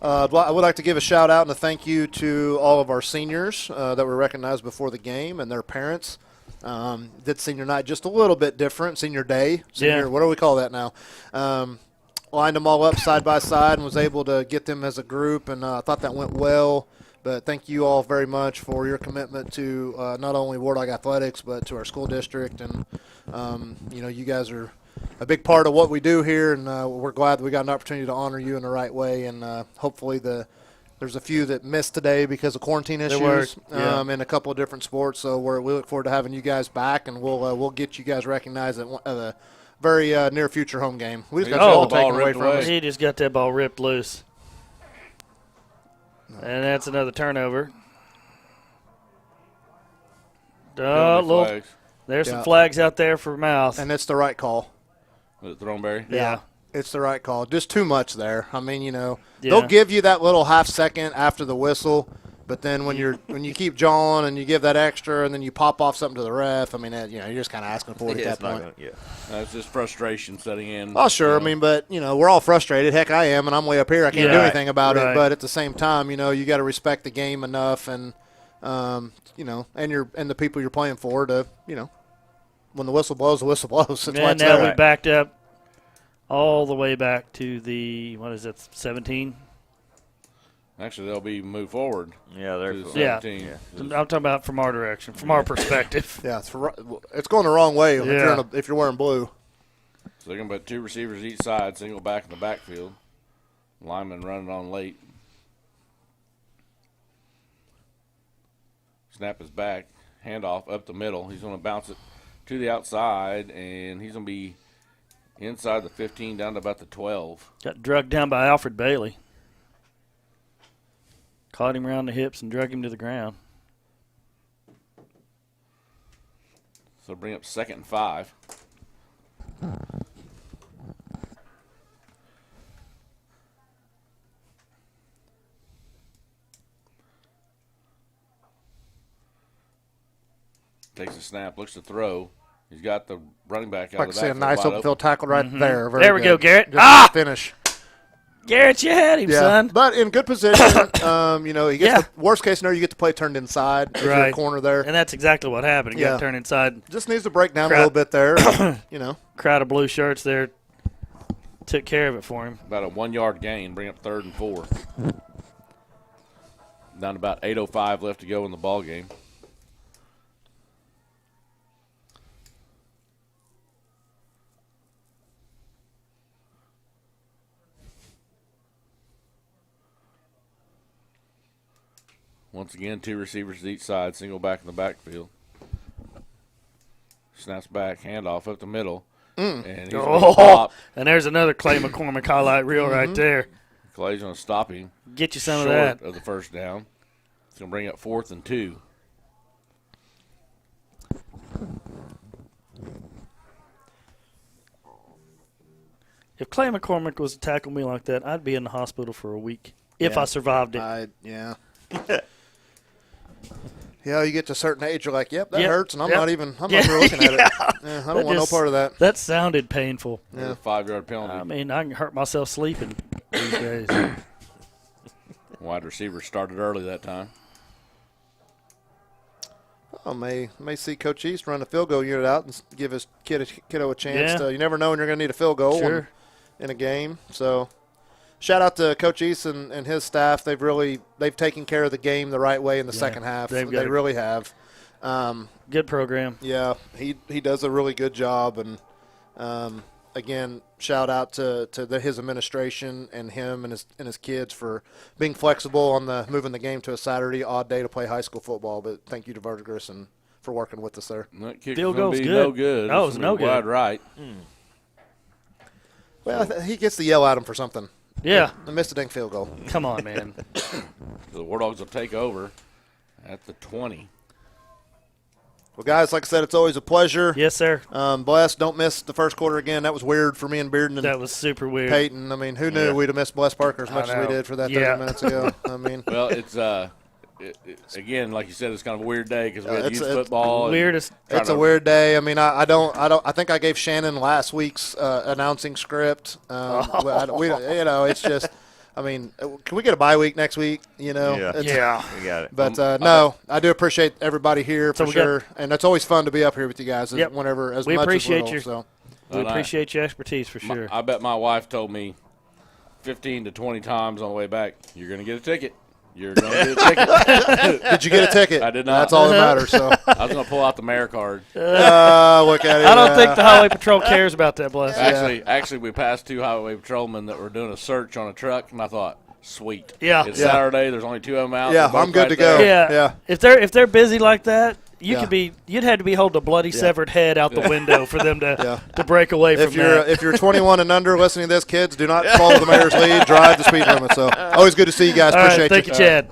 I would like to give a shout-out and a thank you to all of our seniors that were recognized before the game and their parents. Did senior night just a little bit different. Senior day. What do we call that now? Lined them all up side by side and was able to get them as a group, and I thought that went well. But thank you all very much for your commitment to not only War Dog Athletics but to our school district. And, you guys are a big part of what we do here, and we're glad that we got an opportunity to honor you in the right way. And hopefully there's a few that missed today because of quarantine issues in a couple of different sports. So we look forward to having you guys back, and we'll get you guys recognized at the very near future home game. We just got the ball taken away from us. He just got that ball ripped loose. And that's another turnover. There's some flags out there for mouth. And it's the right call. Was it Throneberry? Yeah. It's the right call. Just too much there. I mean, they'll give you that little half second after the whistle, but then when you keep jawing and you give that extra and then you pop off something to the ref, I mean, you're just kind of asking for it at that point. That's just frustration setting in. Oh, sure. I mean, but, we're all frustrated. Heck, I am, and I'm way up here. I can't do anything about it. But at the same time, you got to respect the game enough and, and the people you're playing for to, when the whistle blows, the whistle blows. And now we backed up all the way back to the, 17? Actually, they'll be moved forward. Yeah, they're 17. Yeah. I'm talking about from our direction, from our perspective. Yeah, it's going the wrong way if you're wearing blue. So they're going to put two receivers each side, single back in the backfield. Lineman running on late. Snap is back. Handoff up the middle. He's going to bounce it to the outside, and he's going to be inside the 15 down to about the 12. Got drugged down by Alfred Bailey. Caught him around the hips and drug him to the ground. So bring up 2nd and 5. Takes a snap, looks to throw. He's got the running back out of the backfield. A nice open field tackle right there. There we go, Garrett. Finish. Garrett, you had him, son. But in good position. He gets the worst case scenario, you get to play turned inside. If you're a corner there. And that's exactly what happened. He got turned inside. Just needs to break down a little bit there. Crowd of blue shirts there took care of it for him. About a 1 yard gain, bring up 3rd and 4. Down to about 8:05 left to go in the ball game. Once again, two receivers each side, single back in the backfield. Snaps back, handoff up the middle. And he's top. And there's another Clay McCormick highlight reel right there. Clay's going to stop him. Get you some of short that. of the first down. It's going to bring up 4th and 2. If Clay McCormick was to tackle me like that, I'd be in the hospital for a week if Yeah. I survived it. Yeah. Yeah, you get to a certain age, you're like, yep, that Yep. hurts, and I'm Yep. not even looking at it. Yeah, I don't want no part of that. That sounded painful. Yeah. 5-yard penalty. I mean, I can hurt myself sleeping these days. Wide receiver started early that time. Oh, may see Coach East run the field goal unit out and give his kiddo a chance. Yeah. To, you never know when you're going to need a field goal Sure. in a game. So, shout out to Coach East and his staff. They've taken care of the game the right way in the second half. They really have. Good program. Yeah, he does a really good job, and again, shout out to his administration and him and his kids for being flexible on moving the game to a Saturday odd day to play high school football. But thank you to Verdigris and for working with us there. That kick Field was gonna goal's be good. no good. That It's was gonna no be good. Wide right. Well, he gets to yell at him for something. Yeah. I missed a dang field goal. Come on, man. The War Dogs will take over at the 20. Well, guys, like I said, it's always a pleasure. Yes, sir. Bless, don't miss the first quarter again. That was weird for me and Bearden and That was super weird. Peyton. I mean, who knew we'd have missed Bless Parker as I much as we know. did for that Yeah. 30 minutes ago? I mean, Well, it's again, like you said, it's kind of a weird day because we had It's- youth it's football. and weirdest- trying It's a to- weird day. I mean, I think I gave Shannon last week's announcing script. It's just. I mean, can we get a bye week next week? You know. Yeah. It's- Yeah. We got it. But no, I do appreciate everybody here So for we got- sure, and it's always fun to be up here with you guys. Yep. Whenever as We much appreciate as your- little, so. We And I- appreciate your expertise for sure. I bet my wife told me 15 to 20 times on the way back, you're going to get a ticket. You're going to get a ticket. Did you get a ticket? I did not. That's all that matters. So I was going to pull out the mayor card. look at it. I don't think the Highway Patrol cares about that, Bless. Actually, we passed 2 highway patrolmen that were doing a search on a truck, and I thought, sweet. Yeah. It's Yeah. Saturday. There's only 2 of them out. Yeah, They're both I'm good right to go. there. Yeah. Yeah. If they're busy like that, Yeah. you'd have to be holding a bloody severed head out the window for them to break away from If you're that. if you're 21 and under listening to this, kids, do not follow the mayor's lead. Drive the speed limit. So always good to see you guys. All right, Appreciate thank you. you, Chad.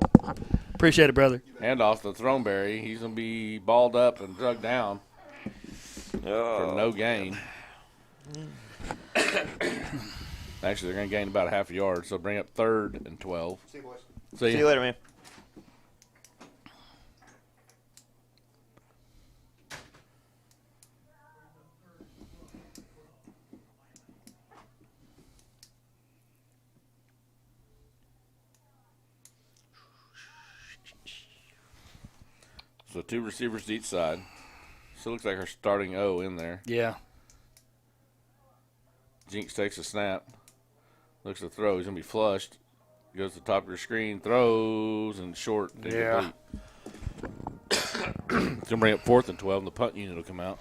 Appreciate it, brother. And off the Throneberry, he's going to be balled up and drugged down for no gain. Actually, they're going to gain about a half a yard, so bring up 3rd and 12. See you, boys. See See you later, man. So 2 receivers to each side. So it looks like our starting O in there. Yeah. Jinx takes a snap. Looks to throw. He's going to be flushed. Goes to the top of your screen. Throws and short. Yeah. It's going to bring up 4th and 12, and the punt unit will come out.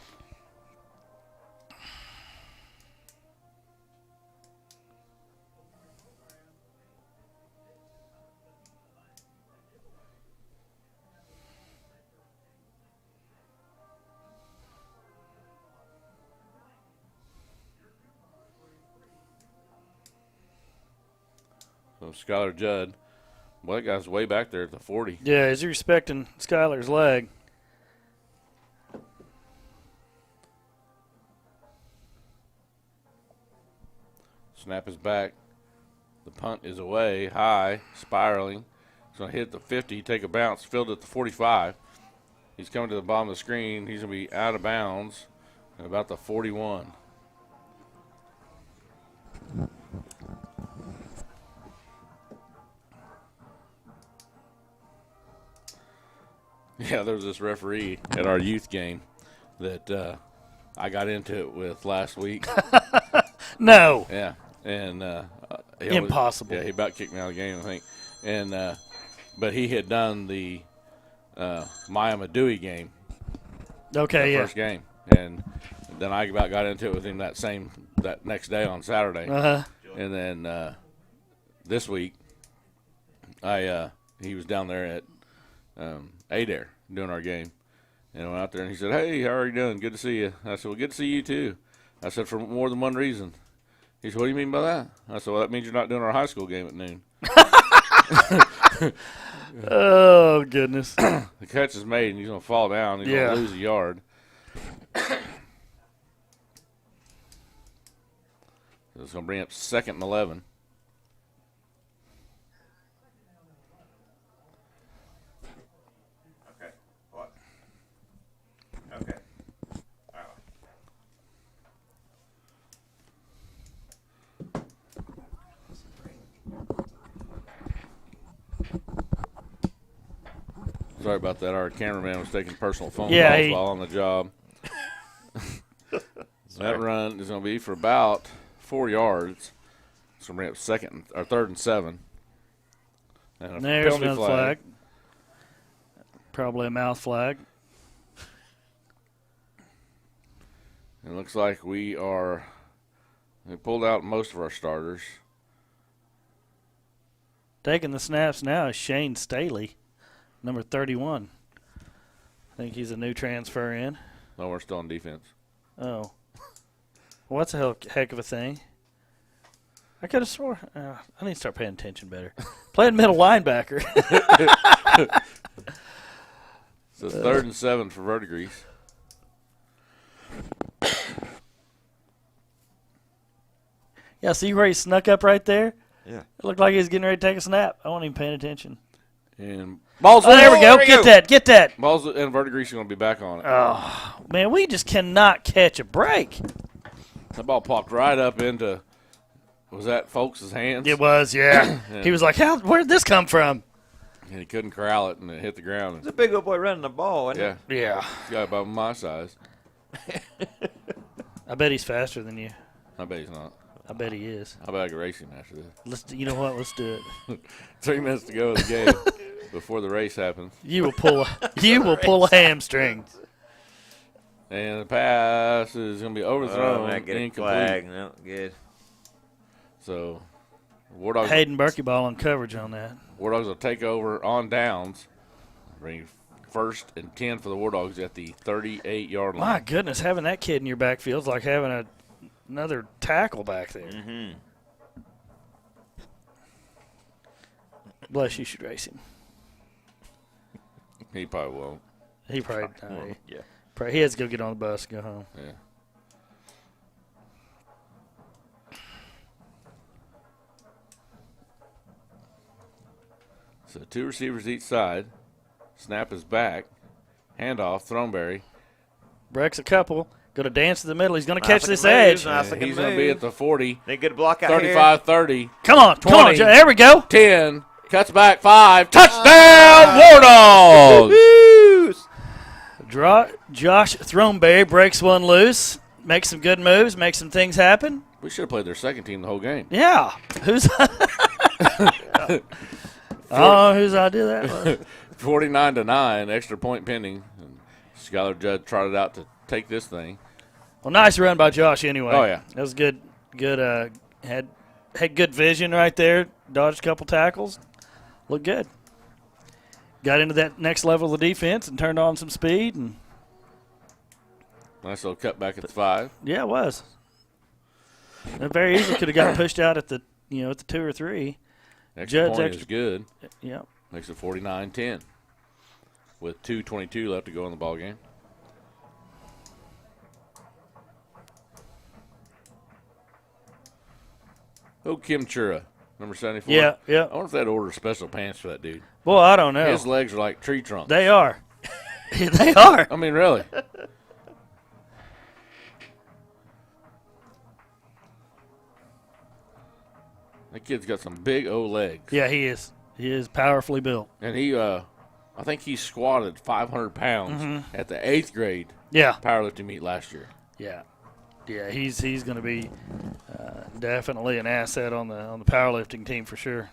So Skylar Judd. Well, that guy's way back there at the 40. Yeah, is he respecting Skylar's leg? Snap is back. The punt is away, high, spiraling. He's going to hit the 50, take a bounce, filled at the 45. He's coming to the bottom of the screen. He's going to be out of bounds at about the 41. Yeah, there was this referee at our youth game that I got into it with last week. No. Yeah, and Impossible. He about kicked me out of the game, I think. And but he had done the Miami Dewey game. Okay, the yeah. first game, and then I about got into it with him that next day on Saturday. Uh-huh. And then this week, he was down there at Adair doing our game, and I went out there and he said, "Hey, how are you doing? Good to see you." I said, "Well, good to see you too." I said, "For more than one reason." He said, "What do you mean by that?" I said, "Well, that means you're not doing our high school game at noon." Oh, goodness. The catch is made, and he's going to fall down. He's going to lose a yard. So it's going to bring up 2nd and 11. Okay. What? Okay. Sorry about that. Our cameraman was taking personal phone Yeah, calls while on the job. That run is going to be for about 4 yards. So we're going to bring up 3rd and 7. And a There's penalty another flag. Probably a mouth flag. It looks like we pulled out most of our starters. Taking the snaps now is Shane Staley, number 31. I think he's a new transfer in. No, we're still on defense. Oh. Well, that's a heck of a thing. I could have swore. I need to start paying attention better. Playing middle linebacker. So 3rd and 7 for Verdigris. Yeah, see where he snuck up right there? Yeah. It looked like he was getting ready to take a snap. I wasn't even paying attention. And balls. Oh, there we go. Get that. Balls and Verdigris are going to be back on it. Oh, man, we just cannot catch a break. That ball popped right up into, was that Folks' hands? It was, yeah. He was like, where'd this come from? And he couldn't corral it, and it hit the ground. It's a big old boy running the ball, isn't it? Yeah. He's got about my size. I bet he's faster than you. I bet he's not. I bet he is. I bet I could race him after this. You know what? Let's do it. 3 minutes to go in the game before the race happens. You will pull a hamstring. And the pass is going to be overthrown. Oh, man, get a incomplete. flag. No, good. So, War Dogs. Hayden Berkeball on coverage on that. War Dogs will take over on downs. Bring 1st and 10 for the War Dogs at the 38-yard line. My goodness, having that kid in your backfield is like having another tackle back there. Mm-hmm. Bless you, should race him. He probably won't. He probably yeah. He has to go get on the bus and go home. Yeah. So 2 receivers each side. Snap is back. Handoff, Throneberry. Breaks a couple. Going to dance to the middle. He's going to catch this edge. He's going to be at the 40. They good block out 35, 30. Come on. 20, Come on. There we go. 10. Cuts back 5. Touchdown, War Dogs! Josh Throneberry breaks one loose. Makes some good moves. Makes some things happen. We should have played their second team the whole game. Yeah. Who's whose idea that was? 49-9, extra point pending. And Skylar Judd trotted out to take this thing. Well, nice run by Josh anyway. Oh, yeah. That was good. Good. Had good vision right there. Dodged a couple tackles. Looked good. Got into that next level of the defense and turned on some speed. And nice little cut back at the 5. yeah, it was. It very easily could have got pushed out at the 2 or 3. Extra point is good. Yeah. Makes it 49-10 with 2:22 left to go in the ball game. Oh, Kim Chura, number 74. Yeah. I wonder if they'd order special pants for that dude. Well, I don't know. His legs are like tree trunks. They are. They are. I mean, really. That kid's got some big old legs. Yeah, he is. He is powerfully built. And he, I think he squatted 500 pounds at the 8th grade powerlifting meet last year. Yeah. Yeah, he's going to be definitely an asset on the powerlifting team for sure.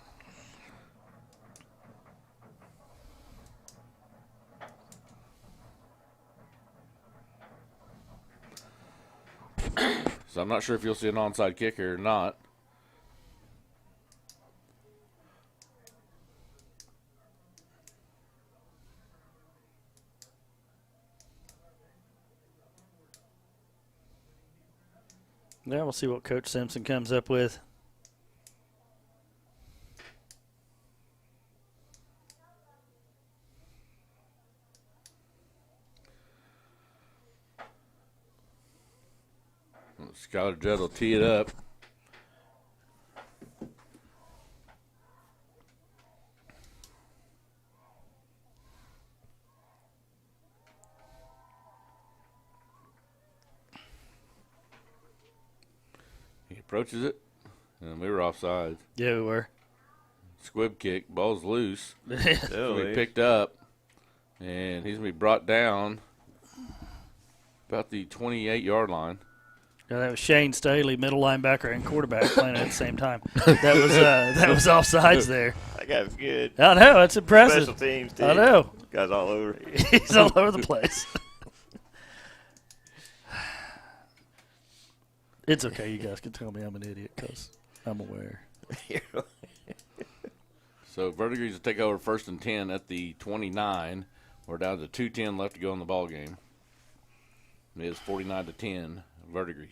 So I'm not sure if you'll see an onside kick here or not. Yeah, we'll see what Coach Simpson comes up with. Skylar Judd will tee it up. He approaches it, and we were offside. Yeah, we were. Squib kick, ball's loose. Still He loose. picked up, and he's going to be brought down about the 28-yard line. Yeah, that was Shane Staley, middle linebacker and quarterback, playing at the same time. That was offsides there. That guy was good. I know, it's impressive. Special teams, too. I know. Guy's all over. He's all over the place. It's okay. You guys can tell me I'm an idiot because I'm aware. So Verdigris will take over 1st and 10 at the 29. We're down to 2:10 left to go in the ball game. It is 49-10, Verdigris.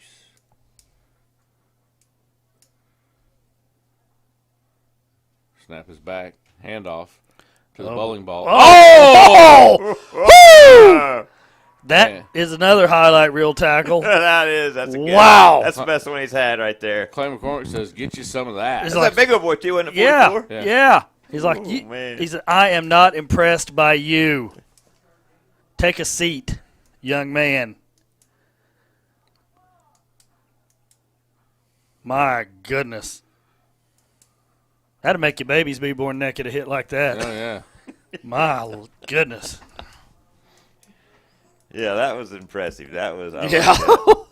Snap is back. Handoff to the bowling ball. Oh! Woo! That Man. is another highlight reel tackle. That is. That's a good. Wow. That's the best one he's had right there. Clay McCormick says, "Get you some of that." That's that big old boy too, wasn't it? Yeah, 44? yeah. He's like, Ooh, man. he said, I am not impressed by you. Take a seat, young man. My goodness. That'd make your babies be born naked, a hit like that. Oh, yeah. My goodness. Yeah, that was impressive. That was. I Yeah. liked that.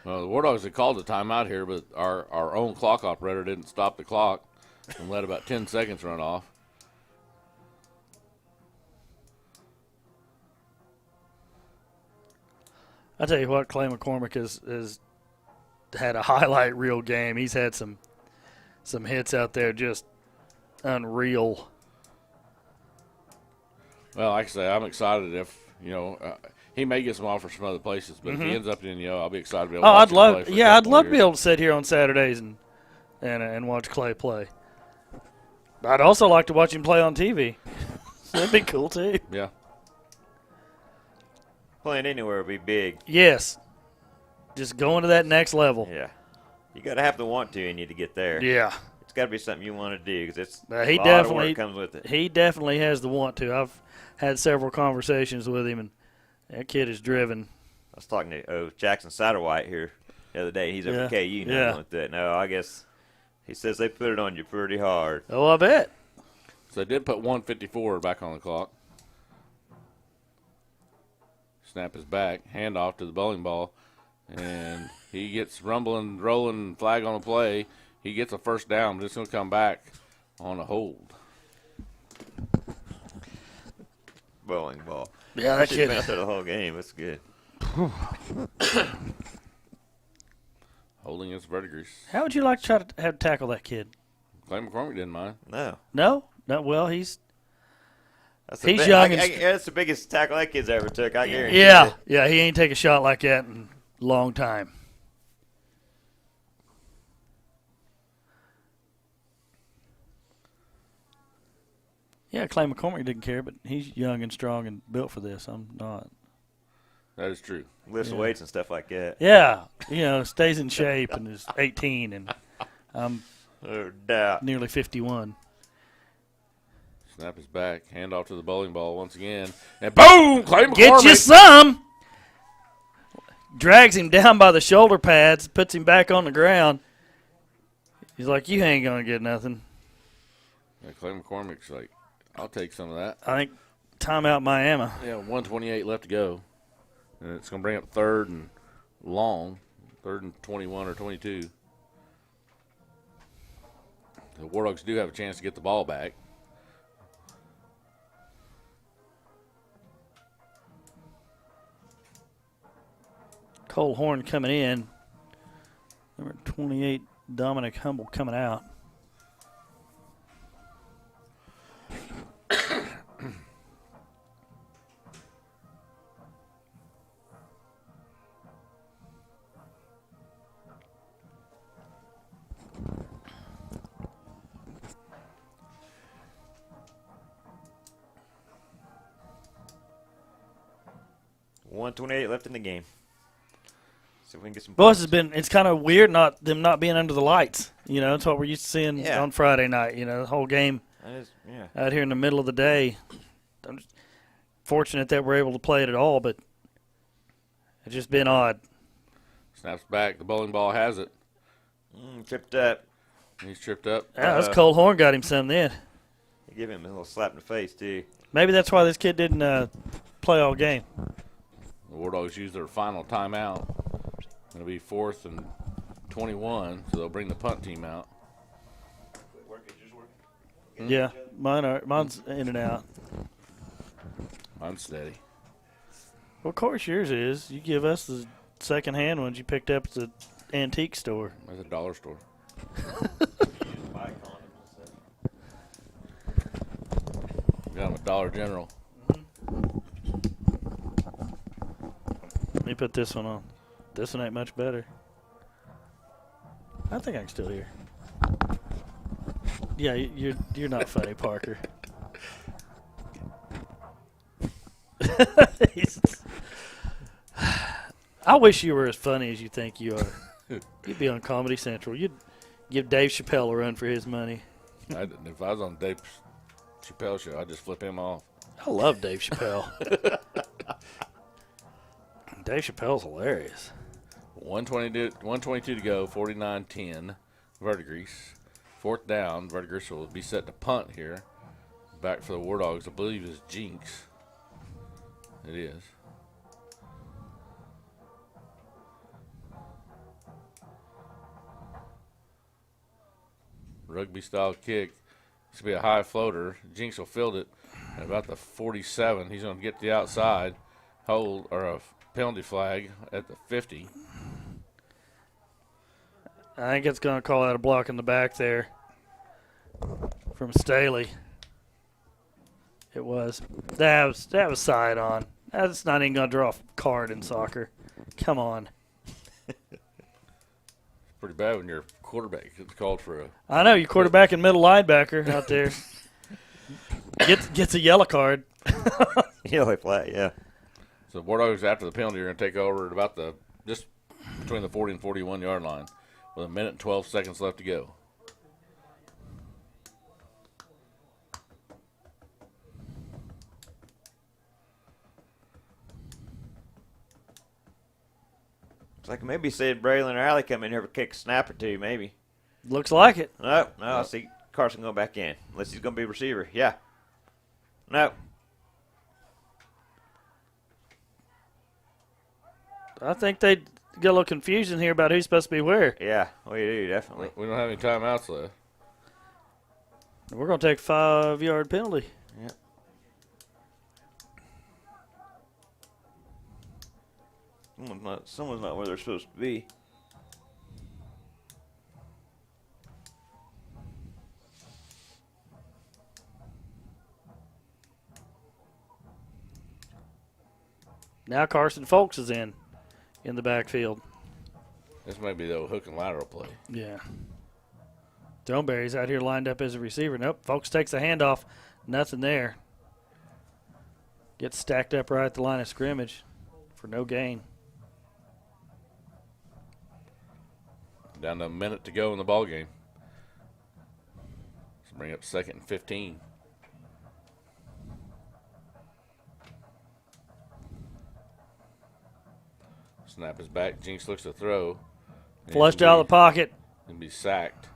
Well, the War Dogs had called a timeout here, but our own clock operator didn't stop the clock and let about 10 seconds run off. I tell you what, Clay McCormick has had a highlight reel game. He's had some hits out there just unreal. Well, like I say, I'm excited if, he may get some offers from other places, but if he ends up in I'll be excited to be able to watch him play for a I'd couple love to years. be able to sit here on Saturdays and watch Clay play. I'd also like to watch him play on TV. That'd be cool too. Yeah. Playing anywhere would be big. Yes. Just going to that next level. Yeah. You got to have the want to in you to get there. Yeah. It's got to be something you want to do because it's He a lot definitely of work comes with it. He definitely has the want to. I've had several conversations with him, and that kid is driven. I was talking to Jackson Satterwhite here the other day. He's up Yeah. at KU now. Yeah. Going through it. No, I guess he says they put it on you pretty hard. Oh, I bet. So they did put 154 back on the clock. Snap is back. Handoff to the bowling ball. And he gets rumbling, rolling, flag on the play. He gets a first down, but it's going to come back on a hold. Bowling ball. Yeah, that He's kid. been out there the whole game. That's good. Holding against Verdigris. How would you like to try to have tackle that kid? Clay McCormick didn't mind. No. No? No. Well, he's That's the young. that's the biggest tackle that kid's ever took. I guarantee Yeah, you. yeah. He ain't take a shot like that in a long time. Yeah, Clay McCormick didn't care, but he's young and strong and built for this. I'm not. That is true. Lifts Yeah. weights and stuff like that. Yeah, stays in shape and is 18, and I'm No doubt. nearly 51. Snap is back. Handoff to the bowling ball once again. And boom! Clay McCormick. Get you some! Drags him down by the shoulder pads, puts him back on the ground. He's like, you ain't going to get nothing. Yeah, Clay McCormick's like, I'll take some of that. I think timeout Miami. Yeah, 1:28 left to go. And it's going to bring up third and long. Third and 21 or 22. The War Dogs do have a chance to get the ball back. Cole Horn coming in. Number 28, Dominic Humble coming out. 1:28 left in the game. See if we can get some. Plus, it's kind of weird them not being under the lights. You know, it's what we're used to seeing on Friday night. You know, the whole game out here in the middle of the day. I'm just fortunate that we're able to play it at all, but it's just been odd. Snaps back. The bowling ball has it. Tripped up. He's tripped up. Yeah, that's Cole Horn got him some then. They give him a little slap in the face, too. Maybe that's why this kid didn't play all game. The War Dogs use their final timeout. It'll be 4th and 21, so they'll bring the punt team out. Yeah, mine's in and out. Mine's steady. Well, of course yours is. You give us the second-hand ones you picked up at the antique store. That's a dollar store. Got him at Dollar General. Let me put this one on. This one ain't much better. I think I can still hear. Yeah, you're not funny, Parker. I wish you were as funny as you think you are. You'd be on Comedy Central. You'd give Dave Chappelle a run for his money. If I was on Dave Chappelle show, I'd just flip him off. I love Dave Chappelle. Dave Chappelle's hilarious. 122 to go, 49-10. Verdigris. 4th down. Verdigris will be set to punt here. Back for the War Dogs. I believe is Jinx. It is. Rugby-style kick. This will be a high floater. Jinx will field it at about the 47. He's going to get to the outside. Hold, or a penalty flag at the 50. I think it's going to call out a block in the back there from Staley. It was. That was side on. That's not even going to draw a card in soccer. Come on. It's pretty bad when your quarterback gets called for a. I know, your quarterback and middle linebacker out there gets a yellow card. Yellow flag, yeah. So the War Dogs after the penalty are going to take over at about just between the 40 and 41 yard line with 1 minute and 12 seconds left to go. It's like maybe said Braylon or Alley come in here for a kick, snap or two, maybe. Looks like it. No, I see Carson going back in. Unless he's going to be receiver. Yeah. No. I think they get a little confusion here about who's supposed to be where. Yeah, we do, definitely. We don't have any timeouts left. We're going to take a 5-yard penalty. Yeah. Someone's not where they're supposed to be. Now Carson Folks is in the backfield. This may be the old hook and lateral play. Yeah. Throneberry's out here lined up as a receiver. Nope, Folks takes the handoff. Nothing there. Gets stacked up right at the line of scrimmage for no gain. Down to a minute to go in the ball game. Let's bring up 2nd and 15. Snap is back. Jinx looks to throw. Flushed out of the pocket. And be sacked.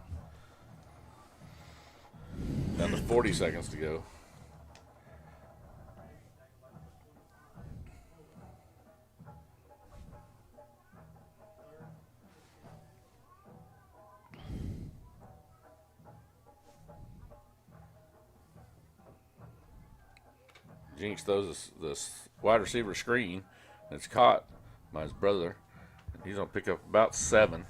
Down to 40 seconds to go. Jinx throws this wide receiver screen. And it's caught by his brother. He's going to pick up about 7.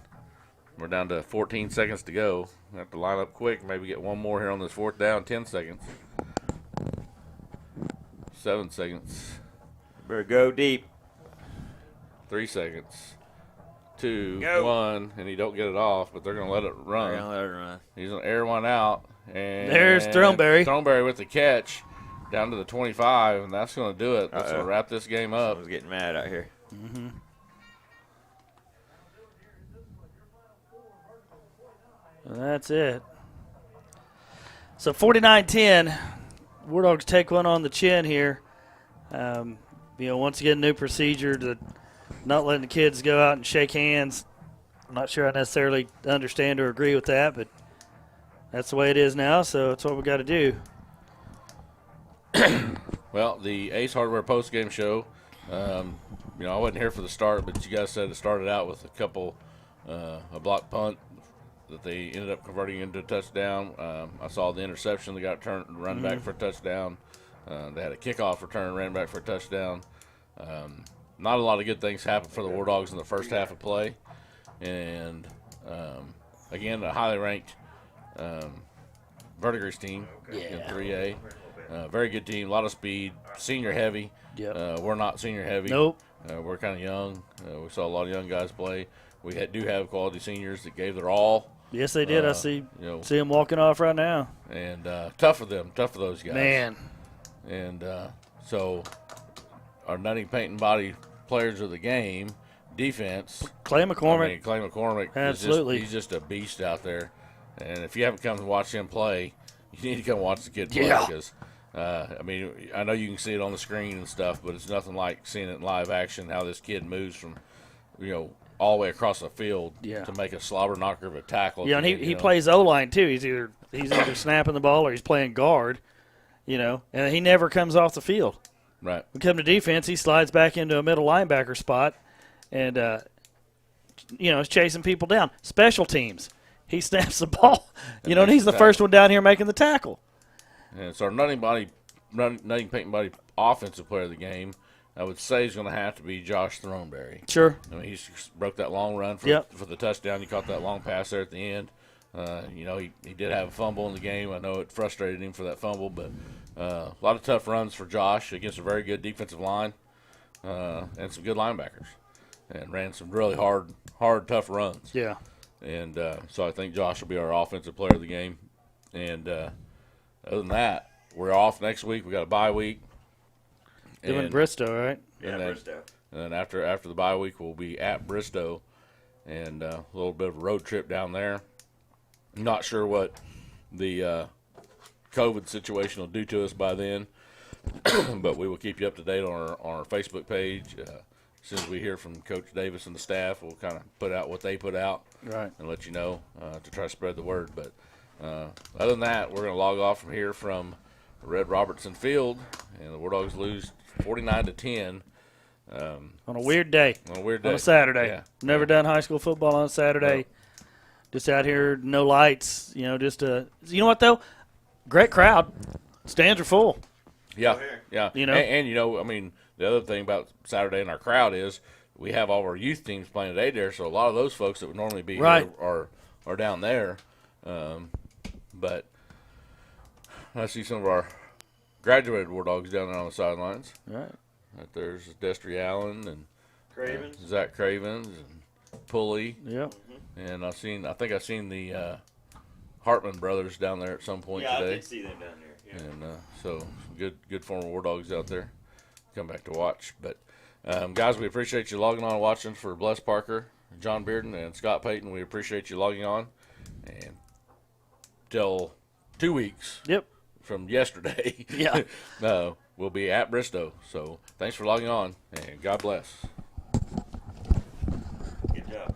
We're down to 14 seconds to go. We have to line up quick, maybe get one more here on this 4th down. 10 seconds. 7 seconds. Better go deep. 3 seconds. 2, Go. 1, and he don't get it off, but they're going to let it run. They're gonna let it run. He's going to air one out. And There's Throneberry. Throneberry with the catch. down to the 25, and that's going to do it. That's going to wrap this game up. Someone's getting mad out here. Mm-hmm. That's it. So 49-10, War Dogs take one on the chin here. Once again, new procedure to not letting the kids go out and shake hands. I'm not sure I necessarily understand or agree with that, but that's the way it is now, so that's what we got to do. Well, the Ace Hardware post-game show, I wasn't here for the start, but you guys said it started out with a block punt that they ended up converting into a touchdown. I saw the interception. They got run back for a touchdown. They had a kickoff return, ran back for a touchdown. Not a lot of good things happened for the War Dogs in the first half of play. And, again, a highly ranked Verdigris team in 3A. Very good team, a lot of speed, senior heavy. Yep. We're not senior heavy. Nope. We're kind of young. We saw a lot of young guys play. We do have quality seniors that gave their all. Yes, they did. I see them walking off right now. And tough for them, tough for those guys. Man. And so our Nutting Paint and Body players of the game, defense. Clay McCormick. Clay McCormick. Absolutely. He's just a beast out there. And if you haven't come to watch him play, you need to come watch the kid play. Yeah. Because, I know you can see it on the screen and stuff, but it's nothing like seeing it in live action, how this kid moves from, all the way across the field to make a slobber knocker of a tackle. Yeah, and he plays O-line too. He's either snapping the ball or he's playing guard, and he never comes off the field. Right. We come to defense, he slides back into a middle linebacker spot and, is chasing people down. Special teams, he snaps the ball, and he's the first one down here making the tackle. And so our Nutting Paint and Body offensive player of the game, I would say he's going to have to be Josh Throneberry. Sure. He broke that long run for the touchdown. He caught that long pass there at the end. He did have a fumble in the game. I know it frustrated him for that fumble, but a lot of tough runs for Josh against a very good defensive line and some good linebackers, and ran some really hard, tough runs. Yeah. And so I think Josh will be our offensive player of the game. And other than that, we're off next week. We got a bye week. Doing Bristow, right? Yeah, Bristow. And then after the bye week, we'll be at Bristow, and a little bit of a road trip down there. Not sure what the COVID situation will do to us by then, but we will keep you up to date on our Facebook page. As soon as we hear from Coach Davis and the staff, we'll kind of put out what they put out, right, and let you know to try to spread the word. But other than that, we're going to log off from here from Red Robertson Field, and the War Dogs lose 49-10. On a weird day. On a Saturday. Yeah. Never done high school football on a Saturday. No. Just out here, no lights. You know what though? Great crowd. Stands are full. Yeah, yeah. And the other thing about Saturday in our crowd is we have all our youth teams playing today there, so a lot of those folks that would normally be right here are down there. But I see some of our graduated War Dogs down there on the sidelines. Right. There's Destry Allen and Cravens. Zach Cravens and Pulley. Yep. And I think I've seen the Hartman brothers down there at some point today. Yeah, I did see them down there. Yeah. And so some good former War Dogs out there. Come back to watch. But guys, we appreciate you logging on and watching for Bless Parker, John Bearden, and Scott Payton. We appreciate you logging on. And till 2 weeks. Yep. From yesterday. Yeah. We'll be at Bristow. So thanks for logging on, and God bless. Good job.